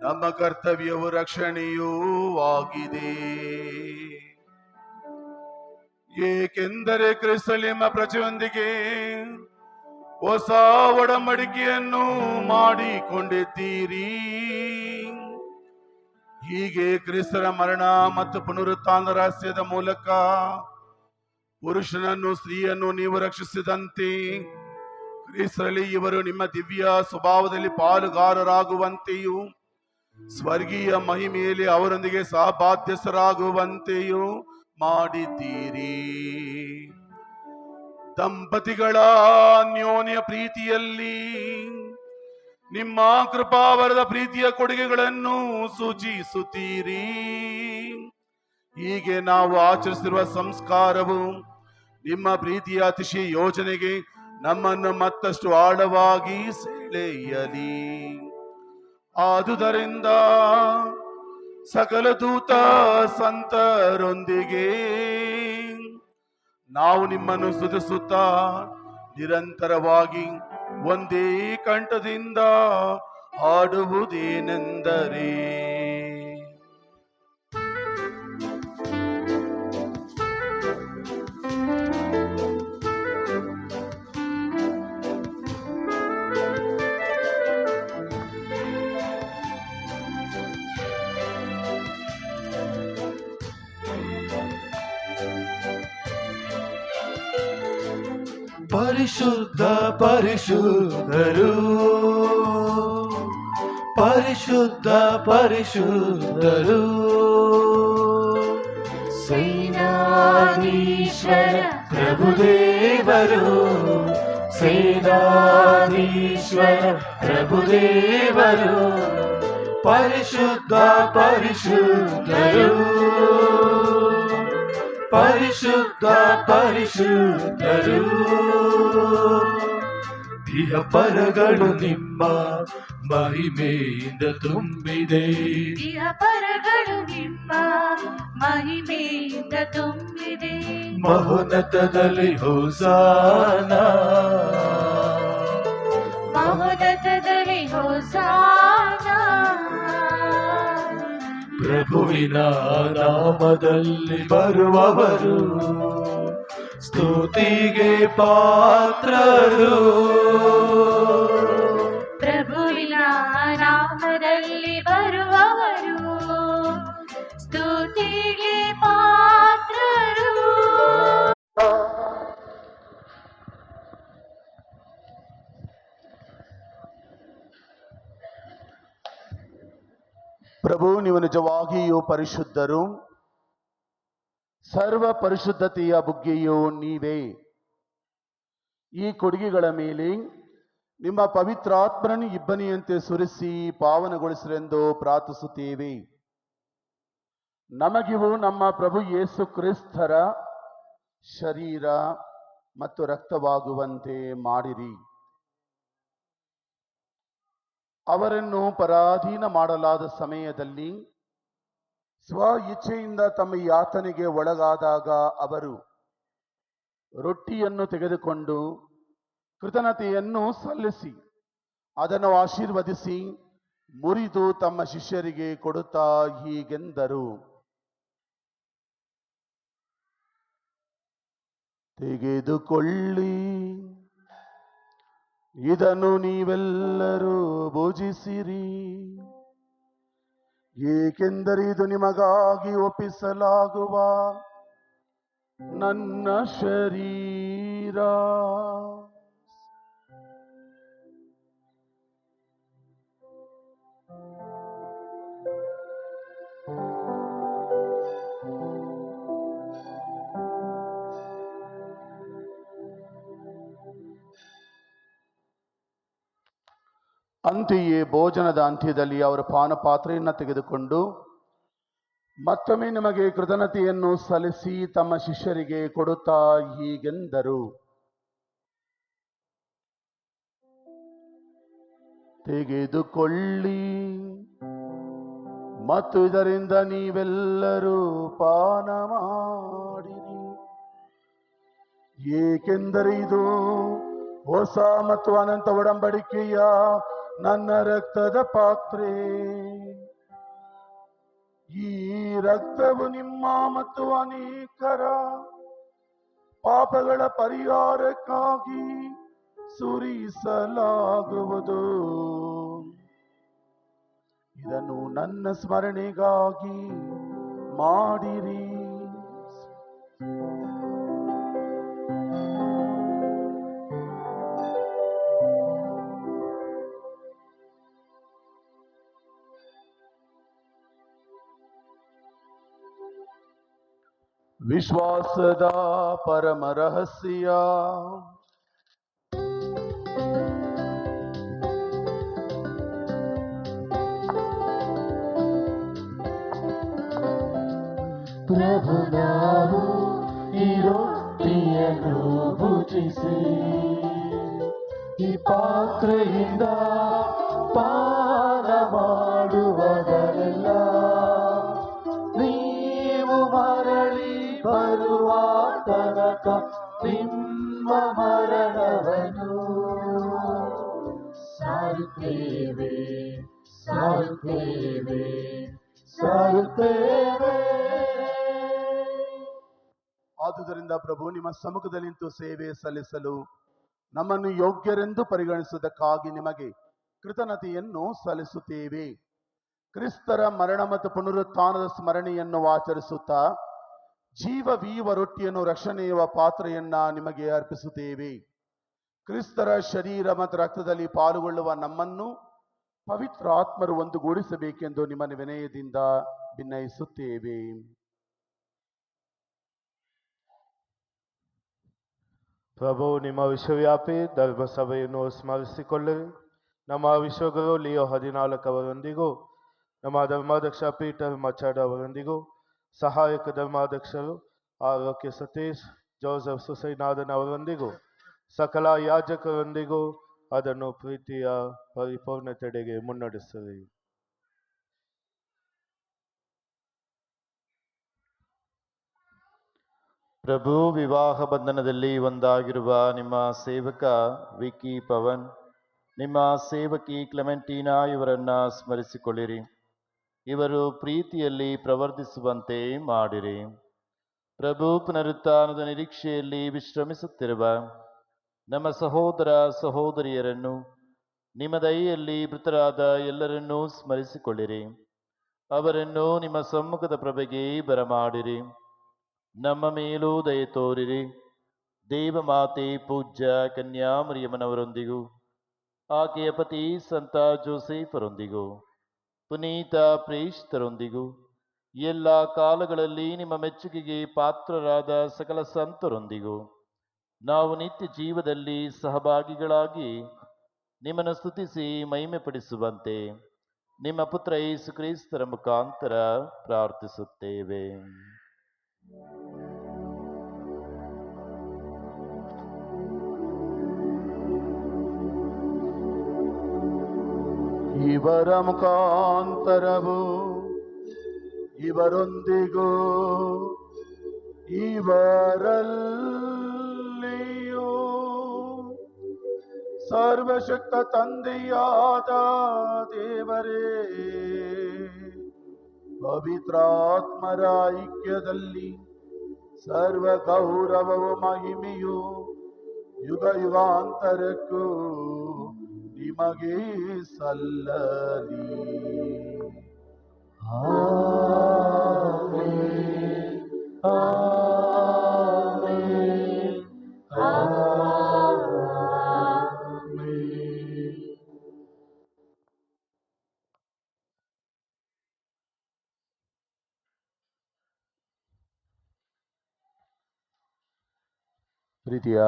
B: ನಮ್ಮ ಕರ್ತವ್ಯವೂ ರಕ್ಷಣೆಯೂ ಆಗಿದೆ. ಏಕೆಂದರೆ ಕ್ರಿಸ್ತನಲ್ಲಿ ನಿಮ್ಮ ಪ್ರಜೆಯೊಂದಿಗೆ ಹೊಸ ಒಡಂಬಡಿಕೆಯನ್ನು ಮಾಡಿಕೊಂಡಿದ್ದೀರಿ. ಹೀಗೆ ಕ್ರಿಸ್ತನ ಮರಣ ಮತ್ತು ಪುನರುತ್ಥಾನದ ರಹಸ್ಯದ ಮೂಲಕ ಪುರುಷನನ್ನು ಸ್ತ್ರೀಯನ್ನು ನೀವು ರಕ್ಷಿಸಿದಂತೆ ಕ್ರಿಸ್ತರಲ್ಲಿ ಇವರು ನಿಮ್ಮ ದಿವ್ಯ ಸ್ವಭಾವದಲ್ಲಿ ಪಾಲುಗಾರರಾಗುವಂತೆಯೂ ಸ್ವರ್ಗೀಯ ಮಹಿಮೆಯಲ್ಲಿ ಅವರೊಂದಿಗೆ ಸಹಬಾಧ್ಯಸ್ಥರಾಗುವಂತೆಯೂ ಮಾಡಿದ್ದೀರಿ. ದಂಪತಿಗಳ ಅನ್ಯೋನ್ಯ ಪ್ರೀತಿಯಲ್ಲಿ ನಿಮ್ಮ ಕೃಪಾವರದ ಪ್ರೀತಿಯ ಕೊಡುಗೆಗಳನ್ನು ಸೂಚಿಸುತ್ತೀರಿ. ಹೀಗೆ ನಾವು ಆಚರಿಸಿರುವ ಸಂಸ್ಕಾರವು ನಿಮ್ಮ ಪ್ರೀತಿಯ ಅತಿಶಯ ಯೋಜನೆಗೆ ನಮ್ಮನ್ನು ಮತ್ತಷ್ಟು ಆಳವಾಗಿ ಸೆಳೆಯಲಿ. ಆದುದರಿಂದ ಸಕಲ ದೂತ ಸಂತರೊಂದಿಗೆ ನಾವು ನಿಮ್ಮನ್ನು ಸ್ತುತಿಸುತ್ತಾ ನಿರಂತರವಾಗಿ ಒಂದೇ ಕಂಠದಿಂದ ಹಾಡುವುದೇನೆಂದರೆ,
I: ಪರಿಶುದ್ಧ ಪರಿಶುದ್ಧರು, ಪರಿಶುದ್ಧ ಪರಿಶುದ್ಧರು, ಸೇನಾಧೀಶ್ವರ ಪ್ರಭುದೇವರು, ಸೇನಾಧೀಶ್ವರ ಪ್ರಭುದೇವರು, ಪರಿಶುದ್ಧ ಪರಿಶುದ್ಧರು, ಪರಿಶುದ್ಧ ಪರಿಶುದ್ಧರು. ಇಹ ಪರಗಳು ನಿಮ್ಮ ಮಹಿಮೆಯಿಂದ ತುಂಬಿದೆ,
C: ಇಹ ಪರಗಳು ನಿಮ್ಮ ಮಹಿಮೆಯಿಂದ ತುಂಬಿದೆ.
I: ಮಹೋನ್ನತದಲ್ಲಿ ಹೋಸಾನ,
C: ಮಹೋನ್ನತದಲ್ಲಿ ಹೋಸಾನ.
I: ಪ್ರಭುವಿನ ನಾಮದಲ್ಲಿ ಬರುವವರು ಸ್ತುತಿಗೆ ಪಾತ್ರರು.
C: ಪ್ರಭುವಿನ ನಾಮದಲ್ಲಿ ಬರುವವರು ಸ್ತುತಿಗೆ ಪಾತ್ರರು.
B: ಪ್ರಭು, ನೀವು ನಿಜವಾಗಿಯೂ ಪರಿಶುದ್ಧರು. ಸರ್ವ ಪರಿಶುದ್ಧತೆಯ ಬುಗ್ಗೆಯೂ ನೀವೇ. ಈ ಕೊಡುಗೆಗಳ ಮೇಲೆ ನಿಮ್ಮ ಪವಿತ್ರಾತ್ಮರನ್ನು ಇಬ್ಬನಿಯಂತೆ ಸುರಿಸಿ ಪಾವನಗೊಳಿಸಲೆಂದು ಪ್ರಾರ್ಥಿಸುತ್ತೇವೆ. ನಮಗಿವು ನಮ್ಮ ಪ್ರಭು ಯೇಸು ಕ್ರಿಸ್ತರ ಶರೀರ ಮತ್ತು ರಕ್ತವಾಗುವಂತೆ ಮಾಡಿರಿ. ಅವರನ್ನು ಪರಾಧೀನ ಮಾಡಲಾದ ಸಮಯದಲ್ಲಿ ಸ್ವ ಇಚ್ಛೆಯಿಂದ ತಮ್ಮ ಯಾತನೆಗೆ ಒಳಗಾದಾಗ ಅವರು ರೊಟ್ಟಿಯನ್ನು ತೆಗೆದುಕೊಂಡು ಕೃತಜ್ಞತೆಯನ್ನು ಸಲ್ಲಿಸಿ ಅದನ್ನು ಆಶೀರ್ವದಿಸಿ ಮುರಿದು ತಮ್ಮ ಶಿಷ್ಯರಿಗೆ ಕೊಡುತ್ತಾ ಹೀಗೆಂದರು, ತೆಗೆದುಕೊಳ್ಳಿ, ಇದನ್ನು ನೀವೆಲ್ಲರೂ ಭುಜಿಸಿರಿ. ಏಕೆಂದರೆ ಇದು ನಿಮಗಾಗಿ ಒಪ್ಪಿಸಲಾಗುವ ನನ್ನ ಶರೀರ. ಅಂತೆಯೇ ಭೋಜನದ ಅಂತ್ಯದಲ್ಲಿ ಅವರು ಪಾನಪಾತ್ರೆಯನ್ನು ತೆಗೆದುಕೊಂಡು ಮತ್ತೊಮ್ಮೆ ನಿಮಗೆ ಕೃತಜ್ಞತೆಯನ್ನು ಸಲ್ಲಿಸಿ ತಮ್ಮ ಶಿಷ್ಯರಿಗೆ ಕೊಡುತ್ತಾ ಹೀಗೆಂದರು. ತೆಗೆದುಕೊಳ್ಳಿ ಮತ್ತು ಇದರಿಂದ ನೀವೆಲ್ಲರೂ ಪಾನ ಮಾಡಿರಿ, ಏಕೆಂದರೆ ಇದು ಹೊಸ ಮತ್ತು ಅನಂತ ಒಡಂಬಡಿಕೆಯ ನನ್ನ ರಕ್ತದ ಪಾತ್ರೆ. ಈ ರಕ್ತವು ನಿಮ್ಮ ಮತ್ತು ಅನೇಕರ ಪಾಪಗಳ ಪರಿಹಾರಕ್ಕಾಗಿ ಸುರಿಸಲಾಗುವುದು. ಇದನ್ನು ನನ್ನ ಸ್ಮರಣೆಗಾಗಿ ಮಾಡಿರಿ. ವಿಶ್ವಾಸದ ಪರಮ ರಹಸ್ಯ.
I: ಪ್ರಭು, ನಾವು ಈ ರೊಟ್ಟಿಯನ್ನು ಭುಜಿಸಿ ಈ ಪಾತ್ರೆಯಿಂದ ಪಾನ ಮಾಡುವವರೆಲ್ಲ ನೀವು ಮರಳಿ ಬರುವ ತನಕ ನಿಮ್ಮ ಮರಣವನ್ನು ಸಾರುತ್ತೇವೆ ಸಾರುತ್ತೇವೆ ಸಾರುತ್ತೇವೆ.
B: ಆದುದರಿಂದ ಪ್ರಭು, ನಿಮ್ಮ ಸಮ್ಮುಖದಲ್ಲಿ ನಿಂತು ಸೇವೆ ಸಲ್ಲಿಸಲು ನಮ್ಮನ್ನು ಯೋಗ್ಯರೆಂದು ಪರಿಗಣಿಸುವುದಕ್ಕಾಗಿ ನಿಮಗೆ ಕೃತಜ್ಞತೆಯನ್ನು ಸಲ್ಲಿಸುತ್ತೇವೆ. ಕ್ರಿಸ್ತರ ಮರಣ ಮತ್ತು ಪುನರುತ್ಥಾನದ ಸ್ಮರಣೆಯನ್ನು ಆಚರಿಸುತ್ತಾ ಜೀವವೀವ ರೊಟ್ಟಿಯನ್ನು ರಕ್ಷಣೆಯುವ ಪಾತ್ರೆಯನ್ನ ನಿಮಗೆ ಅರ್ಪಿಸುತ್ತೇವೆ. ಕ್ರಿಸ್ತರ ಶರೀರ ಮತ್ತು ರಕ್ತದಲ್ಲಿ ಪಾಲ್ಗೊಳ್ಳುವ ನಮ್ಮನ್ನು ಪವಿತ್ರ ಆತ್ಮರು ಒಂದುಗೂಡಿಸಬೇಕೆಂದು ನಿಮ್ಮ ವಿನಯದಿಂದ ಭಿನ್ನಯಿಸುತ್ತೇವೆ.
I: ಪ್ರಭು, ನಿಮ್ಮ ವಿಶ್ವವ್ಯಾಪಿ ಧರ್ಮಸಭೆಯನ್ನು ಸ್ಮರಿಸಿಕೊಳ್ಳಿರಿ. ನಮ್ಮ ವಿಶ್ವಗುರು ಲಿಯೋ 14 ಅವರೊಂದಿಗೂ, ನಮ್ಮ ಧರ್ಮಾಧ್ಯಕ್ಷ ಪೀಟರ್ ಮಚಾಡ್ ಅವರೊಂದಿಗೂ, ಸಹಾಯಕ ಧರ್ಮಾಧ್ಯಕ್ಷರು ಆರೋಗ್ಯ ಸತೀಶ್ ಜೋಸೆಫ್ ಸುಸೈನಾಥನ್ ಅವರೊಂದಿಗೂ, ಸಕಲ ಯಾಜಕರೊಂದಿಗೂ ಅದನ್ನು ಪ್ರೀತಿಯ ಪರಿಪೂರ್ಣತೆಡೆಗೆ ಮುನ್ನಡೆಸಿರಿ.
O: ಪ್ರಭು, ವಿವಾಹ ಬಂಧನದಲ್ಲಿ ಒಂದಾಗಿರುವ ನಿಮ್ಮ ಸೇವಕ ವಿಕ್ಕಿ ಪವನ್, ನಿಮ್ಮ ಸೇವಕಿ ಕ್ಲೆಮೆಂಟೀನಾ ಇವರನ್ನ ಸ್ಮರಿಸಿಕೊಳ್ಳಿರಿ. ಇವರು ಪ್ರೀತಿಯಲ್ಲಿ ಪ್ರವರ್ಧಿಸುವಂತೆ ಮಾಡಿರಿ. ಪ್ರಭು, ಪುನರುತ್ಥಾನದ ನಿರೀಕ್ಷೆಯಲ್ಲಿ ವಿಶ್ರಮಿಸುತ್ತಿರುವ ನಮ್ಮ ಸಹೋದರ ಸಹೋದರಿಯರನ್ನು, ನಿಮ್ಮ ದಯೆಯಲ್ಲಿ ಮೃತರಾದ ಎಲ್ಲರನ್ನೂ ಸ್ಮರಿಸಿಕೊಳ್ಳಿರಿ. ಅವರನ್ನು ನಿಮ್ಮ ಸಮ್ಮುಖದ ಪ್ರಭೆಗೆ ಬರಮಾಡಿರಿ. ನಮ್ಮ ಮೇಲೂ ದಯೆ ತೋರಿರಿ. ದೇವಮಾತೆ ಪೂಜ್ಯ ಕನ್ಯಾಮರಿಯಮ್ಮನವರೊಂದಿಗೂ, ಆಕೆಯ ಪತಿ ಸಂತ ಜೋಸೆಫರೊಂದಿಗೂ, ಪುನೀತ ಪ್ರೇಷಿತರೊಂದಿಗೂ, ಎಲ್ಲ ಕಾಲಗಳಲ್ಲಿ ನಿಮ್ಮ ಮೆಚ್ಚುಗೆಗೆ ಪಾತ್ರರಾದ ಸಕಲ ಸಂತರೊಂದಿಗೂ ನಾವು ನಿತ್ಯ ಜೀವದಲ್ಲಿ ಸಹಭಾಗಿಗಳಾಗಿ ನಿಮ್ಮನ್ನು ಸ್ತುತಿಸಿ ಮಹಿಮೆಪಡಿಸುವಂತೆ ನಿಮ್ಮ ಪುತ್ರ ಯೇಸು ಕ್ರಿಸ್ತರ ಮುಖಾಂತರ ಪ್ರಾರ್ಥಿಸುತ್ತೇವೆ.
B: ಇವರ ಮುಖಾಂತರವು ಇವರೊಂದಿಗೂ ಇವರಲ್ಲಿಯೂ ಸರ್ವಶಕ್ತ ತಂದೆಯಾದ ದೇವರೇ, ಪವಿತ್ರಾತ್ಮರ ಐಕ್ಯದಲ್ಲಿ ಸರ್ವ ಗೌರವವು ಮಹಿಮೆಯು ಯುಗ ಯುಗಾಂತರಕ್ಕೂ ನಿಮಗೆ ಸಲ್ಲಲಿ.
I: Amen, amen, amen.
B: ಪ್ರೀತಿಯ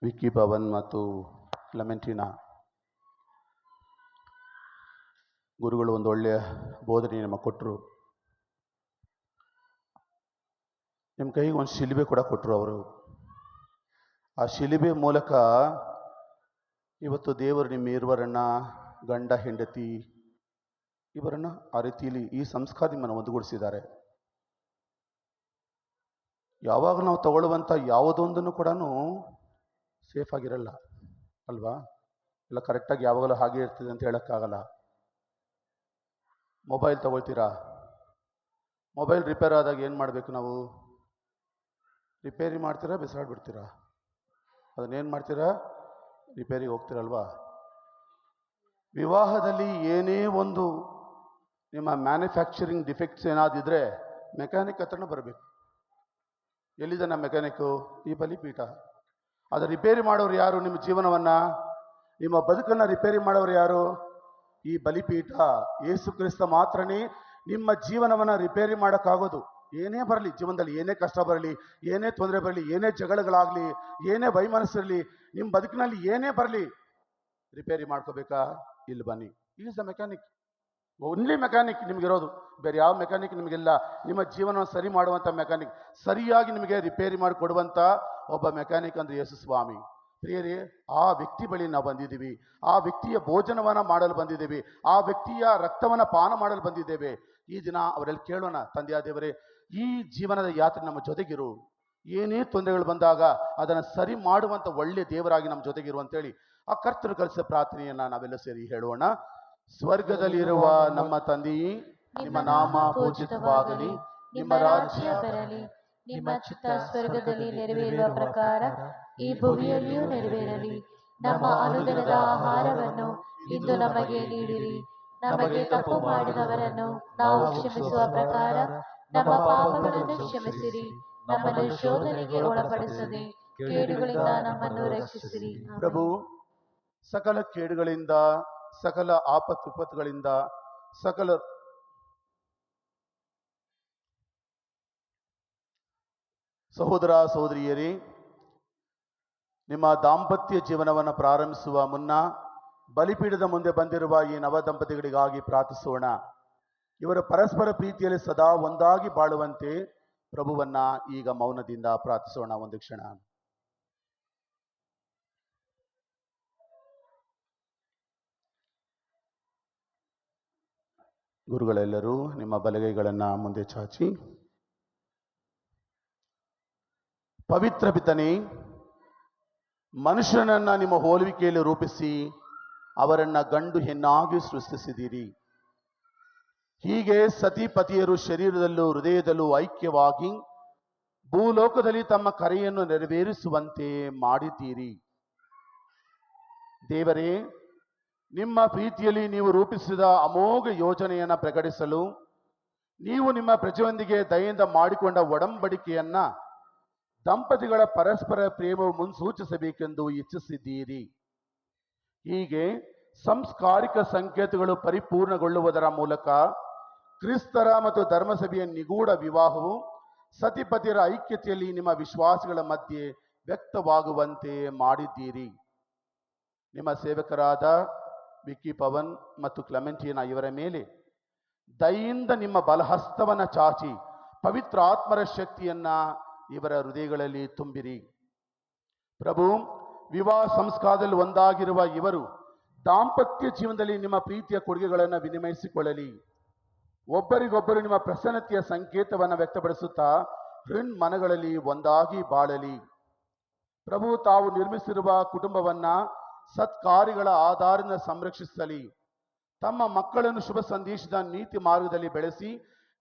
B: ವಿಕ್ಕಿ ಪವನ್ ಮತ್ತು ಕ್ಲೆಮೆಂಟಿನಾ, ಗುರುಗಳು ಒಂದು ಒಳ್ಳೆಯ ಬೋಧನೆ ನಮಗೆ ಕೊಟ್ಟರು. ನಿಮ್ಮ ಕೈಗೆ ಒಂದು ಶಿಲುಬೆ ಕೂಡ ಕೊಟ್ಟರು ಅವರು. ಆ ಶಿಲುಬೆ ಮೂಲಕ ಇವತ್ತು ದೇವರು ನಿಮ್ಮ ಇರುವರನ್ನ, ಗಂಡ ಹೆಂಡತಿ ಇವರನ್ನು ಆ ರೀತಿಯಲ್ಲಿ ಈ ಸಂಸ್ಕಾರ ನಿಮ್ಮನ್ನು ಒಂದುಗೂಡಿಸಿದ್ದಾರೆ. ಯಾವಾಗ ನಾವು ತಗೊಳ್ಳುವಂಥ ಯಾವುದೊಂದನ್ನು ಕೂಡ ಸೇಫ್ ಆಗಿರಲ್ಲ ಅಲ್ವಾ? ಎಲ್ಲ ಕರೆಕ್ಟಾಗಿ ಯಾವಾಗಲೂ ಹಾಗೆ ಇರ್ತದೆ ಅಂತ ಹೇಳೋಕ್ಕಾಗಲ್ಲ. ಮೊಬೈಲ್ ತಗೊಳ್ತೀರಾ, ಮೊಬೈಲ್ ರಿಪೇರ್ ಆದಾಗ ಏನು ಮಾಡಬೇಕು ನಾವು? ರಿಪೇರಿ ಮಾಡ್ತೀರಾ, ಬಿಸಾಡ್ಬಿಡ್ತೀರಾ? ಅದನ್ನೇನು ಮಾಡ್ತೀರಾ? ರಿಪೇರಿಗೆ ಹೋಗ್ತೀರಲ್ವಾ? ವಿವಾಹದಲ್ಲಿ ಏನೇ ಒಂದು ನಿಮ್ಮ ಮ್ಯಾನುಫ್ಯಾಕ್ಚರಿಂಗ್ ಡಿಫೆಕ್ಟ್ಸ್ ಏನಾದಿದ್ರೆ ಮೆಕ್ಯಾನಿಕ್ ಹತ್ರನೂ ಬರಬೇಕು. ಎಲ್ಲಿದ್ದಾನೆ ಮೆಕ್ಯಾನಿಕ್ಕು? ಈ ಬಲಿಪೀಠ. ಅದು ರಿಪೇರಿ ಮಾಡೋರು ಯಾರು? ನಿಮ್ಮ ಜೀವನವನ್ನು, ನಿಮ್ಮ ಬದುಕನ್ನು ರಿಪೇರಿ ಮಾಡೋರು ಯಾರು? ಈ ಬಲಿಪೀಠ. ಯೇಸು ಕ್ರಿಸ್ತ ಮಾತ್ರನೇ ನಿಮ್ಮ ಜೀವನವನ್ನು ರಿಪೇರಿ ಮಾಡೋಕ್ಕಾಗೋದು. ಏನೇ ಬರಲಿ ಜೀವನದಲ್ಲಿ, ಏನೇ ಕಷ್ಟ ಬರಲಿ, ಏನೇ ತೊಂದರೆ ಬರಲಿ, ಏನೇ ಜಗಳಗಳಾಗಲಿ, ಏನೇ ವೈಮನಸ್ಸಿರಲಿ, ನಿಮ್ಮ ಬದುಕಿನಲ್ಲಿ ಏನೇ ಬರಲಿ, ರಿಪೇರಿ ಮಾಡ್ಕೋಬೇಕಾ? ಇಲ್ಲಿ ಬನ್ನಿ. Is the mechanic. Only mechanic ನಿಮಗಿರೋದು, ಬೇರೆ ಯಾವ ಮೆಕ್ಯಾನಿಕ್ ನಿಮಗಿಲ್ಲ. ನಿಮ್ಮ ಜೀವನವನ್ನು ಸರಿ ಮಾಡುವಂಥ ಮೆಕ್ಯಾನಿಕ್, ಸರಿಯಾಗಿ ನಿಮಗೆ ರಿಪೇರಿ ಮಾಡಿ ಕೊಡುವಂಥ ಒಬ್ಬ ಮೆಕ್ಯಾನಿಕ್ ಅಂದರೆ ಯೇಸು ಸ್ವಾಮಿ. ಪ್ರಿಯರೇ, ಆ ವ್ಯಕ್ತಿ ಬಳಿ ನಾವು ಬಂದಿದ್ದೀವಿ. ಆ ವ್ಯಕ್ತಿಯ ಭೋಜನವನ್ನು ಮಾಡಲು ಬಂದಿದ್ದೇವೆ. ಆ ವ್ಯಕ್ತಿಯ ರಕ್ತವನ್ನು ಪಾನ ಮಾಡಲು ಬಂದಿದ್ದೇವೆ. ಈ ದಿನ ಅವರಲ್ಲಿ ಕೇಳೋಣ, ತಂದೆಯ ದೇವರೇ, ಈ ಜೀವನದ ಯಾತ್ರೆ ನಮ್ಮ ಜೊತೆಗಿರು. ಏನೇ ತೊಂದರೆಗಳು ಬಂದಾಗ ಅದನ್ನು ಸರಿ ಮಾಡುವಂಥ ಒಳ್ಳೆಯ ದೇವರಾಗಿ ನಮ್ಮ ಜೊತೆಗಿರು ಅಂತೇಳಿ ಆ ಕರ್ತರು ಕಲಿಸಿದ ಪ್ರಾರ್ಥನೆಯನ್ನು ನಾವೆಲ್ಲ ಸೇರಿ ಹೇಳೋಣ. ಸ್ವರ್ಗದಲ್ಲಿರುವ ನಮ್ಮ ತಂದೆಯೇ, ನಿಮ್ಮ ನಾಮ ಪೂಜಿತವಾಗಲಿ, ನಿಮ್ಮ ರಾಜ್ಯ
C: ಬರಲಿ, ನಿಮ್ಮ ಚಿತ್ತ ಸ್ವರ್ಗದಲ್ಲಿ ನೆರವೇರುವ ಪ್ರಕಾರ ಈ ಭೂಮಿಯಲ್ಲಿಯೂ ನೆರವೇರಲಿ. ನಮ್ಮ ಅನುದಿನದ ಆಹಾರವನ್ನು ಇಂದು ನಮಗೆ ನೀಡಿರಿ. ನಮಗೆ ತಪ್ಪು ಮಾಡಿದವರನ್ನು ನಾವು ಕ್ಷಮಿಸುವ ಪ್ರಕಾರ ನಮ್ಮ ಪಾಪಗಳನ್ನು ಕ್ಷಮಿಸಿರಿ. ನಮ್ಮನ್ನು ಶೋಧನೆಗೆ ಒಳಪಡಿಸದೆ ಕೇಡುಗಳಿಂದ ನಮ್ಮನ್ನು ರಕ್ಷಿಸಿರಿ.
B: ಪ್ರಭು, ಸಕಲ ಕೇಡುಗಳಿಂದ, ಸಕಲ ಆಪತ್ತು ವಿಪತ್ತುಗಳಿಂದ, ಸಕಲ ಸಹೋದರ ಸಹೋದರಿಯರೇ, ನಿಮ್ಮ ದಾಂಪತ್ಯ ಜೀವನವನ್ನು ಪ್ರಾರಂಭಿಸುವ ಮುನ್ನ ಬಲಿಪೀಠದ ಮುಂದೆ ಬಂದಿರುವ ಈ ನವ ದಂಪತಿಗಳಿಗಾಗಿ ಪ್ರಾರ್ಥಿಸೋಣ. ಇವರ ಪರಸ್ಪರ ಪ್ರೀತಿಯಲ್ಲಿ ಸದಾ ಒಂದಾಗಿ ಬಾಳುವಂತೆ ಪ್ರಭುವನ್ನ ಈಗ ಮೌನದಿಂದ ಪ್ರಾರ್ಥಿಸೋಣ. ಒಂದು ಕ್ಷಣ. ಗುರುಗಳೆಲ್ಲರೂ ನಿಮ್ಮ ಬಲಗೈಗಳನ್ನು ಮುಂದೆ ಚಾಚಿ. ಪವಿತ್ರ ಪಿತನೇ, ಮನುಷ್ಯನನ್ನ ನಿಮ್ಮ ಹೋಲಿಕೆಯಲ್ಲಿ ರೂಪಿಸಿ ಅವರನ್ನ ಗಂಡು ಹೆಣ್ಣಾಗಿ ಸೃಷ್ಟಿಸಿದ್ದೀರಿ. ಹೀಗೆ ಸತಿಪತಿಯರು ಶರೀರದಲ್ಲೂ ಹೃದಯದಲ್ಲೂ ಐಕ್ಯವಾಗಿ ಭೂಲೋಕದಲ್ಲಿ ತಮ್ಮ ಕರೆಯನ್ನು ನೆರವೇರಿಸುವಂತೆ ಮಾಡಿದ್ದೀರಿ. ದೇವರೇ, ನಿಮ್ಮ ಪ್ರೀತಿಯಲ್ಲಿ ನೀವು ರೂಪಿಸಿದ ಅಮೋಘ ಯೋಜನೆಯನ್ನು ಪ್ರಕಟಿಸಲು ನೀವು ನಿಮ್ಮ ಪ್ರಜೆಯೊಂದಿಗೆ ದಯೆಯಿಂದ ಮಾಡಿಕೊಂಡ ಒಡಂಬಡಿಕೆಯನ್ನ ದಂಪತಿಗಳ ಪರಸ್ಪರ ಪ್ರೇಮವು ಮುನ್ಸೂಚಿಸಬೇಕೆಂದು ಇಚ್ಛಿಸಿದ್ದೀರಿ. ಹೀಗೆ ಸಂಸ್ಕಾರಿಕ ಸಂಕೇತಗಳು ಪರಿಪೂರ್ಣಗೊಳ್ಳುವುದರ ಮೂಲಕ ಕ್ರಿಸ್ತರ ಮತ್ತು ಧರ್ಮಸಭೆಯ ನಿಗೂಢ ವಿವಾಹವು ಸತಿಪತಿಯರ ಐಕ್ಯತೆಯಲ್ಲಿ ನಿಮ್ಮ ವಿಶ್ವಾಸಗಳ ಮಧ್ಯೆ ವ್ಯಕ್ತವಾಗುವಂತೆ ಮಾಡಿದ್ದೀರಿ. ನಿಮ್ಮ ಸೇವಕರಾದ ವಿಕ್ಕಿ ಪವನ್ ಮತ್ತು ಕ್ಲೆಮೆಂಟಿನಾ ಇವರ ಮೇಲೆ ದಯೆಯಿಂದ ನಿಮ್ಮ ಬಲಹಸ್ತವನ್ನು ಚಾಚಿ ಪವಿತ್ರ ಆತ್ಮರ ಶಕ್ತಿಯನ್ನ ಇವರ ಹೃದಯಗಳಲ್ಲಿ ತುಂಬಿರಿ. ಪ್ರಭು, ವಿವಾಹ ಸಂಸ್ಕಾರದಲ್ಲಿ ಒಂದಾಗಿರುವ ಇವರು ದಾಂಪತ್ಯ ಜೀವನದಲ್ಲಿ ನಿಮ್ಮ ಪ್ರೀತಿಯ ಕೊಡುಗೆಗಳನ್ನು ವಿನಿಮಯಿಸಿಕೊಳ್ಳಲಿ. ಒಬ್ಬರಿಗೊಬ್ಬರು ನಿಮ್ಮ ಪ್ರಸನ್ನತೆಯ ಸಂಕೇತವನ್ನು ವ್ಯಕ್ತಪಡಿಸುತ್ತಾ ಮನಗಳಲ್ಲಿ ಒಂದಾಗಿ ಬಾಳಲಿ. ಪ್ರಭು, ತಾವು ನಿರ್ಮಿಸಿರುವ ಕುಟುಂಬವನ್ನ ಸತ್ಕಾರ್ಯಗಳ ಆಧಾರದಿಂದ ಸಂರಕ್ಷಿಸಲಿ. ತಮ್ಮ ಮಕ್ಕಳನ್ನು ಶುಭ ಸಂದೇಶದ ನೀತಿ ಮಾರ್ಗದಲ್ಲಿ ಬೆಳೆಸಿ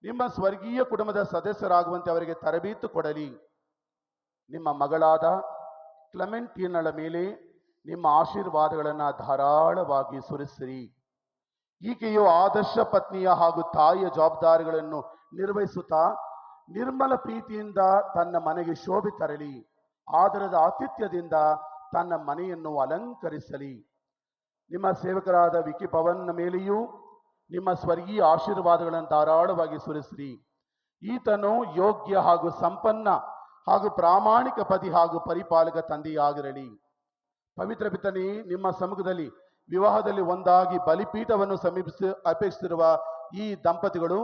B: ನಿಮ್ಮ ಸ್ವರ್ಗೀಯ ಕುಟುಂಬದ ಸದಸ್ಯರಾಗುವಂತೆ ಅವರಿಗೆ ತರಬೇತು ಕೊಡಲಿ. ನಿಮ್ಮ ಮಗಳಾದ ಕ್ಲೆಮೆಂಟಿನಳ ಮೇಲೆ ನಿಮ್ಮ ಆಶೀರ್ವಾದಗಳನ್ನು ಧಾರಾಳವಾಗಿ ಸುರಿಸಿರಿ. ಈಕೆಯು ಆದರ್ಶ ಪತ್ನಿಯ ಹಾಗೂ ತಾಯಿಯ ಜವಾಬ್ದಾರಿಗಳನ್ನು ನಿರ್ವಹಿಸುತ್ತಾ ನಿರ್ಮಲ ಪ್ರೀತಿಯಿಂದ ತನ್ನ ಮನೆಗೆ ಶೋಭೆ ತರಲಿ. ಆದರದ ಆತಿಥ್ಯದಿಂದ ತನ್ನ ಮನೆಯನ್ನು ಅಲಂಕರಿಸಲಿ. ನಿಮ್ಮ ಸೇವಕರಾದ ವಿಕ್ಕಿ ಪವನ್ನ ಮೇಲೆಯೂ ನಿಮ್ಮ ಸ್ವರ್ಗೀಯ ಆಶೀರ್ವಾದಗಳನ್ನು ಧಾರಾಳವಾಗಿ ಸುರಿಸಿರಿ. ಈತನು ಯೋಗ್ಯ ಹಾಗೂ ಸಂಪನ್ನ ಹಾಗೂ ಪ್ರಾಮಾಣಿಕ ಪತಿ ಹಾಗೂ ಪರಿಪಾಲಕ ತಂದೆಯಾಗಿರಲಿ. ಪವಿತ್ರ ಪಿತನೇ, ನಿಮ್ಮ ಸಮ್ಮುಖದಲ್ಲಿ ವಿವಾಹದಲ್ಲಿ ಒಂದಾಗಿ ಬಲಿಪೀಠವನ್ನು ಅಪೇಕ್ಷಿಸಿರುವ ಈ ದಂಪತಿಗಳು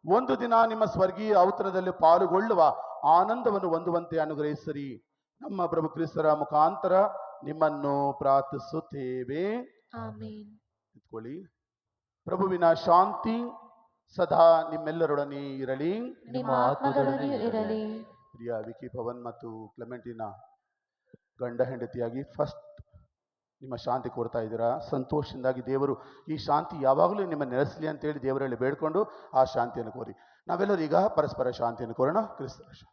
B: ಒಂದು ದಿನ ನಿಮ್ಮ ಸ್ವರ್ಗೀಯ ಔತಣದಲ್ಲಿ ಪಾಲ್ಗೊಳ್ಳುವ ಆನಂದವನ್ನು ಹೊಂದುವಂತೆ ಅನುಗ್ರಹಿಸಿರಿ. ನಮ್ಮ ಪ್ರಭು ಕ್ರಿಸ್ತರ ಮುಖಾಂತರ ನಿಮ್ಮನ್ನು ಪ್ರಾರ್ಥಿಸುತ್ತೇವೆ. ಇಟ್ಕೊಳ್ಳಿ. ಪ್ರಭುವಿನ ಶಾಂತಿ ಸದಾ ನಿಮ್ಮೆಲ್ಲರೊಡನೆ ಇರಲಿ.
C: ನಿಮ್ಮ ಆತ್ಮದೊಡನೆ ಇರಲಿ.
B: ಪ್ರಿಯ ವಿಕಿ ಪವನ್ ಮತ್ತು ಕ್ಲೆಮೆಂಟಿನ ಗಂಡ ಹೆಂಡತಿಯಾಗಿ ಫಸ್ಟ್ ನಿಮ್ಮ ಶಾಂತಿ ಕೊಡ್ತಾ ಇದ್ದೀರಾ. ಸಂತೋಷದಿಂದಾಗಿ ದೇವರು ಈ ಶಾಂತಿ ಯಾವಾಗಲೂ ನಿಮ್ಮ ನೆಲೆಸಲಿ ಅಂತೇಳಿ ದೇವರಲ್ಲಿ ಬೇಡ್ಕೊಂಡು ಆ ಶಾಂತಿಯನ್ನು ಕೋರಿ ನಾವೆಲ್ಲರೂ ಈಗ ಪರಸ್ಪರ ಶಾಂತಿಯನ್ನು ಕೋರೋಣ. ಕ್ರಿಸ್ತರ ಶಾಂತಿ.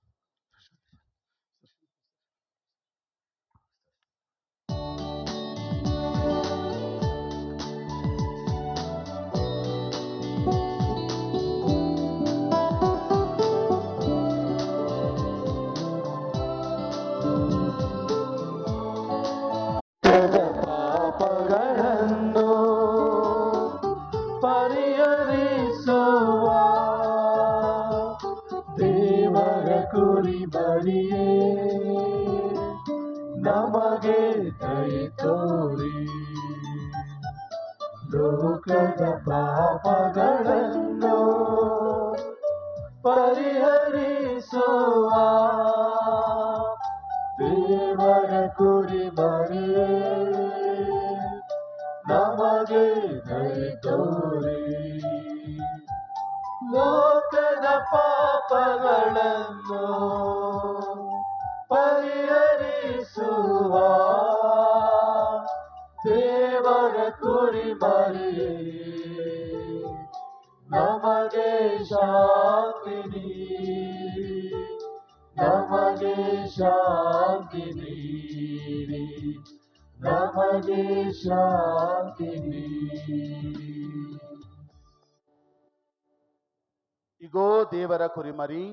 I: ಪಾಪಗಳನ್ನು ಪರಿಹರಿಸುವ ದೇವರ ಕುರಿಮರಿಯೇ ನಮಗೆ ದಯ ತೋರಿ. ಲೋಕದ ಪಾಪಗಳನ್ನು ಪರಿಹರಿಸುವ ದೇವರ ಕುರಿಮರಿಯೇ ನಮಗೆ ದಯ ತೋರಿ. ಲೋಕದ ಪಾಪಗಳನ್ನು ಪರಿಹರಿಸುವ ದೇವರ ಕುರಿಮರಿಯೇ ನಮಗೆ ಶಾಂತಿ ನೀಡಿ. ನಮಗೆ ಶಾಂತಿ ನೀಡಿ. ನಮಗೆ ಶಾಂತಿ ನೀಡಿ.
B: ಇಗೋ ದೇವರ ಕುರಿಮರಿ,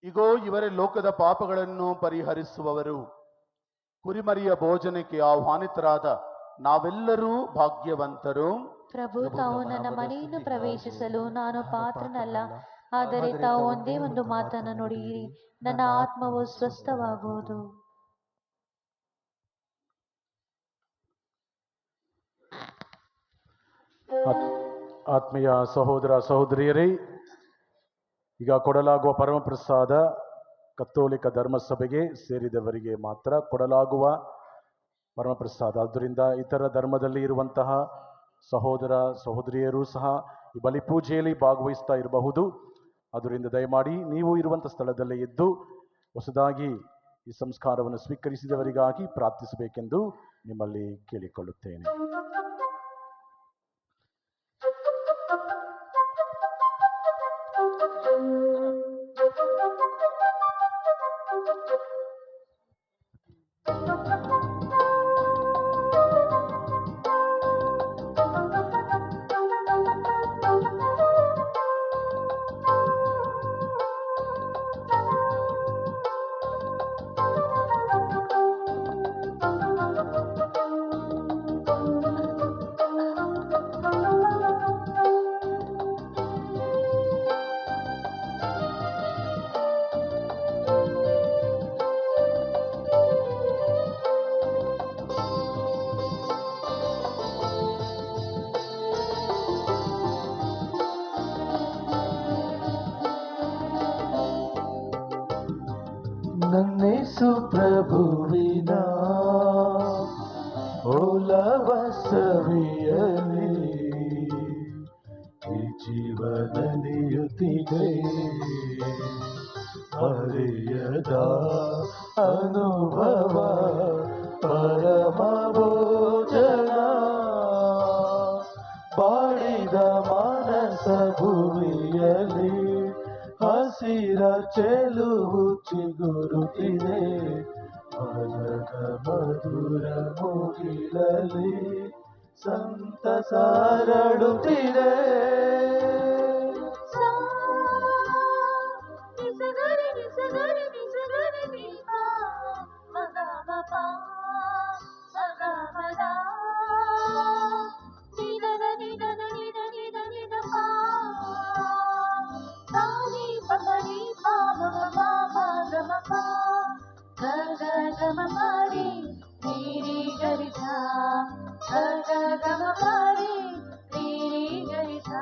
B: ಇಗೋ ಇವರೇ ಲೋಕದ ಪಾಪಗಳನ್ನು ಪರಿಹರಿಸುವವರು. ಕುರಿಮರಿಯ ಭೋಜನಕ್ಕೆ ಆಹ್ವಾನಿತರಾದ ನಾವೆಲ್ಲರೂ ಭಾಗ್ಯವಂತರು.
C: ಪ್ರಭು, ತಾವು ನನ್ನ ಮನೆಯನ್ನು ಪ್ರವೇಶಿಸಲು ನಾನು ಪಾತ್ರನಲ್ಲ, ಆದರೆ ತಾವು ಒಂದೇ ಒಂದು ಮಾತನ್ನು ನುಡಿಯಿರಿ, ನನ್ನ ಆತ್ಮವು ಸ್ವಸ್ಥವಾಗುವುದು.
L: ಆತ್ಮೀಯ ಸಹೋದರ ಸಹೋದರಿಯರೇ, ಈಗ ಕೊಡಲಾಗುವ ಪರಮಪ್ರಸಾದ ಕತ್ತೋಲಿಕ ಧರ್ಮಸಭೆಗೆ ಸೇರಿದವರಿಗೆ ಮಾತ್ರ ಕೊಡಲಾಗುವ ಪರಮಪ್ರಸಾದ. ಆದ್ದರಿಂದ ಇತರ ಧರ್ಮದಲ್ಲಿ ಇರುವಂತಹ ಸಹೋದರ ಸಹೋದರಿಯರು ಸಹ ಈ ಬಲಿಪೂಜೆಯಲ್ಲಿ ಭಾಗವಹಿಸ್ತಾ ಇರಬಹುದು. ಅದರಿಂದ ದಯಮಾಡಿ ನೀವು ಇರುವಂಥ ಸ್ಥಳದಲ್ಲೇ ಇದ್ದು ಹೊಸದಾಗಿ ಈ ಸಂಸ್ಕಾರವನ್ನು ಸ್ವೀಕರಿಸಿದವರಿಗಾಗಿ ಪ್ರಾರ್ಥಿಸಬೇಕೆಂದು ನಿಮ್ಮಲ್ಲಿ ಕೇಳಿಕೊಳ್ಳುತ್ತೇನೆ.
I: ನನ್ನೇಸು ಪ್ರಭುವಿನ ಓಲವ ಸವಿಯಲಿ ಈ ಜೀವನ ನಿಯುತ್ತಿದೆ. ಮರೆಯದ ಅನುಭವ ಪರಮ ಭೋಜನ ಬಾಡಿದ ಮಾನಸ ಭೂಮಿಯಲ್ಲಿ ಹಸಿರ ಚೆಲುವು ಚಿಗುರುತ್ತಿದೆ. ಮನದ ಮಧುರ ಮುಗಿಲಲ್ಲಿ ಸಂತಸ ಹರಡುತ್ತಿದೆ.
C: Gama Pari, Gari Gari Sa.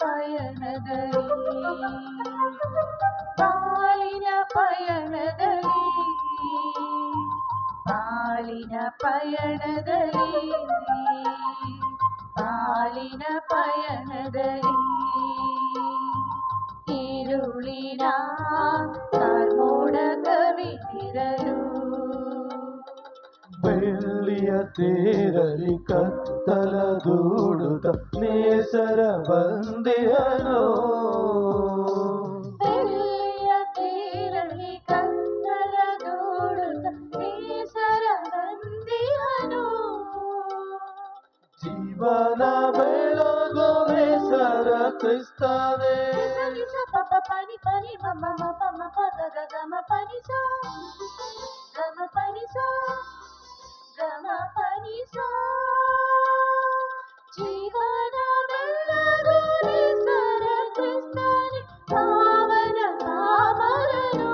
C: ಪಯಣದಲ್ಲಿ ಬಾಳಿನ ಪಯಣದಲ್ಲಿ ಬಾಳಿನ ಪಯಣದಲ್ಲಿ ಬಾಳಿನ ಪಯಣದಲ್ಲಿ ഇരുളിನ ಕಾರ್ಮೋಡ ಕವಿದಿರಲು
I: ಬೆಳ್ಳಿಯ ತೇರಲಿ ಕತ್ತಲ ದೂಡುತ್ತ ನೇಸರ ಬಂದಿಯನು
C: ಬೆಳ್ಳಿಯ ತೇರಲಿ ಕತ್ತಲ ದೂಡುತ್ತ ನೇಸರ ಬಂದಿಯನು
I: ಜೀವನ ಬೆಳಗು ನೇಸರ ಕ್ರಿಸ್ತನೇ
C: ಪಪ ಪನಿ ಪನಿ ಮಮ ಮಮ ಪದ ಗಮ ಪನಿ ಸಾ ಗಮ ಪನಿ ಸಾ ಗಮ ಪನಿ ಸಾ ಜೀವನ ಬೆಳಗು ನೇಸರ ಕ್ರಿಸ್ತನೇ ಪಾವನ ಪಾಮರನು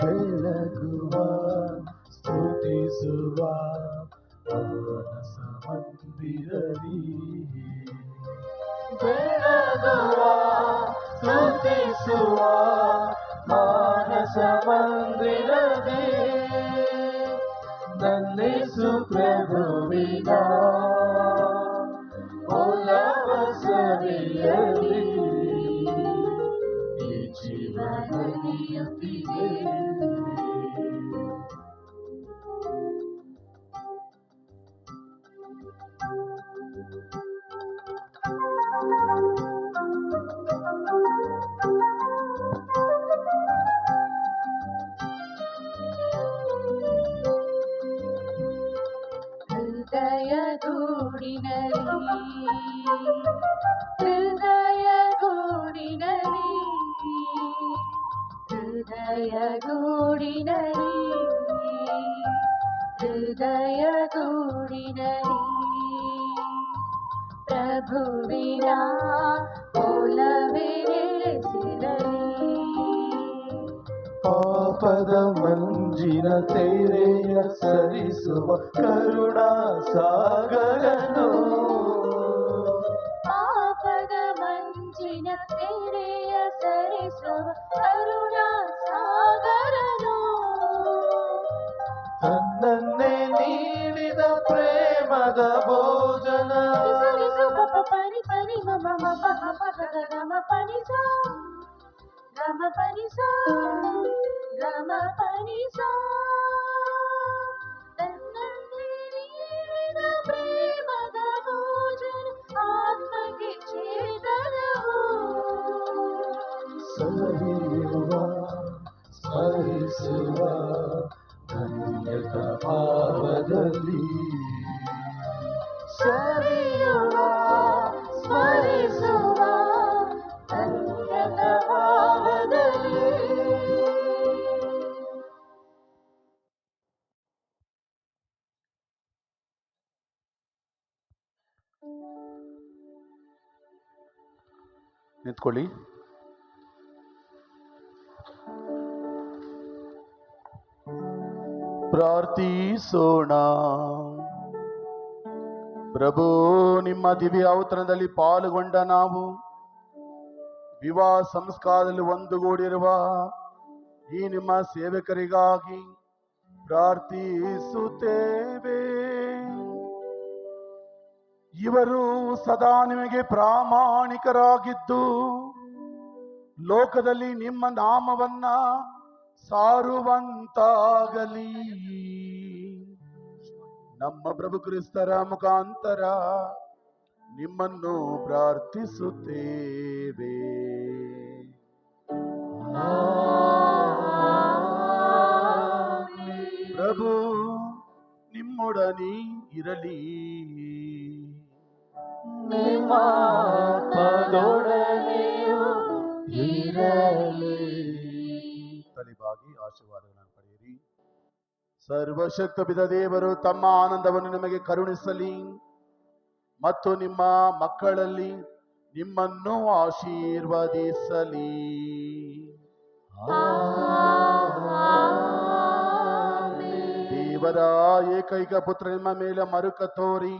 I: ಬೆಳಗುವ ಸ್ತುತಿಸುವ ಮಾನಸ ಮಂದಿರಲಿ ಬೆಳಗುವ ಸ್ತುತಿಸುವ ಮಾನಸ ಮಂದಿರಲಿ ನನ್ನೇಸು ಪ್ರಭುವಿನ ಒಲವ ಸವಿಯಲಿ ಈ ಜೀವನದಿಯುತ್ತಿದೆ
C: ಹೃದಯ ಗೂಡಿನಲ್ಲಿ ಹೃದಯ ಗೂಡಿನಲ್ಲಿ ಹೃದಯ ಗೂಡಿನಲ್ಲಿ ಹೃದಯ ಗೂಡಿನಲ್ಲಿ ಪ್ರಭುವಿನ ಒಲವೇ ನೆಲೆಸಿರಲಿ
I: ಪಾಪದ ಮಂಜಿನ ತೆರೆಯ ಸರಿಸುವ ಕರುಣಾ ಸಾಗರನು
C: ಪಾಪದ ಮಂಜಿನ ತೆರೆಯ ಸರಿಸುವ ಕರುಣಾ ಸಾಗರನು
I: ತನ್ನನ್ನೇ ನೀಡಿದ ಪ್ರೇಮದ ಭೋಜನ
C: ಪನಿ ಪನಿ ಮಮ ಮಮ ಪದ ಗಮ ಪನಿ ಸಾ ಗಮ ಪನಿ ಸಾ ಗಮ ಪನಿ ಸಾ ತನ್ನನ್ನೇ ನೀಡಿದ ಪ್ರೇಮದ ಭೋಜನ ಆತ್ಮಕ್ಕೆ ಛೇದನವು
I: ಸರಿಯುವ ಸ್ಮರಿಸುವ ಧನ್ಯತ ಭಾವದಲ್ಲಿ
C: ಸರಿಯುವ ಸ್ಮರಿಸುವ ಧನ್ಯತ ಭಾವದಲ್ಲಿ
B: ನಿಂತ್ಕೊಳ್ಳಿ. ಪ್ರಾರ್ಥಿಸೋಣ. ಪ್ರಭು, ನಿಮ್ಮ ದಿವ್ಯ ಔತಣದಲ್ಲಿ ಪಾಲ್ಗೊಂಡ ನಾವು ವಿವಾಹ ಸಂಸ್ಕಾರದಲ್ಲಿ ಒಂದುಗೂಡಿರುವ ಈ ನಿಮ್ಮ ಸೇವಕರಿಗಾಗಿ ಪ್ರಾರ್ಥಿಸುತ್ತೇವೆ. ಇವರು ಸದಾ ನಿಮಗೆ ಪ್ರಾಮಾಣಿಕರಾಗಿದ್ದು ಲೋಕದಲ್ಲಿ ನಿಮ್ಮ ನಾಮವನ್ನ ಸಾರುವಂತಾಗಲಿ. ನಮ್ಮ ಪ್ರಭು ಕ್ರಿಸ್ತರ ಮುಖಾಂತರ ನಿಮ್ಮನ್ನು ಪ್ರಾರ್ಥಿಸುತ್ತೇವೆ. ಪ್ರಭು ನಿಮ್ಮೊಡನೆ ಇರಲಿ.
I: ನಿಮ್ಮ ಆತ್ಮದೊಡನೆಯೂ ಇರಲಿ.
B: ತಲೆಬಾಗಿ ಆಶೀರ್ವಾದಗಳನ್ನು ಪಡೆಯಿರಿ. ಸರ್ವಶಕ್ತ ಬಿದ ದೇವರು ತಮ್ಮ ಆನಂದವನ್ನು ನಿಮಗೆ ಕರುಣಿಸಲಿ ಮತ್ತು ನಿಮ್ಮ ಮಕ್ಕಳಲ್ಲಿ ನಿಮ್ಮನ್ನು ಆಶೀರ್ವದಿಸಲಿ. ದೇವರ ಏಕೈಕ ಪುತ್ರ ನಿಮ್ಮ ಮೇಲೆ ಮರುಕ ತೋರಿ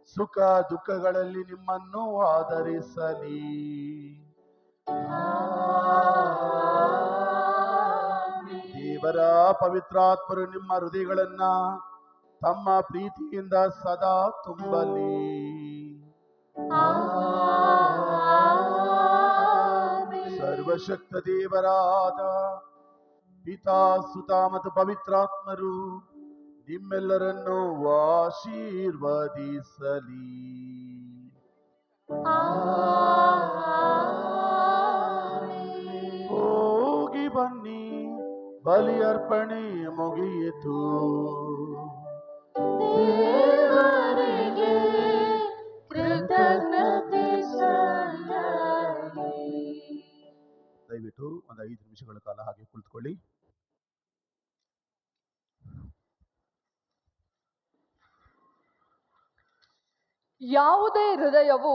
B: ಸುಖ ದುಃಖಗಳಲ್ಲಿ ನಿಮ್ಮನ್ನು ಆಧರಿಸಲಿ. ದೇವರ ಪವಿತ್ರಾತ್ಮರು ನಿಮ್ಮ ಹೃದಯಗಳನ್ನ ತಮ್ಮ ಪ್ರೀತಿಯಿಂದ ಸದಾ ತುಂಬಲಿ. ಸರ್ವಶಕ್ತ ದೇವರಾದ ಪಿತಾ, ಸುತ ಮತ್ತು ಪವಿತ್ರಾತ್ಮರು ನಿಮ್ಮೆಲ್ಲರನ್ನು ಆಶೀರ್ವದಿಸಲಿ. ಹೋಗಿ ಬನ್ನಿ, ಬಲಿ ಅರ್ಪಣೆ ಮುಗಿಯಿತು.
I: ದೇವರಿಗೆ ಕೃತಜ್ಞತೆ ಸಲ್ಲಲಿ.
B: ದಯವಿಟ್ಟು ಒಂದು 5 ನಿಮಿಷಗಳ ಕಾಲ ಹಾಗೆ ಕುಳಿತುಕೊಳ್ಳಿ.
P: ಯಾವುದೇ ಹೃದಯವು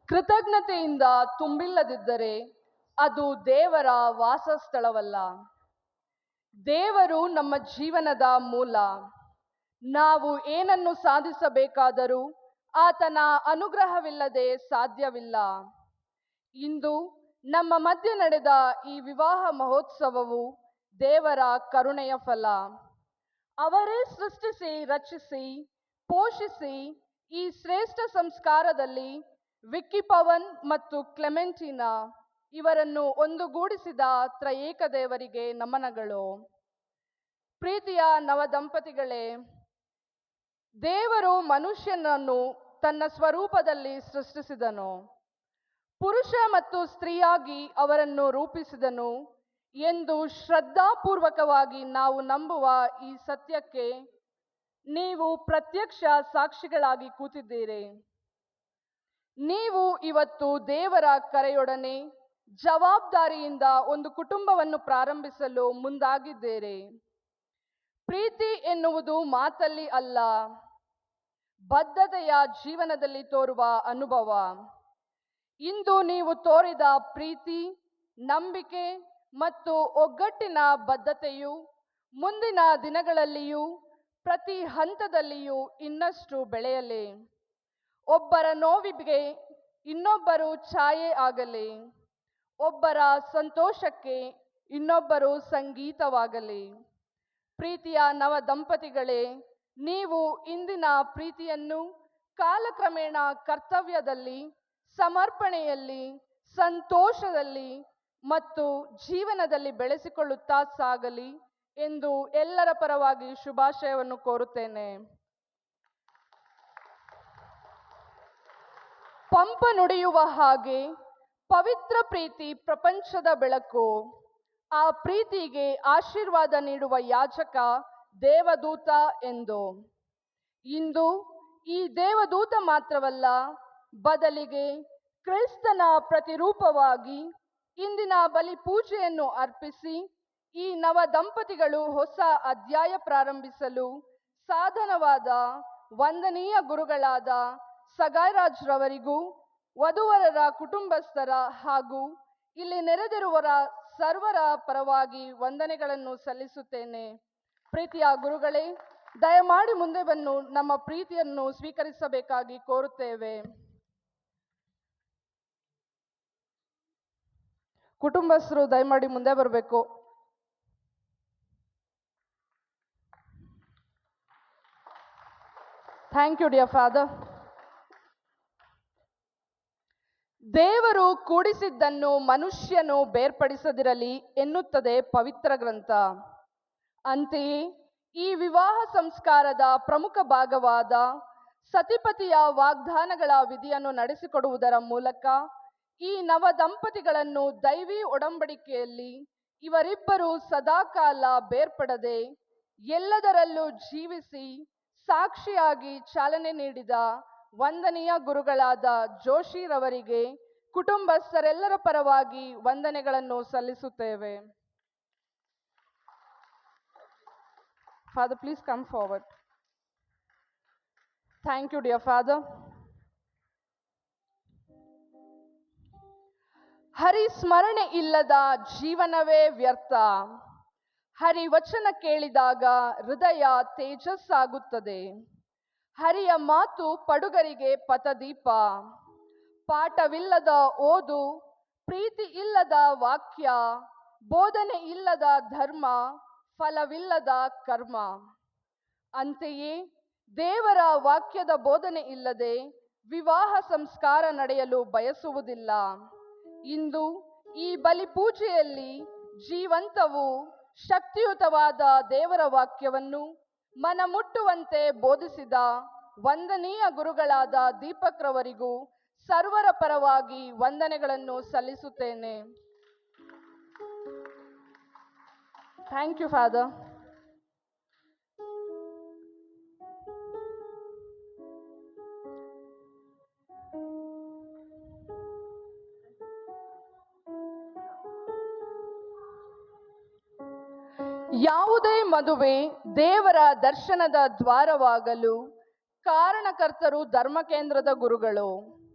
P: ಕೃತಜ್ಞತೆಯಿಂದ ತುಂಬಿಲ್ಲದಿದ್ದರೆ ಅದು ದೇವರ ವಾಸಸ್ಥಳವಲ್ಲ. ದೇವರು ನಮ್ಮ ಜೀವನದ ಮೂಲ. ನಾವು ಏನನ್ನು ಸಾಧಿಸಬೇಕಾದರೂ ಆತನ ಅನುಗ್ರಹವಿಲ್ಲದೆ ಸಾಧ್ಯವಿಲ್ಲ. ಇಂದು ನಮ್ಮ ಮಧ್ಯೆ ನಡೆದ ಈ ವಿವಾಹ ಮಹೋತ್ಸವವು ದೇವರ ಕರುಣೆಯ ಫಲ. ಅವರೇ ಸೃಷ್ಟಿಸಿ, ರಚಿಸಿ, ಪೋಷಿಸಿ ಈ ಶ್ರೇಷ್ಠ ಸಂಸ್ಕಾರದಲ್ಲಿ ವಿಕ್ಕಿ ಪವನ್ ಮತ್ತು ಕ್ಲೆಮೆಂಟಿನಾ ಇವರನ್ನು ಒಂದುಗೂಡಿಸಿದ ತ್ರಯೇಕ ದೇವರಿಗೆ ನಮನಗಳು. ಪ್ರೀತಿಯ ನವದಂಪತಿಗಳೇ, ದೇವರು ಮನುಷ್ಯನನ್ನು ತನ್ನ ಸ್ವರೂಪದಲ್ಲಿ ಸೃಷ್ಟಿಸಿದನು. ಪುರುಷ ಮತ್ತು ಸ್ತ್ರೀಯಾಗಿ ಅವರನ್ನು ರೂಪಿಸಿದನು ಎಂದು ಶ್ರದ್ಧಾಪೂರ್ವಕವಾಗಿ ನಾವು ನಂಬುವ ಈ ಸತ್ಯಕ್ಕೆ ನೀವು ಪ್ರತ್ಯಕ್ಷ ಸಾಕ್ಷಿಗಳಾಗಿ ಕೂತಿದ್ದೀರಿ. ನೀವು ಇವತ್ತು ದೇವರ ಕರೆಯೊಡನೆ ಜವಾಬ್ದಾರಿಯಿಂದ ಒಂದು ಕುಟುಂಬವನ್ನು ಪ್ರಾರಂಭಿಸಲು ಮುಂದಾಗಿದ್ದೀರಿ. ಪ್ರೀತಿ ಎನ್ನುವುದು ಮಾತಲ್ಲಿ ಅಲ್ಲ, ಬದ್ಧತೆಯ ಜೀವನದಲ್ಲಿ ತೋರುವ ಅನುಭವ. ಇಂದು ನೀವು ತೋರಿದ ಪ್ರೀತಿ, ನಂಬಿಕೆ ಮತ್ತು ಒಗ್ಗಟ್ಟಿನ ಬದ್ಧತೆಯು ಮುಂದಿನ ದಿನಗಳಲ್ಲಿಯೂ ಪ್ರತಿ ಹಂತದಲ್ಲಿಯೂ ಇನ್ನಷ್ಟು ಬೆಳೆಯಲಿ. ಒಬ್ಬರ ನೋವಿಗೆ ಇನ್ನೊಬ್ಬರು ಛಾಯೆ ಆಗಲಿ, ಒಬ್ಬರ ಸಂತೋಷಕ್ಕೆ ಇನ್ನೊಬ್ಬರು ಸಂಗೀತವಾಗಲಿ. ಪ್ರೀತಿಯ ನವ ದಂಪತಿಗಳೇ, ನೀವು ಇಂದಿನ ಪ್ರೀತಿಯನ್ನು ಕಾಲಕ್ರಮೇಣ ಕರ್ತವ್ಯದಲ್ಲಿ, ಸಮರ್ಪಣೆಯಲ್ಲಿ, ಸಂತೋಷದಲ್ಲಿ ಮತ್ತು ಜೀವನದಲ್ಲಿ ಬೆಳೆಸಿಕೊಳ್ಳುತ್ತಾ ಸಾಗಲಿ ಎಂದು ಎಲ್ಲರ ಪರವಾಗಿ ಶುಭಾಶಯವನ್ನು ಕೋರುತ್ತೇನೆ. ಪಂಪ ನುಡಿಯುವ ಹಾಗೆ ಪವಿತ್ರ ಪ್ರೀತಿ ಪ್ರಪಂಚದ ಬೆಳಕು. ಆ ಪ್ರೀತಿಗೆ ಆಶೀರ್ವಾದ ನೀಡುವ ಯಾಜಕ ದೇವದೂತ ಎಂದು. ಇಂದು ಈ ದೇವದೂತ ಮಾತ್ರವಲ್ಲ, ಬದಲಿಗೆ ಕ್ರಿಸ್ತನ ಪ್ರತಿರೂಪವಾಗಿ ಇಂದಿನ ಬಲಿ ಪೂಜೆಯನ್ನು ಅರ್ಪಿಸಿ ಈ ನವ ದಂಪತಿಗಳು ಹೊಸ ಅಧ್ಯಾಯ ಪ್ರಾರಂಭಿಸಲು ಸಾಧನವಾದ ವಂದನೀಯ ಗುರುಗಳಾದ ಸಗಾಯ್ರಾಜ್ರವರಿಗೂ, ವಧುವರರ ಕುಟುಂಬಸ್ಥರ ಹಾಗೂ ಇಲ್ಲಿ ನೆರೆದಿರುವರ ಸರ್ವರ ಪರವಾಗಿ ವಂದನೆಗಳನ್ನು ಸಲ್ಲಿಸುತ್ತೇನೆ. ಪ್ರೀತಿಯ ಗುರುಗಳೇ, ದಯಮಾಡಿ ಮುಂದೆ ಬಂದು ನಮ್ಮ ಪ್ರೀತಿಯನ್ನು ಸ್ವೀಕರಿಸಬೇಕಾಗಿ ಕೋರುತ್ತೇವೆ. ಕುಟುಂಬಸ್ಥರು ದಯಮಾಡಿ ಮುಂದೆ ಬರಬೇಕು. Thank you dear father. ದೇವರು ಕೂಡಿಸಿದ್ದನ್ನು ಮನುಷ್ಯನು ಬೇರ್ಪಡಿಸದಿರಲಿ ಎನ್ನುತ್ತದೆ ಪವಿತ್ರ ಗ್ರಂಥ. ಅಂತೆಯೇ ಈ ವಿವಾಹ ಸಂಸ್ಕಾರದ ಪ್ರಮುಖ ಭಾಗವಾದ ಸತಿಪತಿಯ ವಾಗ್ದಾನಗಳ ವಿಧಿಯನ್ನು ನಡೆಸಿಕೊಡುವುದರ ಮೂಲಕ ಈ ನವ ದಂಪತಿಗಳನ್ನು ದೈವಿ ಒಡಂಬಡಿಕೆಯಲ್ಲಿ ಇವರಿಬ್ಬರು ಸದಾಕಾಲ ಬೇರ್ಪಡದೆ ಎಲ್ಲದರಲ್ಲೂ ಜೀವಿಸಿ ಸಾಕ್ಷಿಯಾಗಿ ಚಾಲನೆ ನೀಡಿದ ವಂದನೀಯ ಗುರುಗಳಾದ ಜೋಶಿರವರಿಗೆ ಕುಟುಂಬಸ್ಥರೆಲ್ಲರ ಪರವಾಗಿ ವಂದನೆಗಳನ್ನು ಸಲ್ಲಿಸುತ್ತೇವೆ. Father, please come forward. Thank you, dear Father. ಹರಿ ಸ್ಮರಣೆ ಇಲ್ಲದ ಜೀವನವೇ ವ್ಯರ್ಥ. ಹರಿ ವಚನ ಕೇಳಿದಾಗ ಹೃದಯ ತೇಜಸ್ಸಾಗುತ್ತದೆ. ಹರಿಯ ಮಾತು ಪಡುಗರಿಗೆ ಪಥದೀಪ. ಪಾಠವಿಲ್ಲದ ಓದು, ಪ್ರೀತಿ ಇಲ್ಲದ ವಾಕ್ಯ, ಬೋಧನೆ ಇಲ್ಲದ ಧರ್ಮ, ಫಲವಿಲ್ಲದ ಕರ್ಮ. ಅಂತೆಯೇ ದೇವರ ವಾಕ್ಯದ ಬೋಧನೆ ಇಲ್ಲದೆ ವಿವಾಹ ಸಂಸ್ಕಾರ ನಡೆಯಲು ಬಯಸುವುದಿಲ್ಲ. ಇಂದು ಈ ಬಲಿಪೂಜೆಯಲ್ಲಿ ಜೀವಂತವೂ ಶಕ್ತಿಯುತವಾದ ದೇವರ ವಾಕ್ಯವನ್ನು ಮನಮುಟ್ಟುವಂತೆ ಬೋಧಿಸಿದ ವಂದನೀಯ ಗುರುಗಳಾದ ದೀಪಕ್ರವರಿಗೂ ಸರ್ವರ ಪರವಾಗಿ ವಂದನೆಗಳನ್ನು ಸಲ್ಲಿಸುತ್ತೇನೆ. Thank you father. ಯಾವುದೇ ಮದುವೆ ದೇವರ ದರ್ಶನದ ದ್ವಾರವಾಗಲು ಕಾರಣಕರ್ತರು ಧರ್ಮಕೇಂದ್ರದ ಗುರುಗಳು.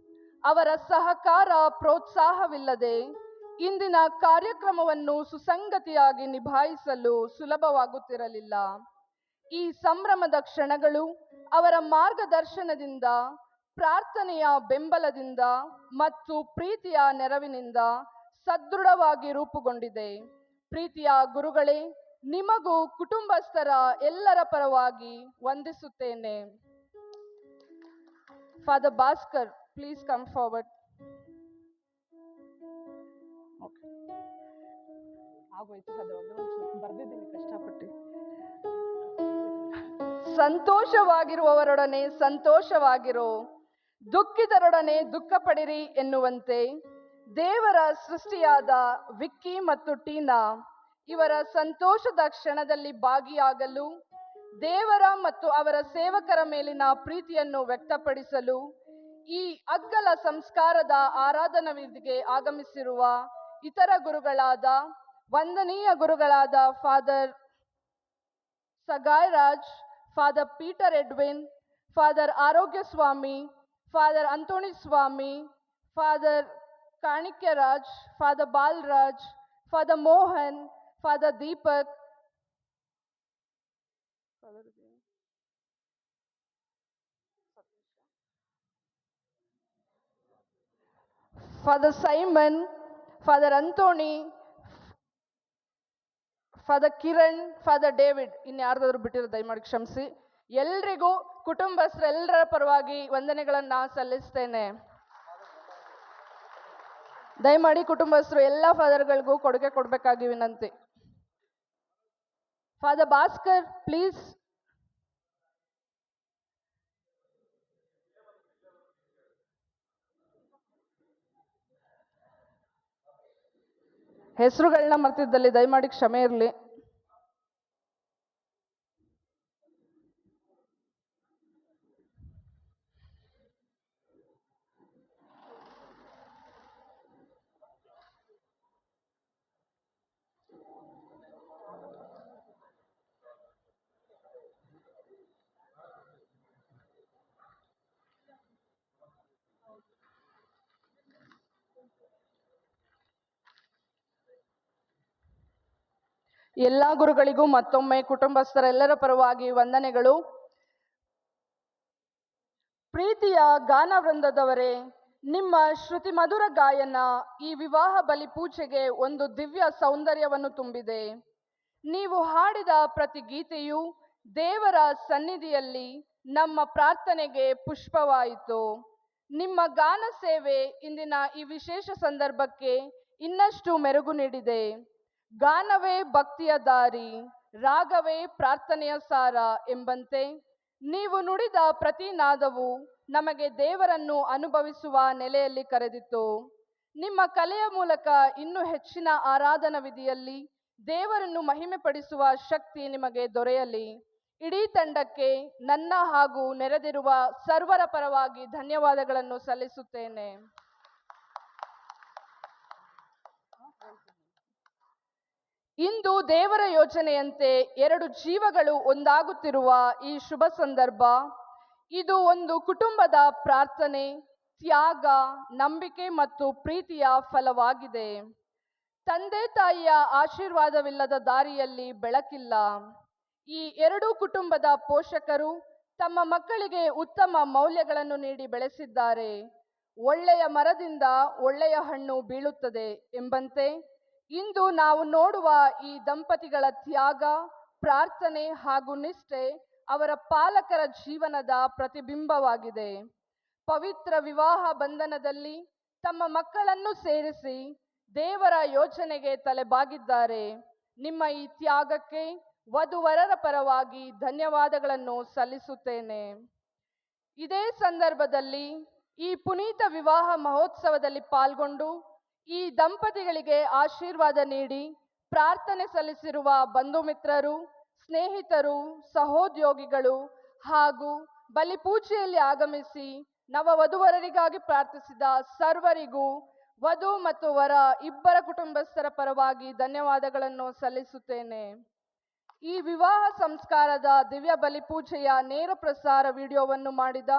P: ಅವರ ಸಹಕಾರ ಪ್ರೋತ್ಸಾಹವಿಲ್ಲದೆ ಇಂದಿನ ಕಾರ್ಯಕ್ರಮವನ್ನು ಸುಸಂಗತಿಯಾಗಿ ನಿಭಾಯಿಸಲು ಸುಲಭವಾಗುತ್ತಿರಲಿಲ್ಲ. ಈ ಸಂಭ್ರಮದ ಕ್ಷಣಗಳು ಅವರ ಮಾರ್ಗದರ್ಶನದಿಂದ, ಪ್ರಾರ್ಥನೆಯ ಬೆಂಬಲದಿಂದ ಮತ್ತು ಪ್ರೀತಿಯ ನೆರವಿನಿಂದ ಸದೃಢವಾಗಿ ರೂಪುಗೊಂಡಿದೆ. ಪ್ರೀತಿಯ ಗುರುಗಳೇ, ನಿಮಗೂ ಕುಟುಂಬಸ್ಥರ ಎಲ್ಲರ ಪರವಾಗಿ ವಂದಿಸುತ್ತೇನೆ. Father Bhaskar, please come forward. ಆಗೋಯ್ತು ಬರ್ದಿದ್ದೀನಿ ಕಷ್ಟಪಟ್ಟು. ಸಂತೋಷವಾಗಿರುವವರೊಡನೆ ಸಂತೋಷವಾಗಿರೋ, ದುಃಖಿತರೊಡನೆ ದುಃಖ ಪಡಿರಿ ಎನ್ನುವಂತೆ ದೇವರ ಸೃಷ್ಟಿಯಾದ ವಿಕ್ಕಿ ಮತ್ತು ಟೀನಾ ಇವರ ಸಂತೋಷದ ಕ್ಷಣದಲ್ಲಿ ಭಾಗಿಯಾಗಲು, ದೇವರ ಮತ್ತು ಅವರ ಸೇವಕರ ಮೇಲಿನ ಪ್ರೀತಿಯನ್ನು ವ್ಯಕ್ತಪಡಿಸಲು ಈ ಅಗ್ಗಲ ಸಂಸ್ಕಾರದ ಆರಾಧನಾ ವಿಧಿಗೆ ಆಗಮಿಸಿರುವ ಇತರ ಗುರುಗಳಾದ ವಂದನೀಯ ಗುರುಗಳಾದ father Sagay Raj, father Peter Edwin, father Arogya Swamy, father Anthony Swamy, father Kanikya Raj, father Balraj, father Mohan, father Deepak, father Simon, father Anthony, father Kiran, father David, ಇನ್ಯಾರ್ದಾದ್ರು ಬಿಟ್ಟಿರೋ ದಯಮಾಡಿ ಕ್ಷಮಿಸಿ. ಎಲ್ರಿಗೂ ಕುಟುಂಬಸ್ಥರೆಲ್ಲರ ಪರವಾಗಿ ವಂದನೆಗಳನ್ನ ಸಲ್ಲಿಸ್ತೇನೆ. ದಯಮಾಡಿ ಕುಟುಂಬಸ್ಥರು ಎಲ್ಲ ಫಾದರ್ಗಳಿಗೂ ಕೊಡುಗೆ ಕೊಡಬೇಕಾಗಿ ವಿನಂತಿ. Father Bhaskar, please. ಹೆಸರುಗಳನ್ನ ಮರ್ತಿದ್ದಲ್ಲಿ ದಯಮಾಡಿ ಕ್ಷಮೆ ಇರಲಿ. ಎಲ್ಲ ಗುರುಗಳಿಗೂ ಮತ್ತೊಮ್ಮೆ ಕುಟುಂಬಸ್ಥರೆಲ್ಲರ ಪರವಾಗಿ ವಂದನೆಗಳು. ಪ್ರೀತಿಯ ಗಾನ ವೃಂದದವರೇ, ನಿಮ್ಮ ಶ್ರುತಿ ಮಧುರ ಗಾಯನ ಈ ವಿವಾಹ ಬಲಿಪೂಜೆಗೆ ಒಂದು ದಿವ್ಯ ಸೌಂದರ್ಯವನ್ನು ತುಂಬಿದೆ. ನೀವು ಹಾಡಿದ ಪ್ರತಿ ಗೀತೆಯು ದೇವರ ಸನ್ನಿಧಿಯಲ್ಲಿ ನಮ್ಮ ಪ್ರಾರ್ಥನೆಗೆ ಪುಷ್ಪವಾಯಿತು. ನಿಮ್ಮ ಗಾನ ಸೇವೆ ಇಂದಿನ ಈ ವಿಶೇಷ ಸಂದರ್ಭಕ್ಕೆ ಇನ್ನಷ್ಟು ಮೆರುಗು ನೀಡಿದೆ. ಗಾನವೇ ಭಕ್ತಿಯ ದಾರಿ, ರಾಗವೇ ಪ್ರಾರ್ಥನೆಯ ಸಾರ ಎಂಬಂತೆ ನೀವು ನುಡಿದ ಪ್ರತಿ ನಾದವು ನಮಗೆ ದೇವರನ್ನು ಅನುಭವಿಸುವ ನೆಲೆಯಲ್ಲಿ ಕರೆದಿತ್ತು. ನಿಮ್ಮ ಕಲೆಯ ಮೂಲಕ ಇನ್ನೂ ಹೆಚ್ಚಿನ ಆರಾಧನಾ ವಿಧಿಯಲ್ಲಿ ದೇವರನ್ನು ಮಹಿಮೆ ಪಡಿಸುವ ಶಕ್ತಿ ನಿಮಗೆ ದೊರೆಯಲಿ. ಇಡೀ ತಂಡಕ್ಕೆ ನನ್ನ ಹಾಗೂ ನೆರೆದಿರುವ ಸರ್ವರ ಪರವಾಗಿ ಧನ್ಯವಾದಗಳನ್ನು ಸಲ್ಲಿಸುತ್ತೇನೆ. ಇಂದು ದೇವರ ಯೋಜನೆಯಂತೆ ಎರಡು ಜೀವಗಳು ಒಂದಾಗುತ್ತಿರುವ ಈ ಶುಭ ಸಂದರ್ಭ, ಇದು ಒಂದು ಕುಟುಂಬದ ಪ್ರಾರ್ಥನೆ, ತ್ಯಾಗ, ನಂಬಿಕೆ ಮತ್ತು ಪ್ರೀತಿಯ ಫಲವಾಗಿದೆ. ತಂದೆ ತಾಯಿಯ ಆಶೀರ್ವಾದವಿಲ್ಲದ ದಾರಿಯಲ್ಲಿ ಬೆಳಕಿಲ್ಲ. ಈ ಎರಡೂ ಕುಟುಂಬದ ಪೋಷಕರು ತಮ್ಮ ಮಕ್ಕಳಿಗೆ ಉತ್ತಮ ಮೌಲ್ಯಗಳನ್ನು ನೀಡಿ ಬೆಳೆಸಿದ್ದಾರೆ. ಒಳ್ಳೆಯ ಮರದಿಂದ ಒಳ್ಳೆಯ ಹಣ್ಣು ಬೀಳುತ್ತದೆ ಎಂಬಂತೆ ಇಂದು ನಾವು ನೋಡುವ ಈ ದಂಪತಿಗಳ ತ್ಯಾಗ, ಪ್ರಾರ್ಥನೆ ಹಾಗೂ ನಿಷ್ಠೆ ಅವರ ಪಾಲಕರ ಜೀವನದ ಪ್ರತಿಬಿಂಬವಾಗಿದೆ. ಪವಿತ್ರ ವಿವಾಹ ಬಂಧನದಲ್ಲಿ ತಮ್ಮ ಮಕ್ಕಳನ್ನು ಸೇರಿಸಿ ದೇವರ ಯೋಚನೆಗೆ ತಲೆಬಾಗಿದ್ದಾರೆ. ನಿಮ್ಮ ಈ ತ್ಯಾಗಕ್ಕೆ ವಧುವರರ ಪರವಾಗಿ ಧನ್ಯವಾದಗಳನ್ನು ಸಲ್ಲಿಸುತ್ತೇನೆ. ಇದೇ ಸಂದರ್ಭದಲ್ಲಿ ಈ ಪುನೀತ ವಿವಾಹ ಮಹೋತ್ಸವದಲ್ಲಿ ಪಾಲ್ಗೊಂಡು ಈ ದಂಪತಿಗಳಿಗೆ ಆಶೀರ್ವಾದ ನೀಡಿ ಪ್ರಾರ್ಥನೆ ಸಲ್ಲಿಸಿರುವ ಬಂಧು ಮಿತ್ರರು, ಸ್ನೇಹಿತರು, ಸಹೋದ್ಯೋಗಿಗಳು ಹಾಗೂ ಬಲಿಪೂಜೆಯಲ್ಲಿ ಆಗಮಿಸಿ ನವವಧುವರರಿಗಾಗಿ ಪ್ರಾರ್ಥಿಸಿದ ಸರ್ವರಿಗೂ ವಧು ಮತ್ತು ವರ ಇಬ್ಬರ ಕುಟುಂಬಸ್ಥರ ಪರವಾಗಿ ಧನ್ಯವಾದಗಳನ್ನು ಸಲ್ಲಿಸುತ್ತೇನೆ. ಈ ವಿವಾಹ ಸಂಸ್ಕಾರದ ದಿವ್ಯ ಬಲಿಪೂಜೆಯ ನೇರ ಪ್ರಸಾರ ವಿಡಿಯೋವನ್ನು ಮಾಡಿದ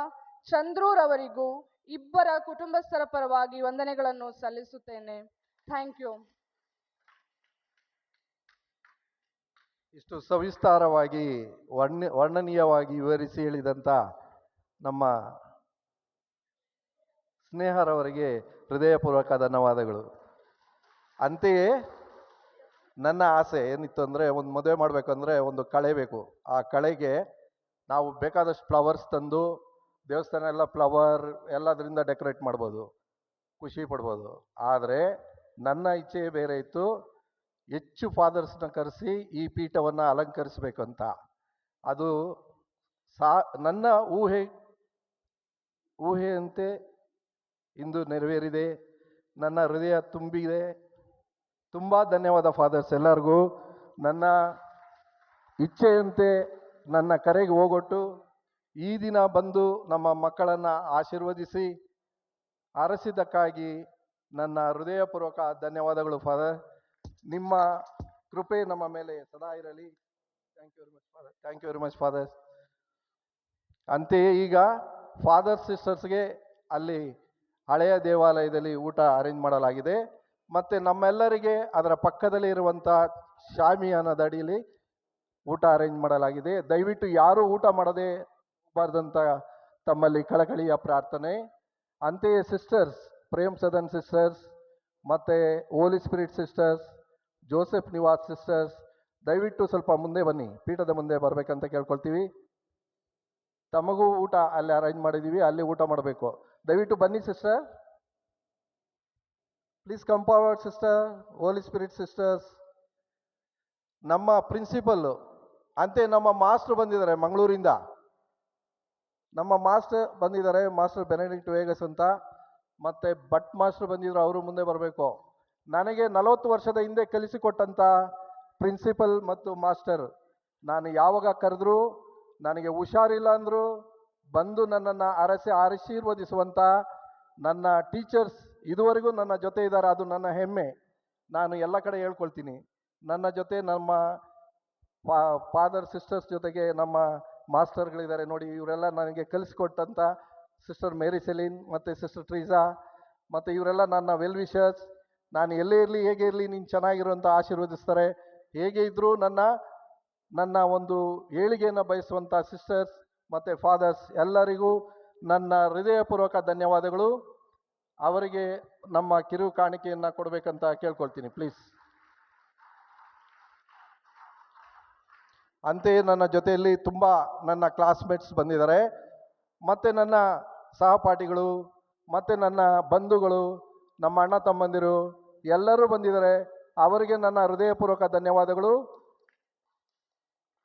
P: ಚಂದ್ರೂರವರಿಗೂ ಇಬ್ಬರ ಕುಟುಂಬಸ್ಥರ ಪರವಾಗಿ ವಂದನೆಗಳನ್ನು ಸಲ್ಲಿಸುತ್ತೇನೆ. Thank you.
Q: ಇಷ್ಟು ಸವಿಸ್ತಾರವಾಗಿ ವರ್ಣನೀಯವಾಗಿ ವಿವರಿಸಿ ಹೇಳಿದಂಥ ನಮ್ಮ ಸ್ನೇಹರವರಿಗೆ ಹೃದಯಪೂರ್ವಕ ಧನ್ಯವಾದಗಳು. ಅಂತೆಯೇ ನನ್ನ ಆಸೆ ಏನಿತ್ತು ಅಂದರೆ, ಒಂದು ಮದುವೆ ಮಾಡಬೇಕಂದ್ರೆ ಒಂದು ಕಳೆ ಬೇಕು. ಆ ಕಳೆಗೆ ನಾವು ಬೇಕಾದಷ್ಟು ಫ್ಲವರ್ಸ್ ತಂದು ದೇವಸ್ಥಾನ ಎಲ್ಲ ಫ್ಲವರ್ ಎಲ್ಲದರಿಂದ ಡೆಕೋರೇಟ್ ಮಾಡ್ಬೋದು, ಖುಷಿ ಪಡ್ಬೋದು. ಆದರೆ ನನ್ನ ಇಚ್ಛೆ ಬೇರೆ ಇತ್ತು, ಹೆಚ್ಚು ಫಾದರ್ಸ್ನ ಕರೆಸಿ ಈ ಪೀಠವನ್ನು ಅಲಂಕರಿಸಬೇಕು ಅಂತ. ಅದು ನನ್ನ ಊಹೆಯಂತೆ ಇಂದು ನೆರವೇರಿದೆ. ನನ್ನ ಹೃದಯ ತುಂಬಿದೆ. ತುಂಬ ಧನ್ಯವಾದ ಫಾದರ್ಸ್ ಎಲ್ಲರಿಗೂ. ನನ್ನ ಇಚ್ಛೆಯಂತೆ ನನ್ನ ಕರೆಗೆ ಹೋಗೊಟ್ಟು ಈ ದಿನ ಬಂದು ನಮ್ಮ ಮಕ್ಕಳನ್ನು ಆಶೀರ್ವದಿಸಿ ಅರಸಿದ್ದಕ್ಕಾಗಿ ನನ್ನ ಹೃದಯಪೂರ್ವಕ ಧನ್ಯವಾದಗಳು ಫಾದರ್. ನಿಮ್ಮ ಕೃಪೆ ನಮ್ಮ ಮೇಲೆ ಸದಾ ಇರಲಿ. Thank you very much father. Thank you very much fathers. ಅಂತೆಯೇ ಈಗ ಫಾದರ್ ಸಿಸ್ಟರ್ಸ್ಗೆ ಅಲ್ಲಿ ಹಳೆಯ ದೇವಾಲಯದಲ್ಲಿ ಊಟ ಅರೇಂಜ್ ಮಾಡಲಾಗಿದೆ. ಮತ್ತು ನಮ್ಮೆಲ್ಲರಿಗೆ ಅದರ ಪಕ್ಕದಲ್ಲಿ ಇರುವಂಥ ಶಾಮಿಯಾನದ ಅಡಿಯಲ್ಲಿ ಊಟ ಅರೇಂಜ್ ಮಾಡಲಾಗಿದೆ. ದಯವಿಟ್ಟು ಯಾರೂ ಊಟ ಮಾಡದೆ ಹೋಗಬಾರ್ದಂತ ತಮ್ಮಲ್ಲಿ ಕಳಕಳಿಯ ಪ್ರಾರ್ಥನೆ. ಅಂತೆಯೇ ಸಿಸ್ಟರ್ಸ್, ಪ್ರೇಮ್ ಸದನ್ ಸಿಸ್ಟರ್ಸ್ ಮತ್ತು Holy spirit sisters, Joseph Nivas sisters, ದಯವಿಟ್ಟು ಸ್ವಲ್ಪ ಮುಂದೆ ಬನ್ನಿ, ಪೀಠದ ಮುಂದೆ ಬರಬೇಕಂತ ಕೇಳ್ಕೊಳ್ತೀವಿ. ತಮಗೂ ಊಟ ಅಲ್ಲಿ ಅರೇಂಜ್ ಮಾಡಿದ್ದೀವಿ, ಅಲ್ಲಿ ಊಟ ಮಾಡಬೇಕು. ದಯವಿಟ್ಟು ಬನ್ನಿ sister, please come forward sister, holy spirit sisters. ನಮ್ಮ ಪ್ರಿನ್ಸಿಪಲ್ಲು ಅಂತೆ ನಮ್ಮ ಮಾಸ್ಟ್ರು ಬಂದಿದ್ದಾರೆ ಮಂಗಳೂರಿಂದ. ನಮ್ಮ ಮಾಸ್ಟರ್ ಬಂದಿದ್ದಾರೆ, ಮಾಸ್ಟರ್ ಬೆನೆಡಿಕ್ಟ್ ವೇಗಸ್ ಅಂತ. ಮತ್ತು ಭಟ್ ಮಾಸ್ಟ್ರು ಬಂದಿದ್ರು, ಅವರು ಮುಂದೆ ಬರಬೇಕು. ನನಗೆ 40 ವರ್ಷದ ಹಿಂದೆ ಕಲಿಸಿಕೊಟ್ಟಂಥ ಪ್ರಿನ್ಸಿಪಲ್ ಮತ್ತು ಮಾಸ್ಟರ್, ನಾನು ಯಾವಾಗ ಕರೆದ್ರೂ, ನನಗೆ ಹುಷಾರಿಲ್ಲ ಅಂದರು ಬಂದು ನನ್ನನ್ನು ಆಶೀರ್ವದಿಸುವಂಥ ನನ್ನ ಟೀಚರ್ಸ್ ಇದುವರೆಗೂ ನನ್ನ ಜೊತೆ ಇದ್ದಾರೆ. ಅದು ನನ್ನ ಹೆಮ್ಮೆ. ನಾನು ಎಲ್ಲ ಕಡೆ ಹೇಳ್ಕೊಳ್ತೀನಿ, ನನ್ನ ಜೊತೆ ನಮ್ಮ ಫಾದರ್ ಸಿಸ್ಟರ್ಸ್ ಜೊತೆಗೆ ನಮ್ಮ ಮಾಸ್ಟರ್ಗಳಿದ್ದಾರೆ ನೋಡಿ. ಇವರೆಲ್ಲ ನನಗೆ ಕಲಿಸ್ಕೊಟ್ಟಂಥ ಸಿಸ್ಟರ್ ಮೇರಿ ಸೆಲಿನ್ ಮತ್ತು ಸಿಸ್ಟರ್ ಟ್ರೀಸಾ, ಮತ್ತು ಇವರೆಲ್ಲ ನನ್ನ ವೆಲ್ ವಿಷರ್ಸ್. ನಾನು ಎಲ್ಲೇ ಇರಲಿ, ಹೇಗೆ ಇರಲಿ, ನೀನು ಚೆನ್ನಾಗಿರು ಅಂತ ಆಶೀರ್ವದಿಸ್ತಾರೆ. ಹೇಗೆ ಇದ್ದರೂ ನನ್ನ ಒಂದು ಏಳಿಗೆಯನ್ನು ಬಯಸುವಂಥ ಸಿಸ್ಟರ್ಸ್ ಮತ್ತು ಫಾದರ್ಸ್ ಎಲ್ಲರಿಗೂ ನನ್ನ ಹೃದಯಪೂರ್ವಕ ಧನ್ಯವಾದಗಳು. ಅವರಿಗೆ ನಮ್ಮ ಕಿರು ಕಾಣಿಕೆಯನ್ನು ಕೊಡಬೇಕಂತ ಕೇಳ್ಕೊಳ್ತೀನಿ ಪ್ಲೀಸ್. ಅಂತೆಯೇ ನನ್ನ ಜೊತೆಯಲ್ಲಿ ತುಂಬ ನನ್ನ ಕ್ಲಾಸ್ಮೇಟ್ಸ್ ಬಂದಿದ್ದಾರೆ, ಮತ್ತು ನನ್ನ ಸಹಪಾಠಿಗಳು, ಮತ್ತು ನನ್ನ ಬಂಧುಗಳು, ನಮ್ಮ ಅಣ್ಣ ತಮ್ಮಂದಿರು ಎಲ್ಲರೂ ಬಂದಿದ್ದಾರೆ. ಅವರಿಗೆ ನನ್ನ ಹೃದಯಪೂರ್ವಕ ಧನ್ಯವಾದಗಳು.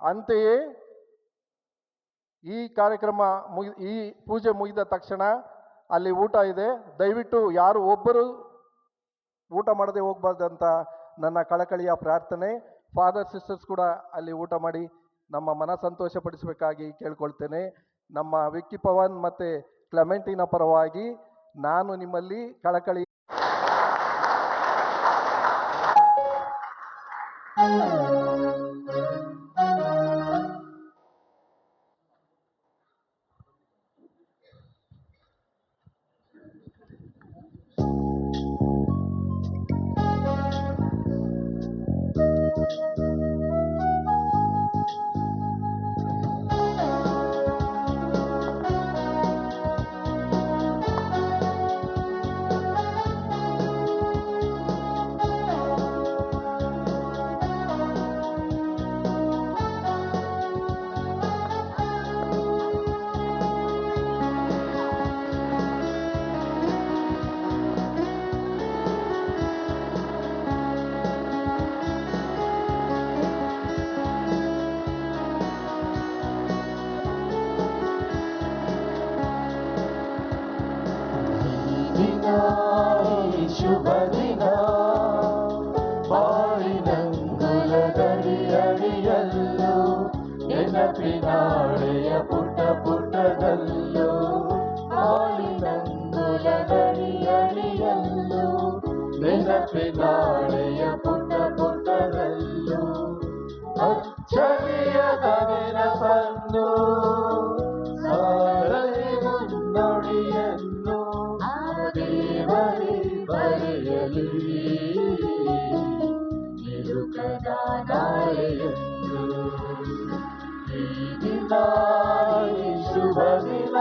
Q: ಅಂತೆಯೇ ಈ ಕಾರ್ಯಕ್ರಮ ಈ ಪೂಜೆ ಮುಗಿದ ತಕ್ಷಣ ಅಲ್ಲಿ ಊಟ ಇದೆ. ದಯವಿಟ್ಟು ಯಾರು ಒಬ್ಬರು ಊಟ ಮಾಡದೆ ಹೋಗ್ಬಾರ್ದಂತ ನನ್ನ ಕಳಕಳಿಯ ಪ್ರಾರ್ಥನೆ. ಫಾದರ್ ಸಿಸ್ಟರ್ಸ್ ಕೂಡ ಅಲ್ಲಿ ಊಟ ಮಾಡಿ ನಮ್ಮ ಮನ ಸಂತೋಷಪಡಿಸಬೇಕಾಗಿ ಕೇಳ್ಕೊಳ್ತೇನೆ. ನಮ್ಮ ವಿಕ್ಕಿ ಪವನ್ ಮತ್ತು ಕ್ಲೆಮೆಂಟಿನ ಪರವಾಗಿ ನಾನು ನಿಮ್ಮಲ್ಲಿ ಕಳಕಳಿ
O: ದಿನ ಈ ಶುಭ ದಿನ ಬಾಳಿನಂಗುಲದಡಿಯಡಿಯಲ್ಲೂ ನೆನಪಿನಾಳೆಯ ಪುಟ ಪುಟದಲ್ಲೂ ಬಾಳಿನಂಗುಲದಡಿಯಡಿಯಲ್ಲೂ ನೆನಪಿನಾಳೆಯ ಪುಟ ಪುಟದಲ್ಲೂ ಅಚ್ಚಳಿಯದ ನೆನಪನ್ನು ಸಾರಲಿ ಮುನ್ನೊಡಿಯನ್ನು ದೇವರೇ ಬರೆಯಲಿ ನಿರುಕದ ನಾಳೆಯನ್ನು ಈ ದಿನ ಈ ಶುಭ ದಿನ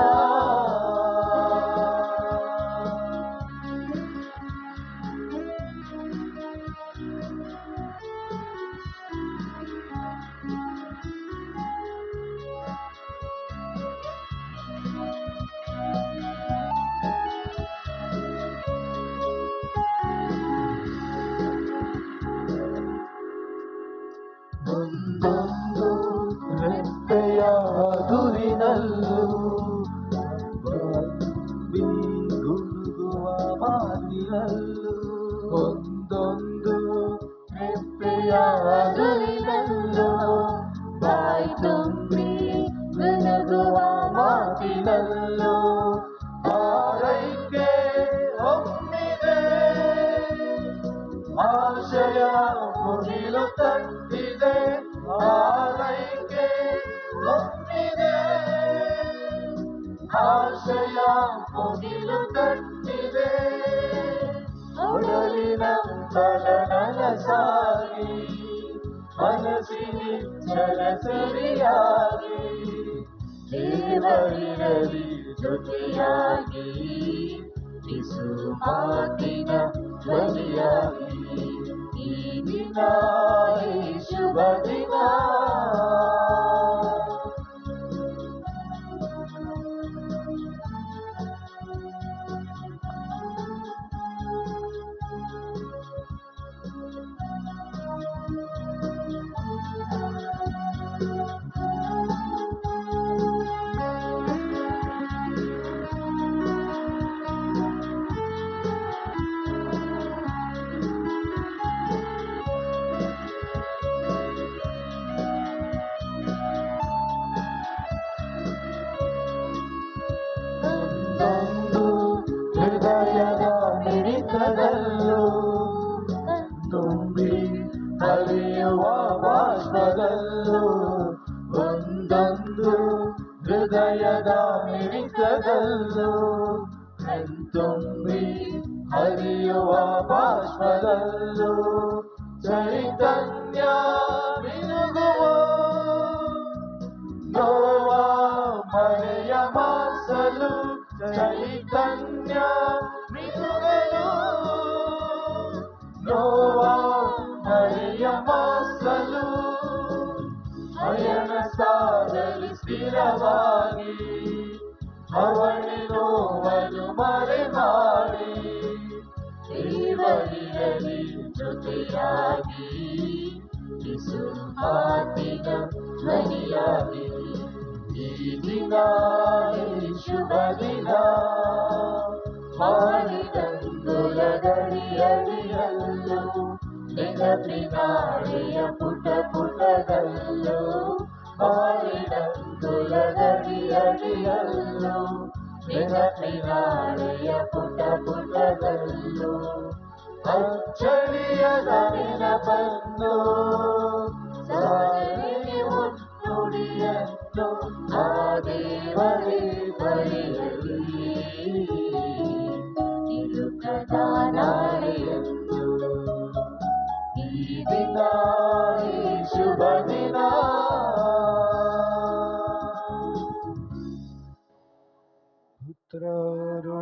O: ಒಂದೊಂದು ರೆಪ್ಪೆಯ ದುರಿನಲ್ಲೂ ಗುನುಗುವ ಮಾತಿನಲ್ಲೂ ಒಂದೊಂದು ರೆಪ್ಪೆಯ ದುರಿನಲ್ಲೂ ಬಾಯಿ ತುಂಬಿ ಗುನುಗುವ ಮಾತಿನಲ್ಲೂ ಆರೈಕೆ ಒಮ್ಮಿದೆ ಆಶಯ ಮುಗಿಲು ತಟ್ಟಿದೆ ಆರೈಕೆ ಒಮ್ಮಿದೆ ಆಶಯ ಮುಗಿಲು ತಟ್ಟಿದೆ ಒಡಲಿನ ತಲನಲ ಸಾಗಿ ಮನಸ್ಸಿನಿ ಸರಿಯಾಗಿ ದೇವರಿರಲಿ ಜೊತೆಯಾಗಿ ಬಿಸು ಮಾತಿನ ಧ್ವನಿಯಾಗಿ ಈ ದಿನ ಈ ಶುಭ ದಿನ ಒಂದೊಂದು ಹೃದಯದ ಮಿಡಿತದಲ್ಲೂ ತುಂಬಿ ಹರಿಯುವ ಬಾಷ್ಪದಲ್ಲೂ ಒಂದೊಂದು ಹೃದಯದ ಮಿಡಿತದಲ್ಲೂ ತುಂಬಿ ಹರಿಯುವ ಬಾಷ್ಪದಲ್ಲೂ ಚೈತನ್ಯ ಮಿನುಗುವ ನೋವ ಮರೆಯ ಮಾಸಲು ಚೈತನ್ಯ ಮಿನುಗಲು ನೋವ ಮರೆಯ ಮಾಸಲು ಪಯಣ ಸಾಗಲಿ ಸ್ಥಿರವಾಗಿ ಅವಳಿ ನೋವನ್ನು ಮರೆ ಮಾಡಿ ದೇವರಿರಲಿ ಜೊತೆಯಾಗಿ ಬಿಸು ಮಾತಿನ ಧ್ವನಿಯಾಗಿ ಈ ದಿನ ಈ ಶುಭ ದಿನ ಬಾಳಿನಂಗುಲದಡಿಯಡಿಯಲ್ಲೂ ನೆನಪಿನಾಳೆಯ ಪುಟ ಪುಟದಲ್ಲೂ ಬಾಳಿನಂಗುಲದಡಿಯಡಿಯಲ್ಲೂ ನೆನಪಿನಾಳೆಯ ಪುಟ ಪುಟದಲ್ಲೂ ಅಚ್ಚಳಿಯದ ನೆನಪನ್ನು ಸಾರಲಿ ಮುನ್ನುಡಿಯನ್ನು ಆ ದೇವರೇ ಬರೆಯಲಿ ನಿರುಕದ ನಾಳೆಯನ್ನು ಈ ದಿನ ಈ ಶುಭ ದಿನ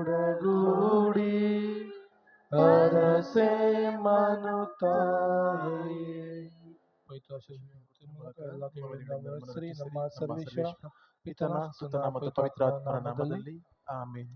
O: ಪುತ್ರರೊಡಗೂಡಿ ಅರಸೆ ಮನುತಾಯೇ ಶ್ರೀ ನಮ್ಮ ಸರ್ವೇಶ್ವರ ಪಿತನ ಸುತನ ಮತ್ತು ಪವಿತ್ರಾತ್ಮನ ನಾಮದಲ್ಲಿ ಆಮೆನ್.